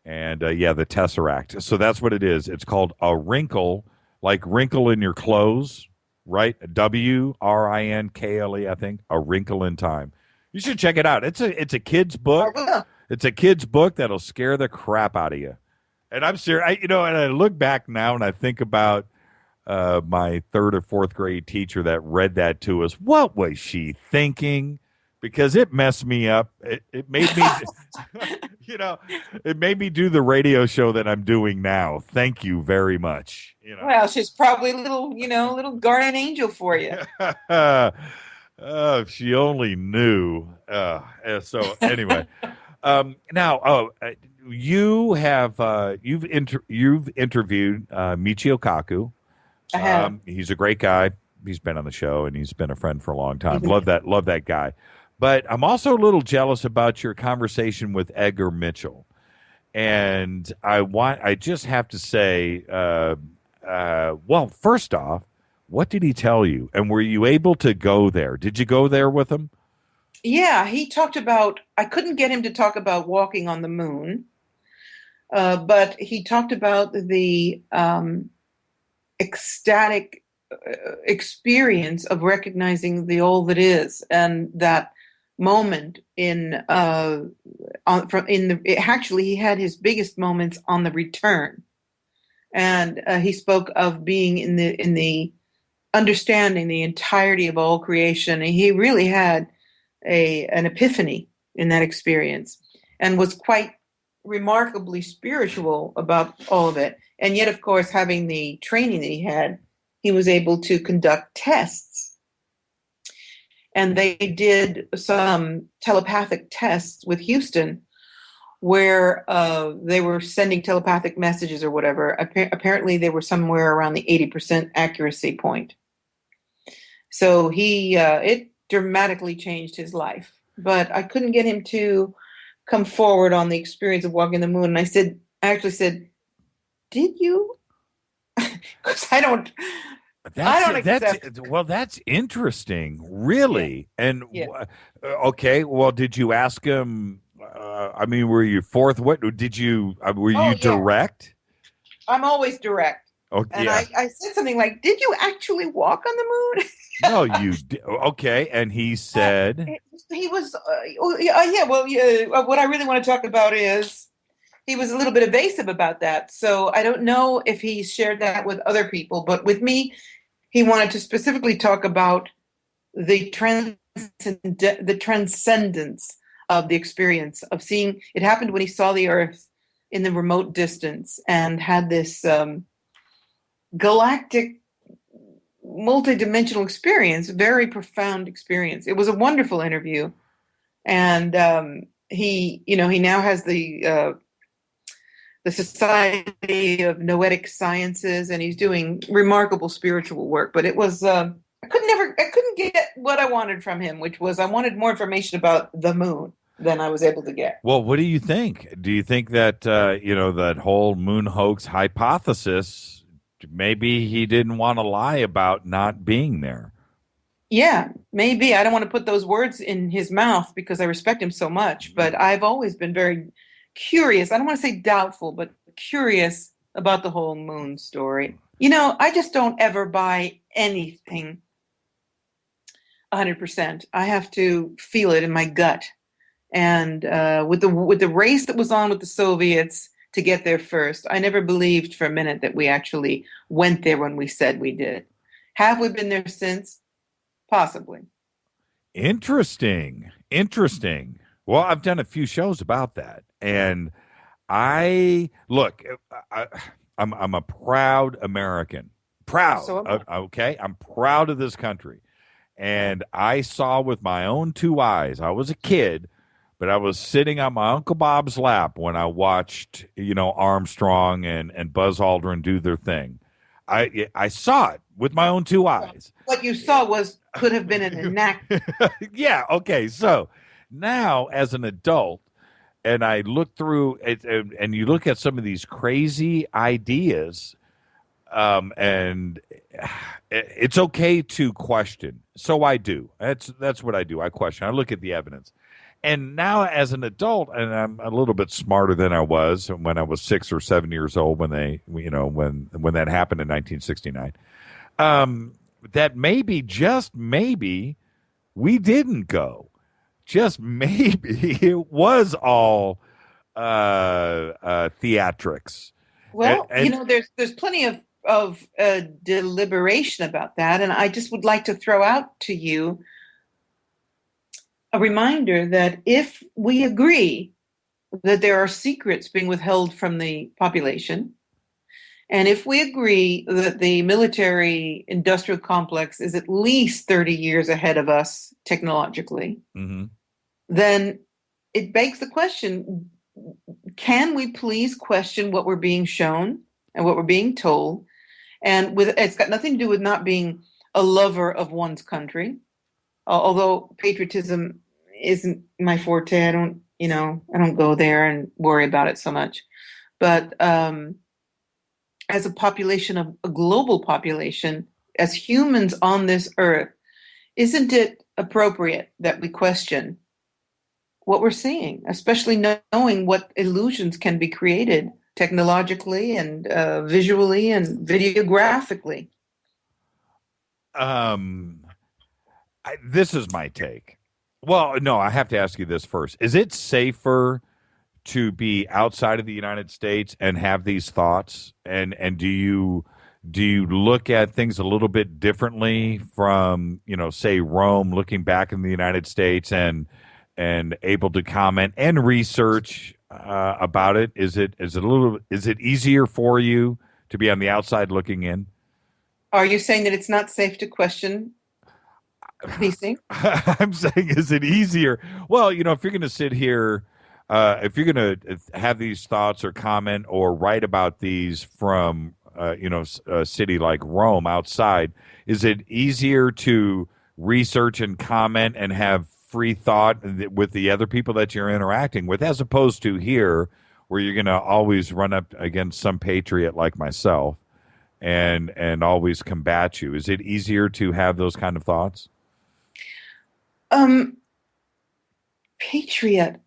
and the Tesseract. So that's what it is. It's called A Wrinkle, like wrinkle in your clothes, right? WRINKLE, I think. A Wrinkle in Time. You should check it out. It's a kid's book. It's a kid's book that'll scare the crap out of you. And I'm serious. And I look back now and I think about my third or fourth grade teacher that read that to us. What was she thinking? Because it messed me up. It made me, it made me do the radio show that I'm doing now. Thank you very much. Well, she's probably a little guardian angel for you. If she only knew. So anyway, now, you've interviewed Michio Kaku. I have. He's a great guy. He's been on the show and he's been a friend for a long time. Love that guy. But I'm also a little jealous about your conversation with Edgar Mitchell. And I just have to say, well, first off, what did he tell you? And were you able to go there? Did you go there with him? Yeah, he talked about, I couldn't get him to talk about walking on the moon, but he talked about the ecstatic experience of recognizing the all that is, and that moment actually he had his biggest moments on the return, and he spoke of being in the understanding the entirety of all creation, and he really had an epiphany in that experience and was quite remarkably spiritual about all of it. And yet, of course, having the training that he had, he was able to conduct tests. And they did some telepathic tests with Houston where they were sending telepathic messages or whatever. Apparently, they were somewhere around the 80% accuracy point. So it dramatically changed his life. But I couldn't get him to come forward on the experience of walking the moon. And I actually said, did you? Because I don't accept. Well, that's interesting, really. Yeah. And okay, well, did you ask him? I mean, were you forth? What did you? Were you direct? I'm always direct. Okay, And yeah. I said something like, "Did you actually walk on the moon?" No, you did. Okay, and he said, He was, what I really want to talk about is he was a little bit evasive about that. So I don't know if he shared that with other people, but with me, he wanted to specifically talk about the transcendence of the experience of seeing. It happened when he saw the Earth in the remote distance and had this galactic, multidimensional experience, very profound experience. It was a wonderful interview, and he now has the Society of Noetic Sciences, and he's doing remarkable spiritual work. But it was I couldn't get what I wanted from him, which was I wanted more information about the moon than I was able to get. well, what do you think? Do you think that, that whole moon hoax hypothesis, maybe he didn't want to lie about not being there? Yeah, maybe. I don't want to put those words in his mouth because I respect him so much, but I've always been very curious. I don't want to say doubtful, but curious about the whole moon story. I just don't ever buy anything 100%. I have to feel it in my gut. And with the race that was on with the Soviets to get there first, I never believed for a minute that we actually went there when we said we did. Have we been there since? Possibly. Interesting. Well, I've done a few shows about that, and I'm a proud American. Proud. So am I. Okay, I'm proud of this country, and I saw with my own two eyes. I was a kid, but I was sitting on my Uncle Bob's lap when I watched, Armstrong and Buzz Aldrin do their thing. I saw it with my own two eyes. What you saw could have been an enactment. Yeah. Okay. So now, as an adult, and I look through it, and you look at some of these crazy ideas, and it's okay to question. So I do. That's what I do. I question. I look at the evidence. And now, as an adult, and I'm a little bit smarter than I was when I was 6 or 7 years old when that happened in 1969. That maybe, just maybe, we didn't go. Just maybe it was all theatrics. Well, there's plenty of deliberation about that, and I just would like to throw out to you a reminder that if we agree that there are secrets being withheld from the population, and if we agree that the military industrial complex is at least 30 years ahead of us technologically, then it begs the question, can we please question what we're being shown and what we're being told? And it's got nothing to do with not being a lover of one's country, although patriotism isn't my forte. I don't go there and worry about it so much. But as a population, a global population, as humans on this earth, isn't it appropriate that we question what we're seeing, especially knowing what illusions can be created technologically and visually and videographically? This is my take. Well, no, I have to ask you this first. Is it safer to be outside of the United States and have these thoughts? And do you look at things a little bit differently from, say, Rome, looking back in the United States and able to comment and research about it? Is it easier for you to be on the outside looking in? Are you saying that it's not safe to question these things? I'm saying, is it easier? Well, if you're going to sit here, if you're going to have these thoughts or comment or write about these from, a city like Rome outside, is it easier to research and comment and have free thought with the other people that you're interacting with, as opposed to here, where you're going to always run up against some patriot like myself and always combat you? Is it easier to have those kind of thoughts? Patriot.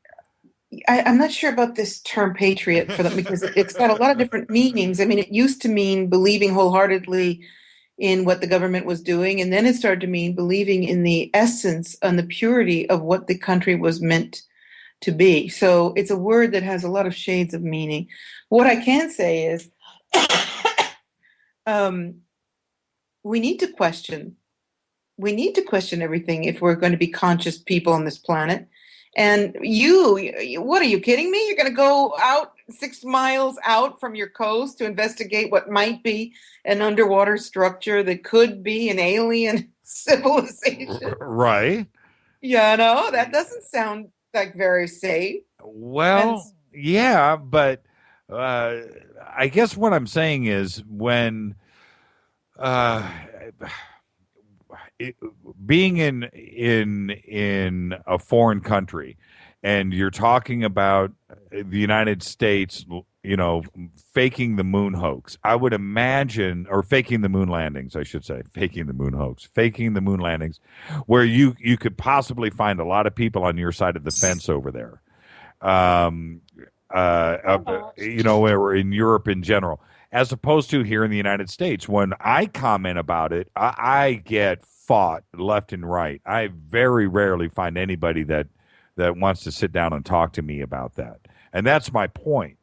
I'm not sure about this term patriot for them because it's got a lot of different meanings. I mean, it used to mean believing wholeheartedly in what the government was doing, and then it started to mean believing in the essence and the purity of what the country was meant to be. So it's a word that has a lot of shades of meaning. What I can say is we need to question. We need to question everything if we're going to be conscious people on this planet. And what are you kidding me? You're going to go out 6 miles out from your coast to investigate what might be an underwater structure that could be an alien civilization. Right. Yeah, no, that doesn't sound like very safe. Well, yeah, but I guess what I'm saying is when being in a foreign country, and you're talking about the United States, faking the moon hoax. I would imagine, or faking the moon landings, I should say, faking the moon hoax, faking the moon landings, where you could possibly find a lot of people on your side of the fence over there, or in Europe in general, as opposed to here in the United States. When I comment about it, I get fought left and right. I very rarely find anybody that wants to sit down and talk to me about that. And that's my point.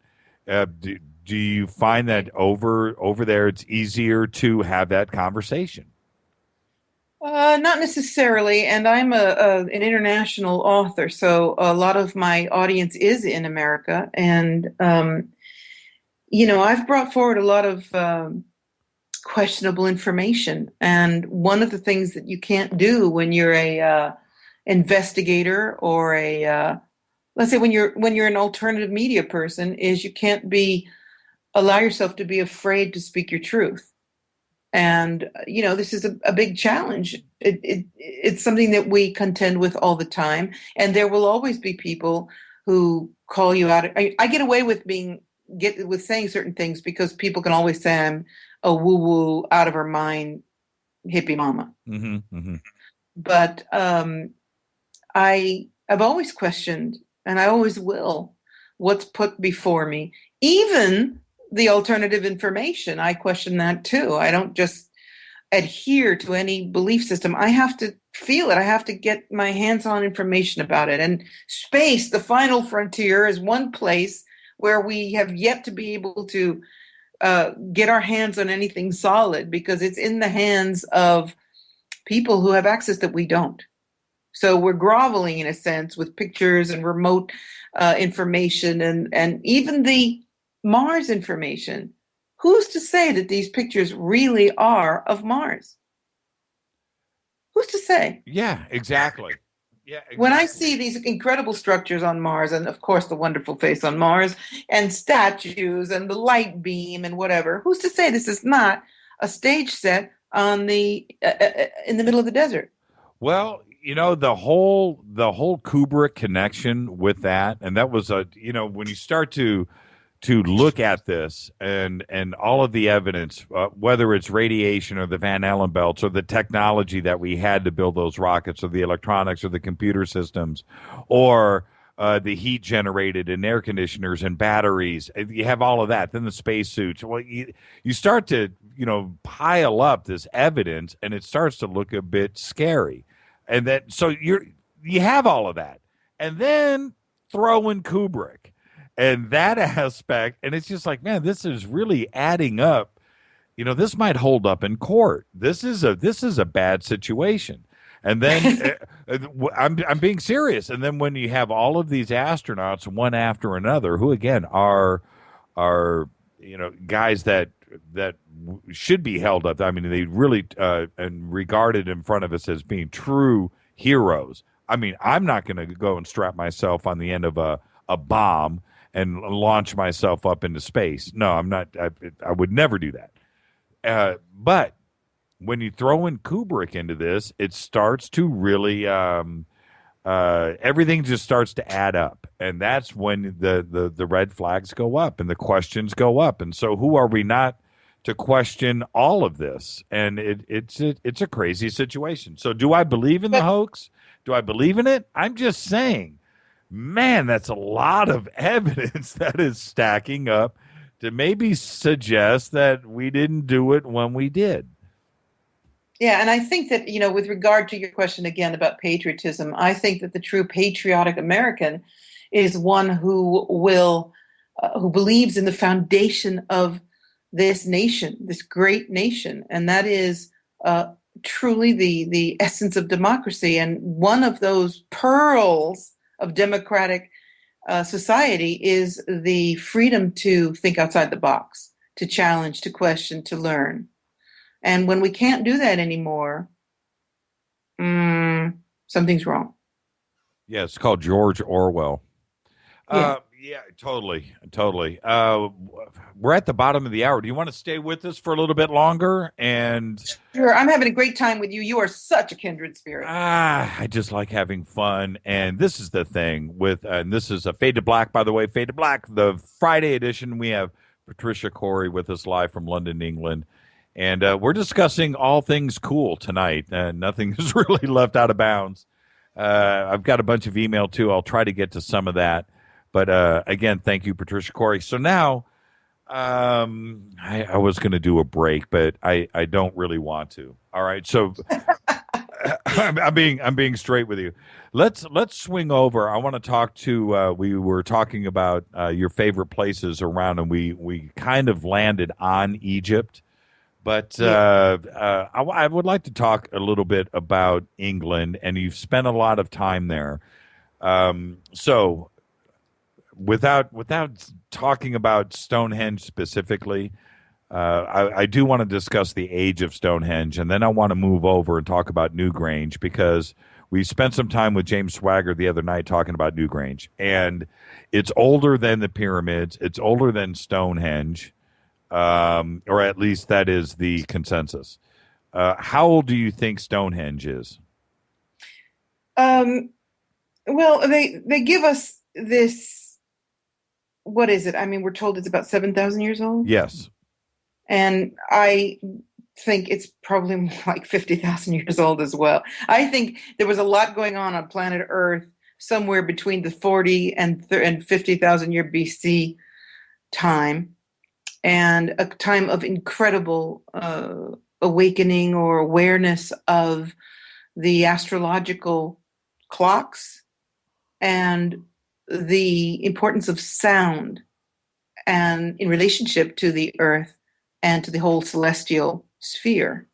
Do you find that over there it's easier to have that conversation? Not necessarily. And I'm an international author, so a lot of my audience is in America. And, I've brought forward a lot of questionable information. And one of the things that you can't do when you're a investigator or let's say when you're an alternative media person is you can't allow yourself to be afraid to speak your truth. And, this is a big challenge. It's something that we contend with all the time. And there will always be people who call you out. I get away with saying certain things because people can always say I'm a woo-woo, out of her mind hippie mama. Mm-hmm, mm-hmm. But I've always questioned, and I always will, what's put before me. Even the alternative information, I question that too. I don't just adhere to any belief system. I have to feel it. I have to get my hands-on information about it. And space, the final frontier, is one place where we have yet to be able to get our hands on anything solid because it's in the hands of people who have access that we don't. So we're groveling in a sense with pictures and remote information and even the Mars information. Who's to say that these pictures really are of Mars? Who's to say? Yeah, exactly. Yeah, exactly. When I see these incredible structures on Mars, and of course the wonderful face on Mars, and statues and the light beam and whatever, who's to say this is not a stage set on in the middle of the desert? Well, the whole Kubrick connection with that, and that was when you start to look at this and all of the evidence, whether it's radiation or the Van Allen belts or the technology that we had to build those rockets or the electronics or the computer systems or the heat generated in air conditioners and batteries, you have all of that. Then the spacesuits. Well, you start to pile up this evidence, and it starts to look a bit scary. And then so you have all of that, and then throw in Kubrick. And that aspect, and it's just like, man, this is really adding up. This might hold up in court. This is a bad situation. And then I'm being serious. And then when you have all of these astronauts, one after another, who again are guys that should be held up. I mean, they really and regarded in front of us as being true heroes. I mean, I'm not going to go and strap myself on the end of a bomb and launch myself up into space. No, I'm not. I would never do that. But when you throw in Kubrick into this, it starts to really everything just starts to add up, and that's when the red flags go up and the questions go up. And so, who are we not to question all of this? And it's a crazy situation. So, do I believe in the hoax? Do I believe in it? I'm just saying. Man, that's a lot of evidence that is stacking up to maybe suggest that we didn't do it when we did. Yeah, and I think that, with regard to your question again about patriotism, I think that the true patriotic American is one who believes in the foundation of this nation, this great nation, and that is truly the essence of democracy. And one of those pearls of democratic society is the freedom to think outside the box, to challenge, to question, to learn. And when we can't do that anymore, something's wrong. Yeah, it's called George Orwell. Yeah. Yeah, totally. We're at the bottom of the hour. Do you want to stay with us for a little bit longer? And sure, I'm having a great time with you. You are such a kindred spirit. I just like having fun. And this is the thing with, and this is a Fade to Black, by the way. Fade to Black, the Friday edition. We have Patricia Cory with us live from London, England. And we're discussing all things cool tonight. Nothing is really left out of bounds. I've got a bunch of email, too. I'll try to get to some of that. But again, thank you, Patricia Cory. So now I was going to do a break, but I don't really want to. All right. So I'm being straight with you. Let's swing over. I want to talk to we were talking about your favorite places around, and we kind of landed on Egypt. But I would like to talk a little bit about England, and you've spent a lot of time there. So without talking about Stonehenge specifically, I do want to discuss the age of Stonehenge, and then I want to move over and talk about Newgrange, because we spent some time with James Swagger the other night talking about Newgrange, and it's older than the pyramids. It's older than Stonehenge. Or at least that is the consensus. How old do you think Stonehenge is? Well, they give us this. What is it? I mean, we're told it's about 7,000 years old. Yes. And I think it's probably more like 50,000 years old as well. I think there was a lot going on planet Earth somewhere between the 40 and 50,000 year BC time. And a time of incredible awakening or awareness of the astrological clocks and the importance of sound and in relationship to the earth and to the whole celestial sphere.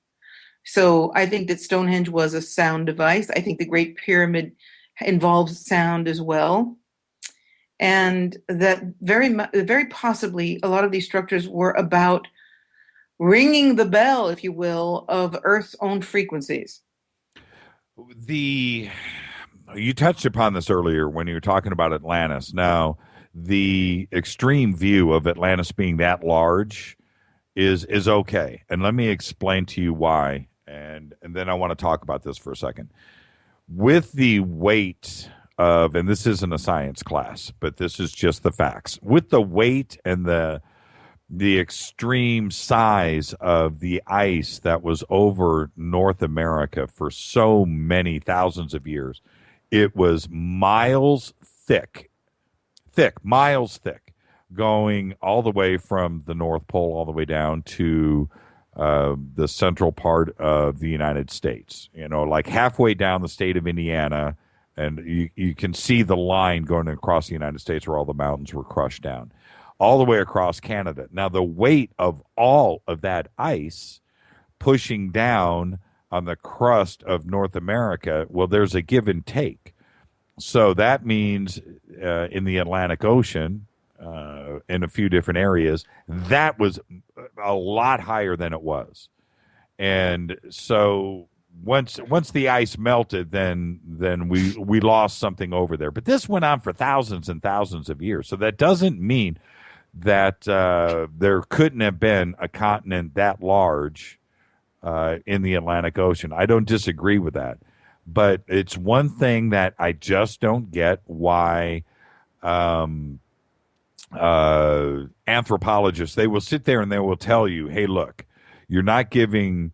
So I think that Stonehenge was a sound device. I think the Great Pyramid involves sound as well. And that very possibly a lot of these structures were about ringing the bell, if you will, of Earth's own frequencies. You touched upon this earlier when you were talking about Atlantis. Now, the extreme view of Atlantis being that large is okay. And let me explain to you why. And then I want to talk about this for a second. With the weight of, and this isn't a science class, but this is just the facts. With the weight and the extreme size of the ice that was over North America for so many thousands of years, it was miles thick, going all the way from the North Pole all the way down to the central part of the United States. Like halfway down the state of Indiana. And you can see the line going across the United States where all the mountains were crushed down, all the way across Canada. Now, the weight of all of that ice pushing down on the crust of North America, well, there's a give and take. So that means in the Atlantic Ocean, in a few different areas, that was a lot higher than it was. And so once the ice melted, then we lost something over there. But this went on for thousands and thousands of years. So that doesn't mean that there couldn't have been a continent that large in the Atlantic Ocean. I don't disagree with that. But it's one thing that I just don't get why anthropologists, they will sit there and they will tell you, hey, look, you're not giving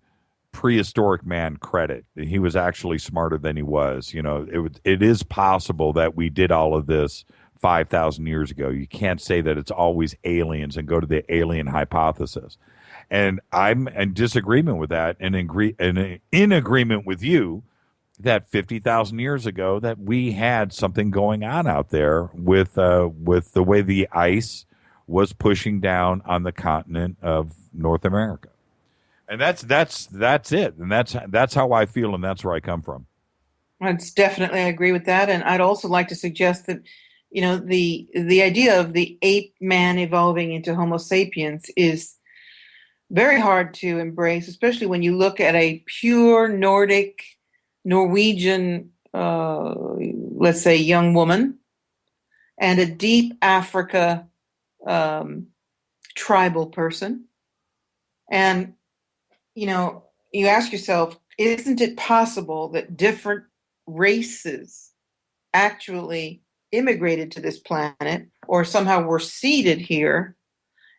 prehistoric man credit. He was actually smarter than he was. It is possible that we did all of this 5,000 years ago. You can't say that it's always aliens and go to the alien hypothesis. And I'm in disagreement with that, and in agreement with you that 50,000 years ago that we had something going on out there with the way the ice was pushing down on the continent of North America. And that's it. And that's how I feel, and that's where I come from. It's definitely, I agree with that. And I'd also like to suggest that, the idea of the ape man evolving into Homo sapiens is very hard to embrace, especially when you look at a pure Norwegian, let's say, young woman, and a deep Africa tribal person. And, you ask yourself, isn't it possible that different races actually immigrated to this planet or somehow were seeded here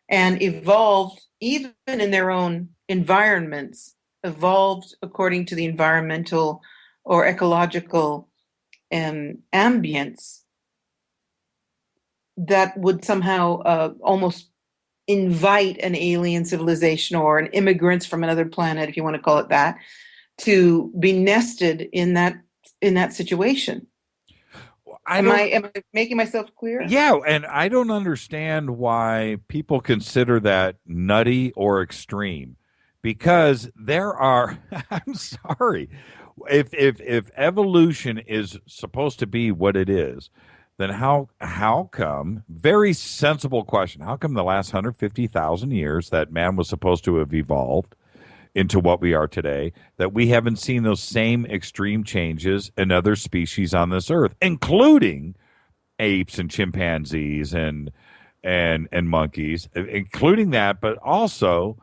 and evolved, even in their own environments, evolved according to the environmental or ecological ambience that would somehow almost invite an alien civilization or an immigrants from another planet, if you want to call it that, to be nested in that situation. Am I making myself clear? Yeah, and I don't understand why people consider that nutty or extreme, because there are I'm sorry. If evolution is supposed to be what it is, then how come, very sensible question, how come the last 150,000 years that man was supposed to have evolved into what we are today, that we haven't seen those same extreme changes in other species on this earth, including apes and chimpanzees and monkeys, including that, but also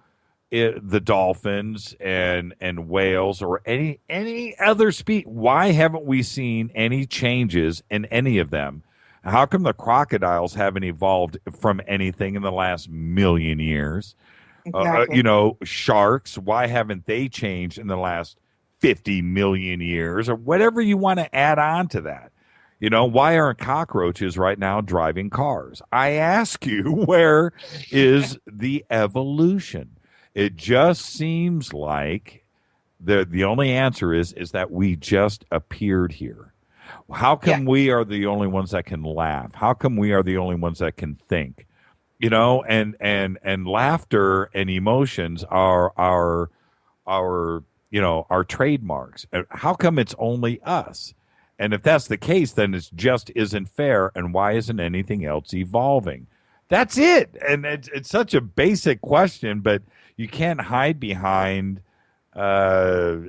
the dolphins and whales or any other species. Why haven't we seen any changes in any of them? How come the crocodiles haven't evolved from anything in the last million years? Exactly. Sharks, why haven't they changed in the last 50 million years, or whatever you want to add on to that? Why aren't cockroaches right now driving cars? I ask you, where is the evolution? It just seems like the only answer is that we just appeared here. How come we are the only ones that can laugh? How come we are the only ones that can think? And laughter and emotions are our trademarks. How come it's only us? And if that's the case, then it just isn't fair. And why isn't anything else evolving? That's it. And it's such a basic question, but you can't hide behind your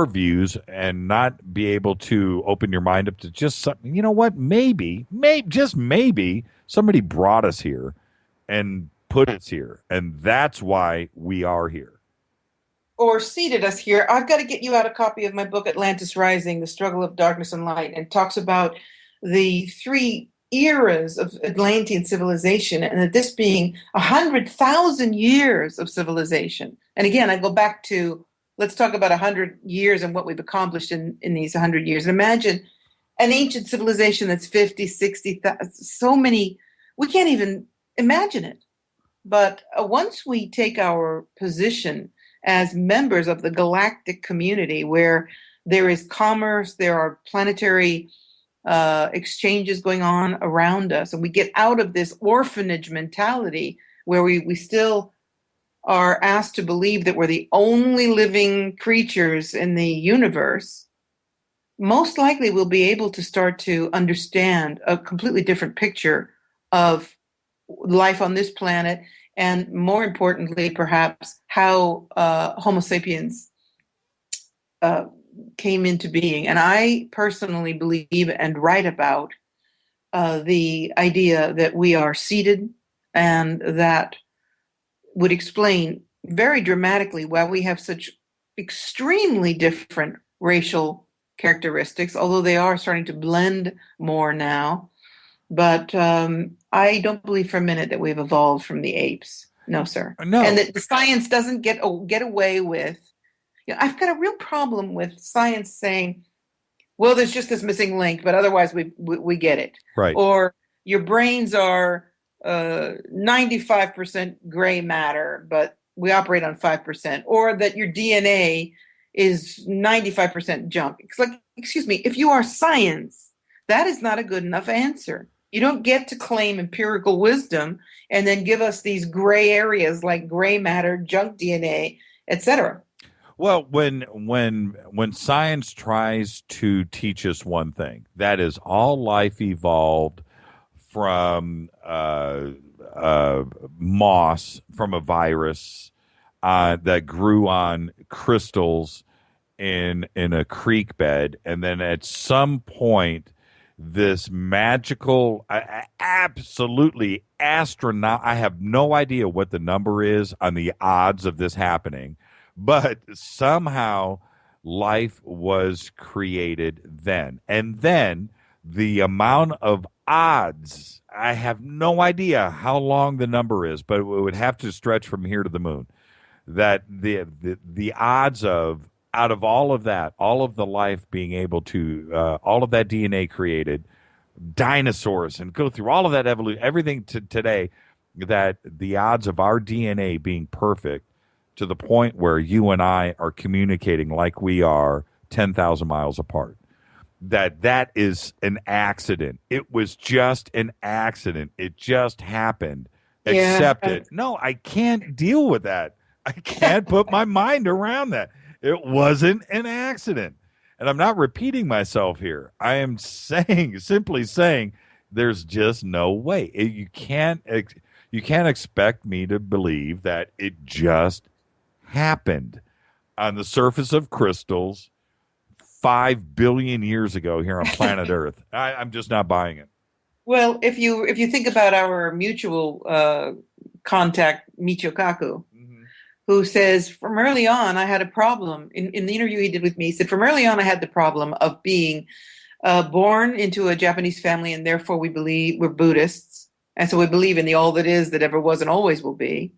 views and not be able to open your mind up to just something. You know what? Maybe, just maybe, somebody brought us here and put us here, and that's why we are here. Or seated us here. I've got to get you out a copy of my book, Atlantis Rising, The Struggle of Darkness and Light, and talks about the 3 eras of Atlantean civilization, and that this being 100,000 years of civilization. And again, I go back to, let's talk about 100 years and what we've accomplished in these 100 years. And imagine an ancient civilization that's 50, 60, so many, we can't even imagine it. But once we take our position as members of the galactic community, where there is commerce, there are planetary exchanges going on around us, and we get out of this orphanage mentality where we still are asked to believe that we're the only living creatures in the universe, most likely we'll be able to start to understand a completely different picture of life on this planet, and more importantly, perhaps, how Homo sapiens came into being. And I personally believe and write about the idea that we are seated, and that would explain very dramatically why we have such extremely different racial characteristics, although they are starting to blend more now. But I don't believe for a minute that we've evolved from the apes. No, sir. No. And that the science doesn't get away with. I've got a real problem with science saying, well, there's just this missing link, but otherwise we get it. Right. Or your brains are 95% gray matter, but we operate on 5%. Or that your DNA is 95% junk. It's like, excuse me, if you are science, that is not a good enough answer. You don't get to claim empirical wisdom and then give us these gray areas like gray matter, junk DNA, etc. Well, when science tries to teach us one thing, that is all life evolved from moss, from a virus that grew on crystals in a creek bed, and then at some point, this magical, absolutely astronaut. I have no idea what the number is on the odds of this happening. But somehow life was created then. And then the amount of odds, I have no idea how long the number is, but it would have to stretch from here to the moon. That the odds of, out of all of that, all of the life being able to, all of that DNA created, dinosaurs, and go through all of that evolution, everything to today, that the odds of our DNA being perfect to the point where you and I are communicating like we are 10,000 miles apart. That is an accident. It was just an accident. It just happened. Yeah. Accept it. No, I can't deal with that. I can't put my mind around that. It wasn't an accident. And I'm not repeating myself here. I am simply saying there's just no way. You can't expect me to believe that it just happened on the surface of crystals 5 billion years ago here on planet Earth. I'm just not buying it. Well, if you think about our mutual contact, Michio Kaku, who says, from early on, I had a problem. In the interview he did with me, he said, from early on, I had the problem of being born into a Japanese family, and therefore we believe we're Buddhists. And so we believe in the all that is, that ever was, and always will be.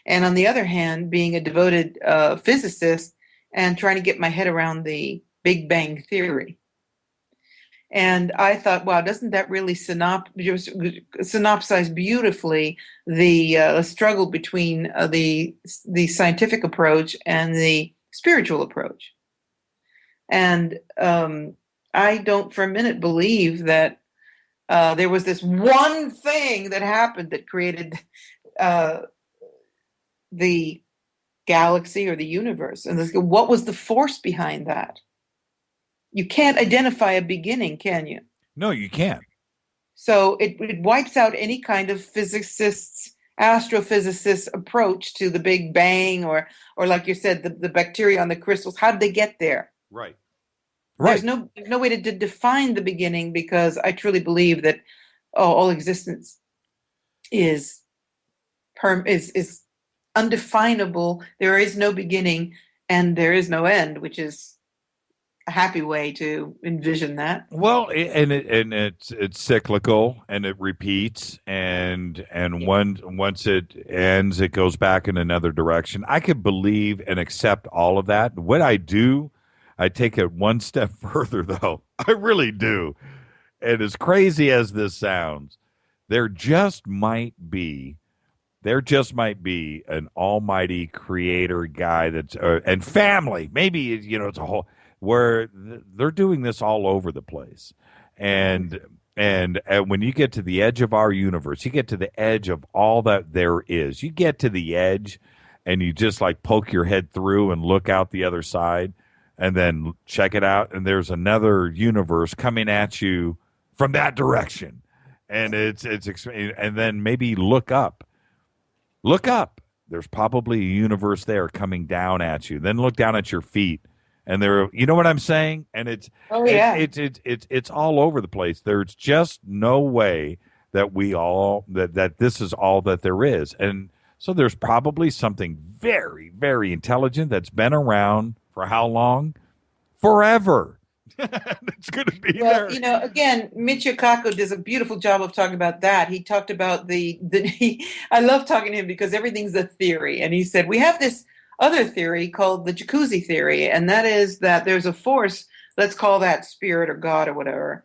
And on the other hand, being a devoted physicist and trying to get my head around the Big Bang Theory. And I thought, wow, doesn't that really synopsize beautifully the struggle between the scientific approach and the spiritual approach? And I don't for a minute believe that there was this one thing that happened that created the galaxy or the universe. And what was the force behind that? You can't identify a beginning, can you? No, you can't. So it wipes out any kind of astrophysicist's approach to the Big Bang, or like you said, the bacteria on the crystals. How did they get there? Right. There's no way to define the beginning, because I truly believe that all existence is undefinable. There is no beginning and there is no end, which is a happy way to envision that. Well, it's cyclical, and it repeats, and once it ends, it goes back in another direction. I could believe and accept all of that. What I do, I take it one step further, though. I really do. And as crazy as this sounds, there just might be an almighty creator guy that's and family. Maybe it's a whole, where they're doing this all over the place. And when you get to the edge of our universe, you get to the edge of all that there is. You get to the edge and you just like poke your head through and look out the other side and then check it out. And there's another universe coming at you from that direction. And and then maybe look up. Look up. There's probably a universe there coming down at you. Then look down at your feet. And you know what I'm saying? And it's all over the place. There's just no way that that this is all that there is. And so there's probably something very, very intelligent that's been around for how long? Forever. It's going to be Well, there. you know, again, Michio Kaku does a beautiful job of talking about that. He talked about I love talking to him because everything's a theory. And he said, we have this other theory called the jacuzzi theory. And that is that there's a force, let's call that spirit or God or whatever.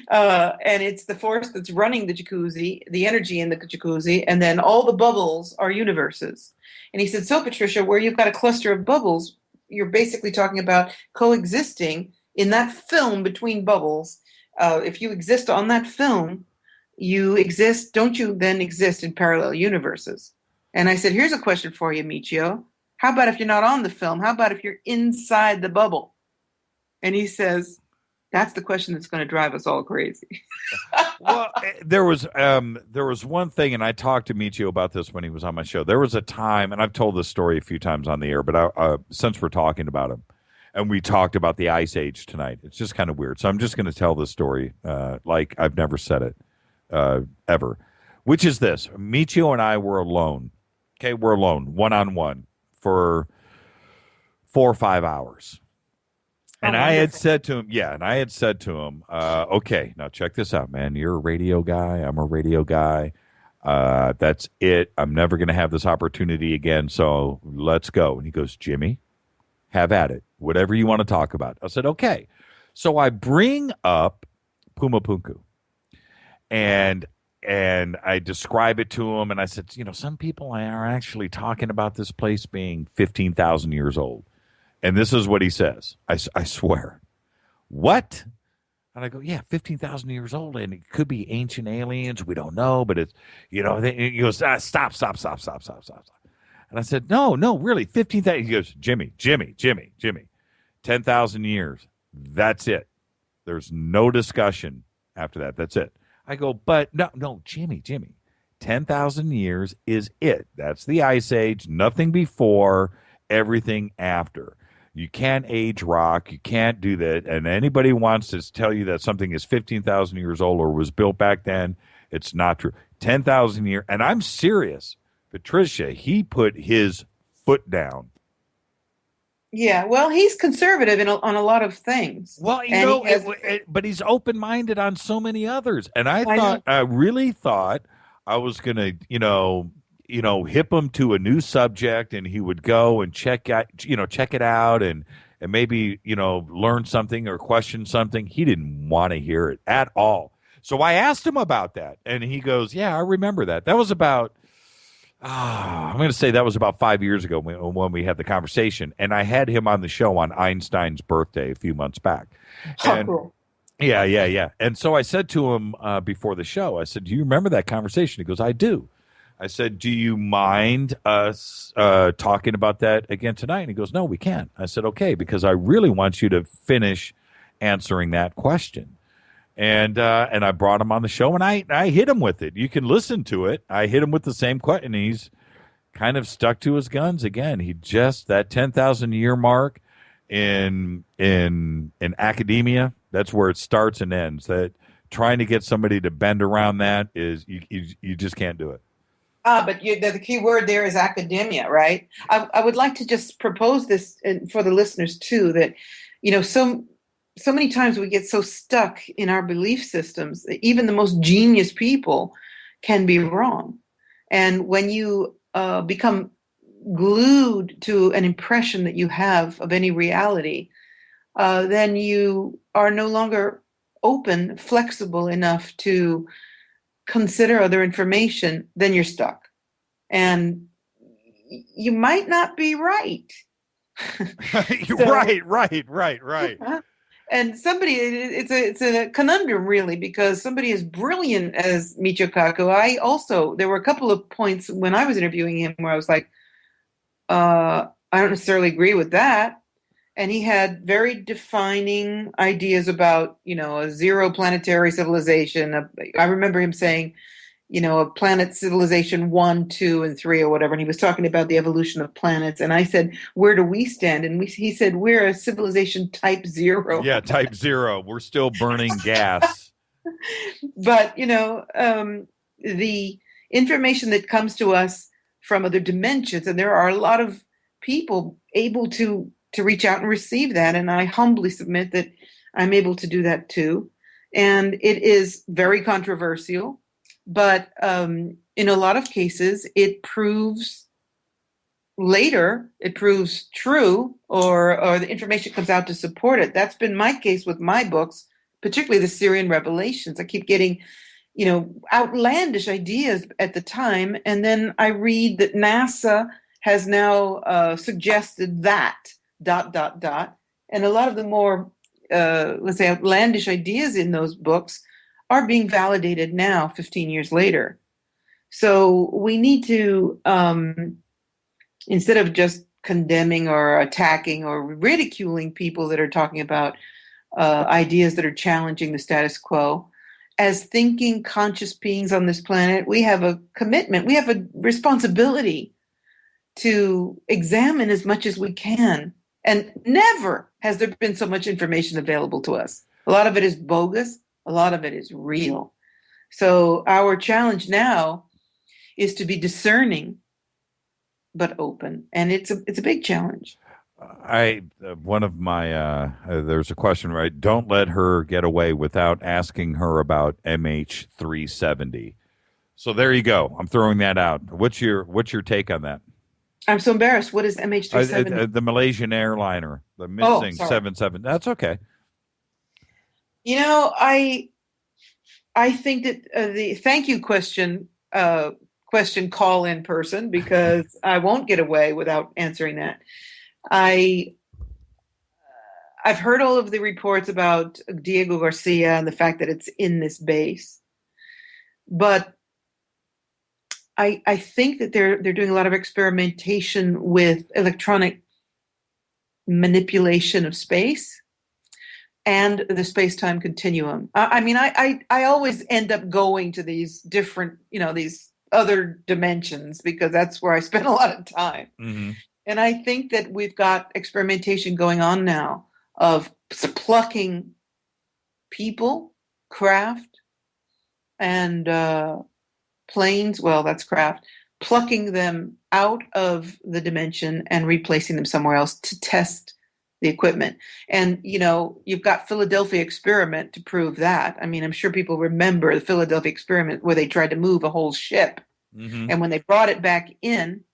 And it's the force that's running the jacuzzi, the energy in the jacuzzi, and then all the bubbles are universes. And he said, so Patricia, where you've got a cluster of bubbles, you're basically talking about coexisting in that film between bubbles. If you exist on that film, you exist, don't you then exist in parallel universes? And I said, here's a question for you, Michio. How about if you're not on the film? How about if you're inside the bubble? And he says, that's the question that's going to drive us all crazy. Well, there was one thing, and I talked to Michio about this when he was on my show. There was a time, and I've told this story a few times on the air, but since we're talking about him, and we talked about the Ice Age tonight, it's just kind of weird. So I'm just going to tell this story like I've never said it ever, which is this. Michio and I were alone. Okay, we're alone, one-on-one for 4 or 5 hours. And I had said to him, okay, now check this out, man. You're a radio guy. I'm a radio guy. That's it. I'm never going to have this opportunity again, so let's go. And he goes, Jimmy, have at it. Whatever you want to talk about. I said, okay. So I bring up Puma Punku, and I describe it to him, and I said, you know, some people are actually talking about this place being 15,000 years old. And this is what he says. I swear. What? And I go, yeah, 15,000 years old, and it could be ancient aliens. We don't know, but it's, you know, he goes, stop. And I said, no, really, 15,000. He goes, Jimmy, 10,000 years. That's it. There's no discussion after that. That's it. I go, but no, Jimmy. 10,000 years is it. That's the Ice Age. Nothing before, everything after. You can't age rock. You can't do that. And anybody wants to tell you that something is 15,000 years old or was built back then, it's not true. 10,000 years. And I'm serious. Patricia, he put his foot down. Yeah, well, he's conservative on a lot of things. Well, you know, but he's open-minded on so many others. And I really thought I was going to, you know, hip him to a new subject, and he would go and check it out and maybe, you know, learn something or question something. He didn't want to hear it at all. So I asked him about that, and he goes, yeah, I remember that. That was about, I'm going to say that was about 5 years ago when we had the conversation, and I had him on the show on Einstein's birthday a few months back. Oh, cool. Yeah. And so I said to him before the show, I said, do you remember that conversation? He goes, I do. I said, do you mind us talking about that again tonight? And he goes, no, we can't. I said, okay, because I really want you to finish answering that question. And I brought him on the show, and I hit him with it. You can listen to it. I hit him with the same question, and he's kind of stuck to his guns again. He just, that 10,000 year mark in academia, that's where it starts and ends. That trying to get somebody to bend around that is, you just can't do it. But the key word there is academia, right? I would like to just propose this for the listeners too, that, you know, so many times we get so stuck in our belief systems that even the most genius people can be wrong. And when you become glued to an impression that you have of any reality, then you are no longer open, flexible enough to consider other information, then you're stuck. And you might not be right. Right. And it's a conundrum, really, because somebody as brilliant as Michio Kaku, there were a couple of points when I was interviewing him where I was like, I don't necessarily agree with that. And he had very defining ideas about, you know, a zero planetary civilization. I remember him saying, you know, a planet civilization 1, 2, and 3 or whatever. And he was talking about the evolution of planets. And I said, where do we stand? And he said, we're a civilization type 0. Yeah, type 0. We're still burning gas. But, you know, the information that comes to us from other dimensions, and there are a lot of people able to to reach out and receive that. And I humbly submit that I'm able to do that too. And it is very controversial, but in a lot of cases, it proves true, or the information comes out to support it. That's been my case with my books, particularly the Syrian Revelations. I keep getting, outlandish ideas at the time. And then I read that NASA has now suggested that, ... And a lot of the more, let's say, outlandish ideas in those books are being validated now, 15 years later. So we need to, instead of just condemning or attacking or ridiculing people that are talking about ideas that are challenging the status quo, as thinking, conscious beings on this planet, we have a commitment, we have a responsibility to examine as much as we can. And never has there been so much information available to us. A lot of it is bogus. A lot of it is real. So our challenge now is to be discerning, but open. And it's a big challenge. One of my, there's a question, right? Don't let her get away without asking her about MH370. So there you go. I'm throwing that out. What's your take on that? I'm so embarrassed. What is MH370? The Malaysian airliner, the missing 77. That's okay. I think that the thank you question call in person, because I won't get away without answering that. I've heard all of the reports about Diego Garcia and the fact that it's in this base, but I think that they're doing a lot of experimentation with electronic manipulation of space and the space-time continuum. I always end up going to these different, these other dimensions, because that's where I spend a lot of time. Mm-hmm. And I think that we've got experimentation going on now of plucking people, craft, and planes, well, that's craft, plucking them out of the dimension and replacing them somewhere else to test the equipment. And, you've got Philadelphia experiment to prove that. I'm sure people remember the Philadelphia experiment where they tried to move a whole ship. Mm-hmm. And when they brought it back in,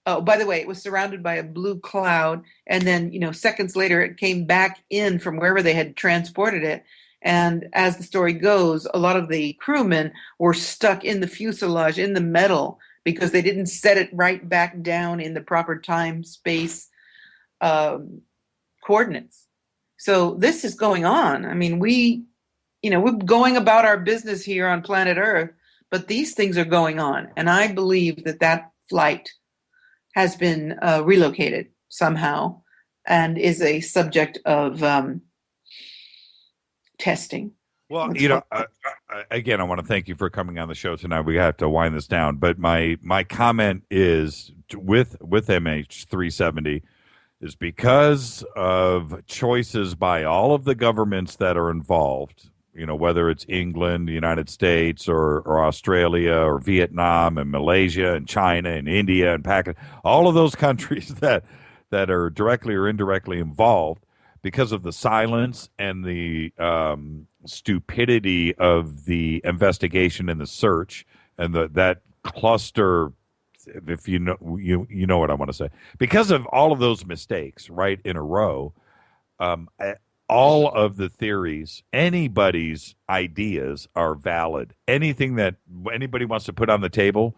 oh, by the way, it was surrounded by a blue cloud. And then, seconds later, it came back in from wherever they had transported it. And as the story goes, a lot of the crewmen were stuck in the fuselage, in the metal, because they didn't set it right back down in the proper time, space coordinates. So this is going on. We're going about our business here on planet Earth, but these things are going on. And I believe that flight has been relocated somehow and is a subject of testing. Well, again, I want to thank you for coming on the show tonight. We have to wind this down, but my comment is with MH370 is because of choices by all of the governments that are involved, whether it's England, the United States, or Australia, or Vietnam, and Malaysia, and China, and India, and Pakistan, all of those countries that are directly or indirectly involved, because of the silence and the stupidity of the investigation and the search, and that cluster, if you know what I want to say, because of all of those mistakes right in a row, all of the theories, anybody's ideas are valid. Anything that anybody wants to put on the table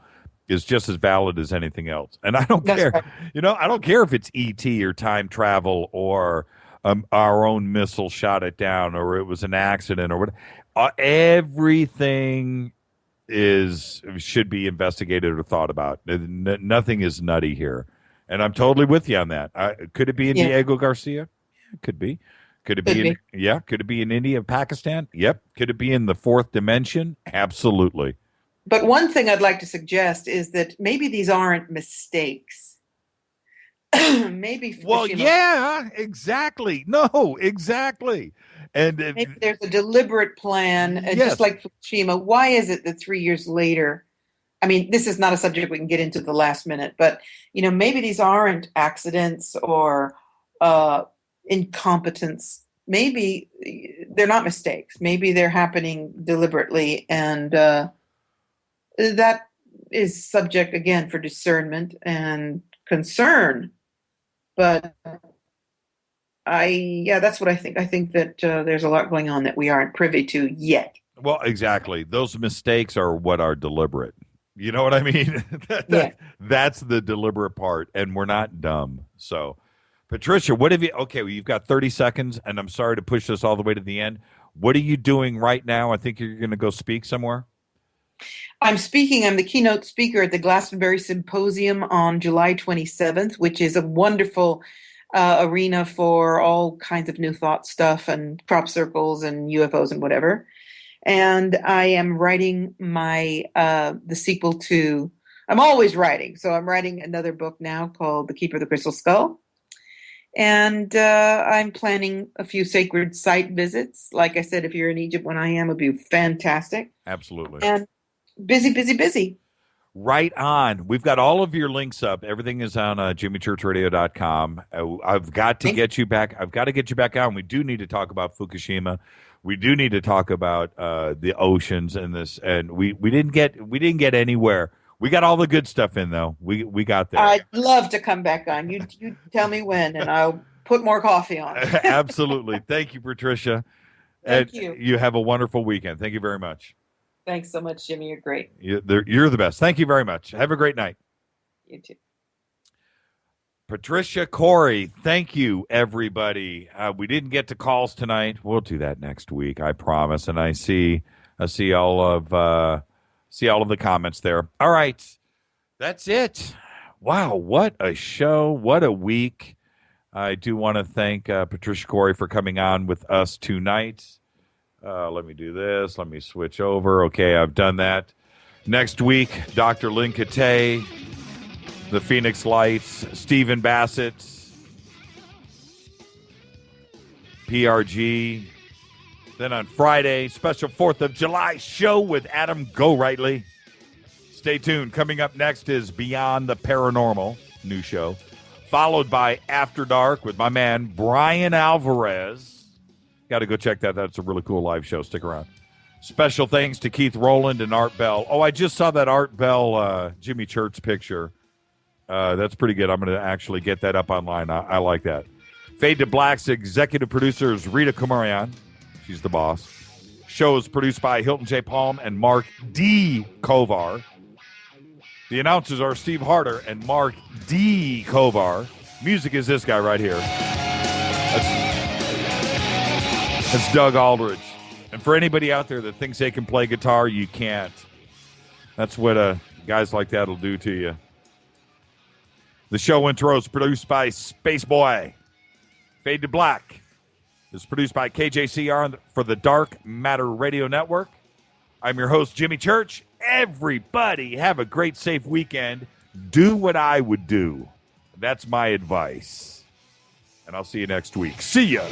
is just as valid as anything else. And I don't care, right. I don't care if it's ET or time travel or our own missile shot it down, or it was an accident, or what. Everything should be investigated or thought about. Nothing is nutty here, and I'm totally with you on that. Could it be in Diego Garcia? It could be. Could it be? Could it be in India, Pakistan? Yep. Could it be in the fourth dimension? Absolutely. But one thing I'd like to suggest is that maybe these aren't mistakes. Maybe. Well, yeah, exactly. No, exactly. And maybe there's a deliberate plan, and yes. Just like Fukushima. Why is it that 3 years later? This is not a subject we can get into the last minute, but maybe these aren't accidents or incompetence. Maybe they're not mistakes. Maybe they're happening deliberately, and that is subject again for discernment and concern. But that's what I think. I think that there's a lot going on that we aren't privy to yet. Well, exactly. Those mistakes are what are deliberate. You know what I mean? That's the deliberate part, and we're not dumb. So, Patricia, what have you? Okay, well, you've got 30 seconds, and I'm sorry to push this all the way to the end. What are you doing right now? I think you're going to go speak somewhere. I'm speaking. I'm the keynote speaker at the Glastonbury Symposium on July 27th, which is a wonderful arena for all kinds of new thought stuff and crop circles and UFOs and whatever. And I am writing the sequel to. I'm always writing, so I'm writing another book now called The Keeper of the Crystal Skull. And I'm planning a few sacred site visits. Like I said, if you're in Egypt when I am, it would be fantastic. Absolutely. And busy. Right on. We've got all of your links up. Everything is on jimmychurchradio.com. I've got to get you back. I've got to get you back on. We do need to talk about Fukushima. We do need to talk about the oceans and this. And we didn't get anywhere. We got all the good stuff in, though. We got there. I'd love to come back on. You tell me when, and I'll put more coffee on. Absolutely. Thank you, Patricia. Thank you. You have a wonderful weekend. Thank you very much. Thanks so much, Jimmy. You're great. You're the best. Thank you very much. Have a great night. You too. Patricia Cory, thank you, everybody. We didn't get to calls tonight. We'll do that next week, I promise. And I see all of the comments there. All right, that's it. Wow, what a show! What a week! I do want to thank Patricia Cory for coming on with us tonight. Let me do this. Let me switch over. Okay, I've done that. Next week, Dr. Lynn Katay, the Phoenix Lights, Stephen Bassett, PRG. Then on Friday, special 4th of July show with Adam Gorightly. Stay tuned. Coming up next is Beyond the Paranormal, new show, followed by After Dark with my man Brian Alvarez. Got to go check that. That's a really cool live show. Stick around. Special thanks to Keith Rowland and Art Bell. Oh, I just saw that Art Bell Jimmy Church picture. That's pretty good. I'm going to actually get that up online. I like that. Fade to Black's executive producer is Rita Kumarian. She's the boss. Show is produced by Hilton J. Palm and Mark D. Kovar. The announcers are Steve Harder and Mark D. Kovar. Music is this guy right here. That's Doug Aldridge. And for anybody out there that thinks they can play guitar, you can't. That's what guys like that will do to you. The show intro is produced by Space Boy. Fade to Black is produced by KJCR for the Dark Matter Radio Network. I'm your host, Jimmy Church. Everybody have a great, safe weekend. Do what I would do. That's my advice. And I'll see you next week. See ya.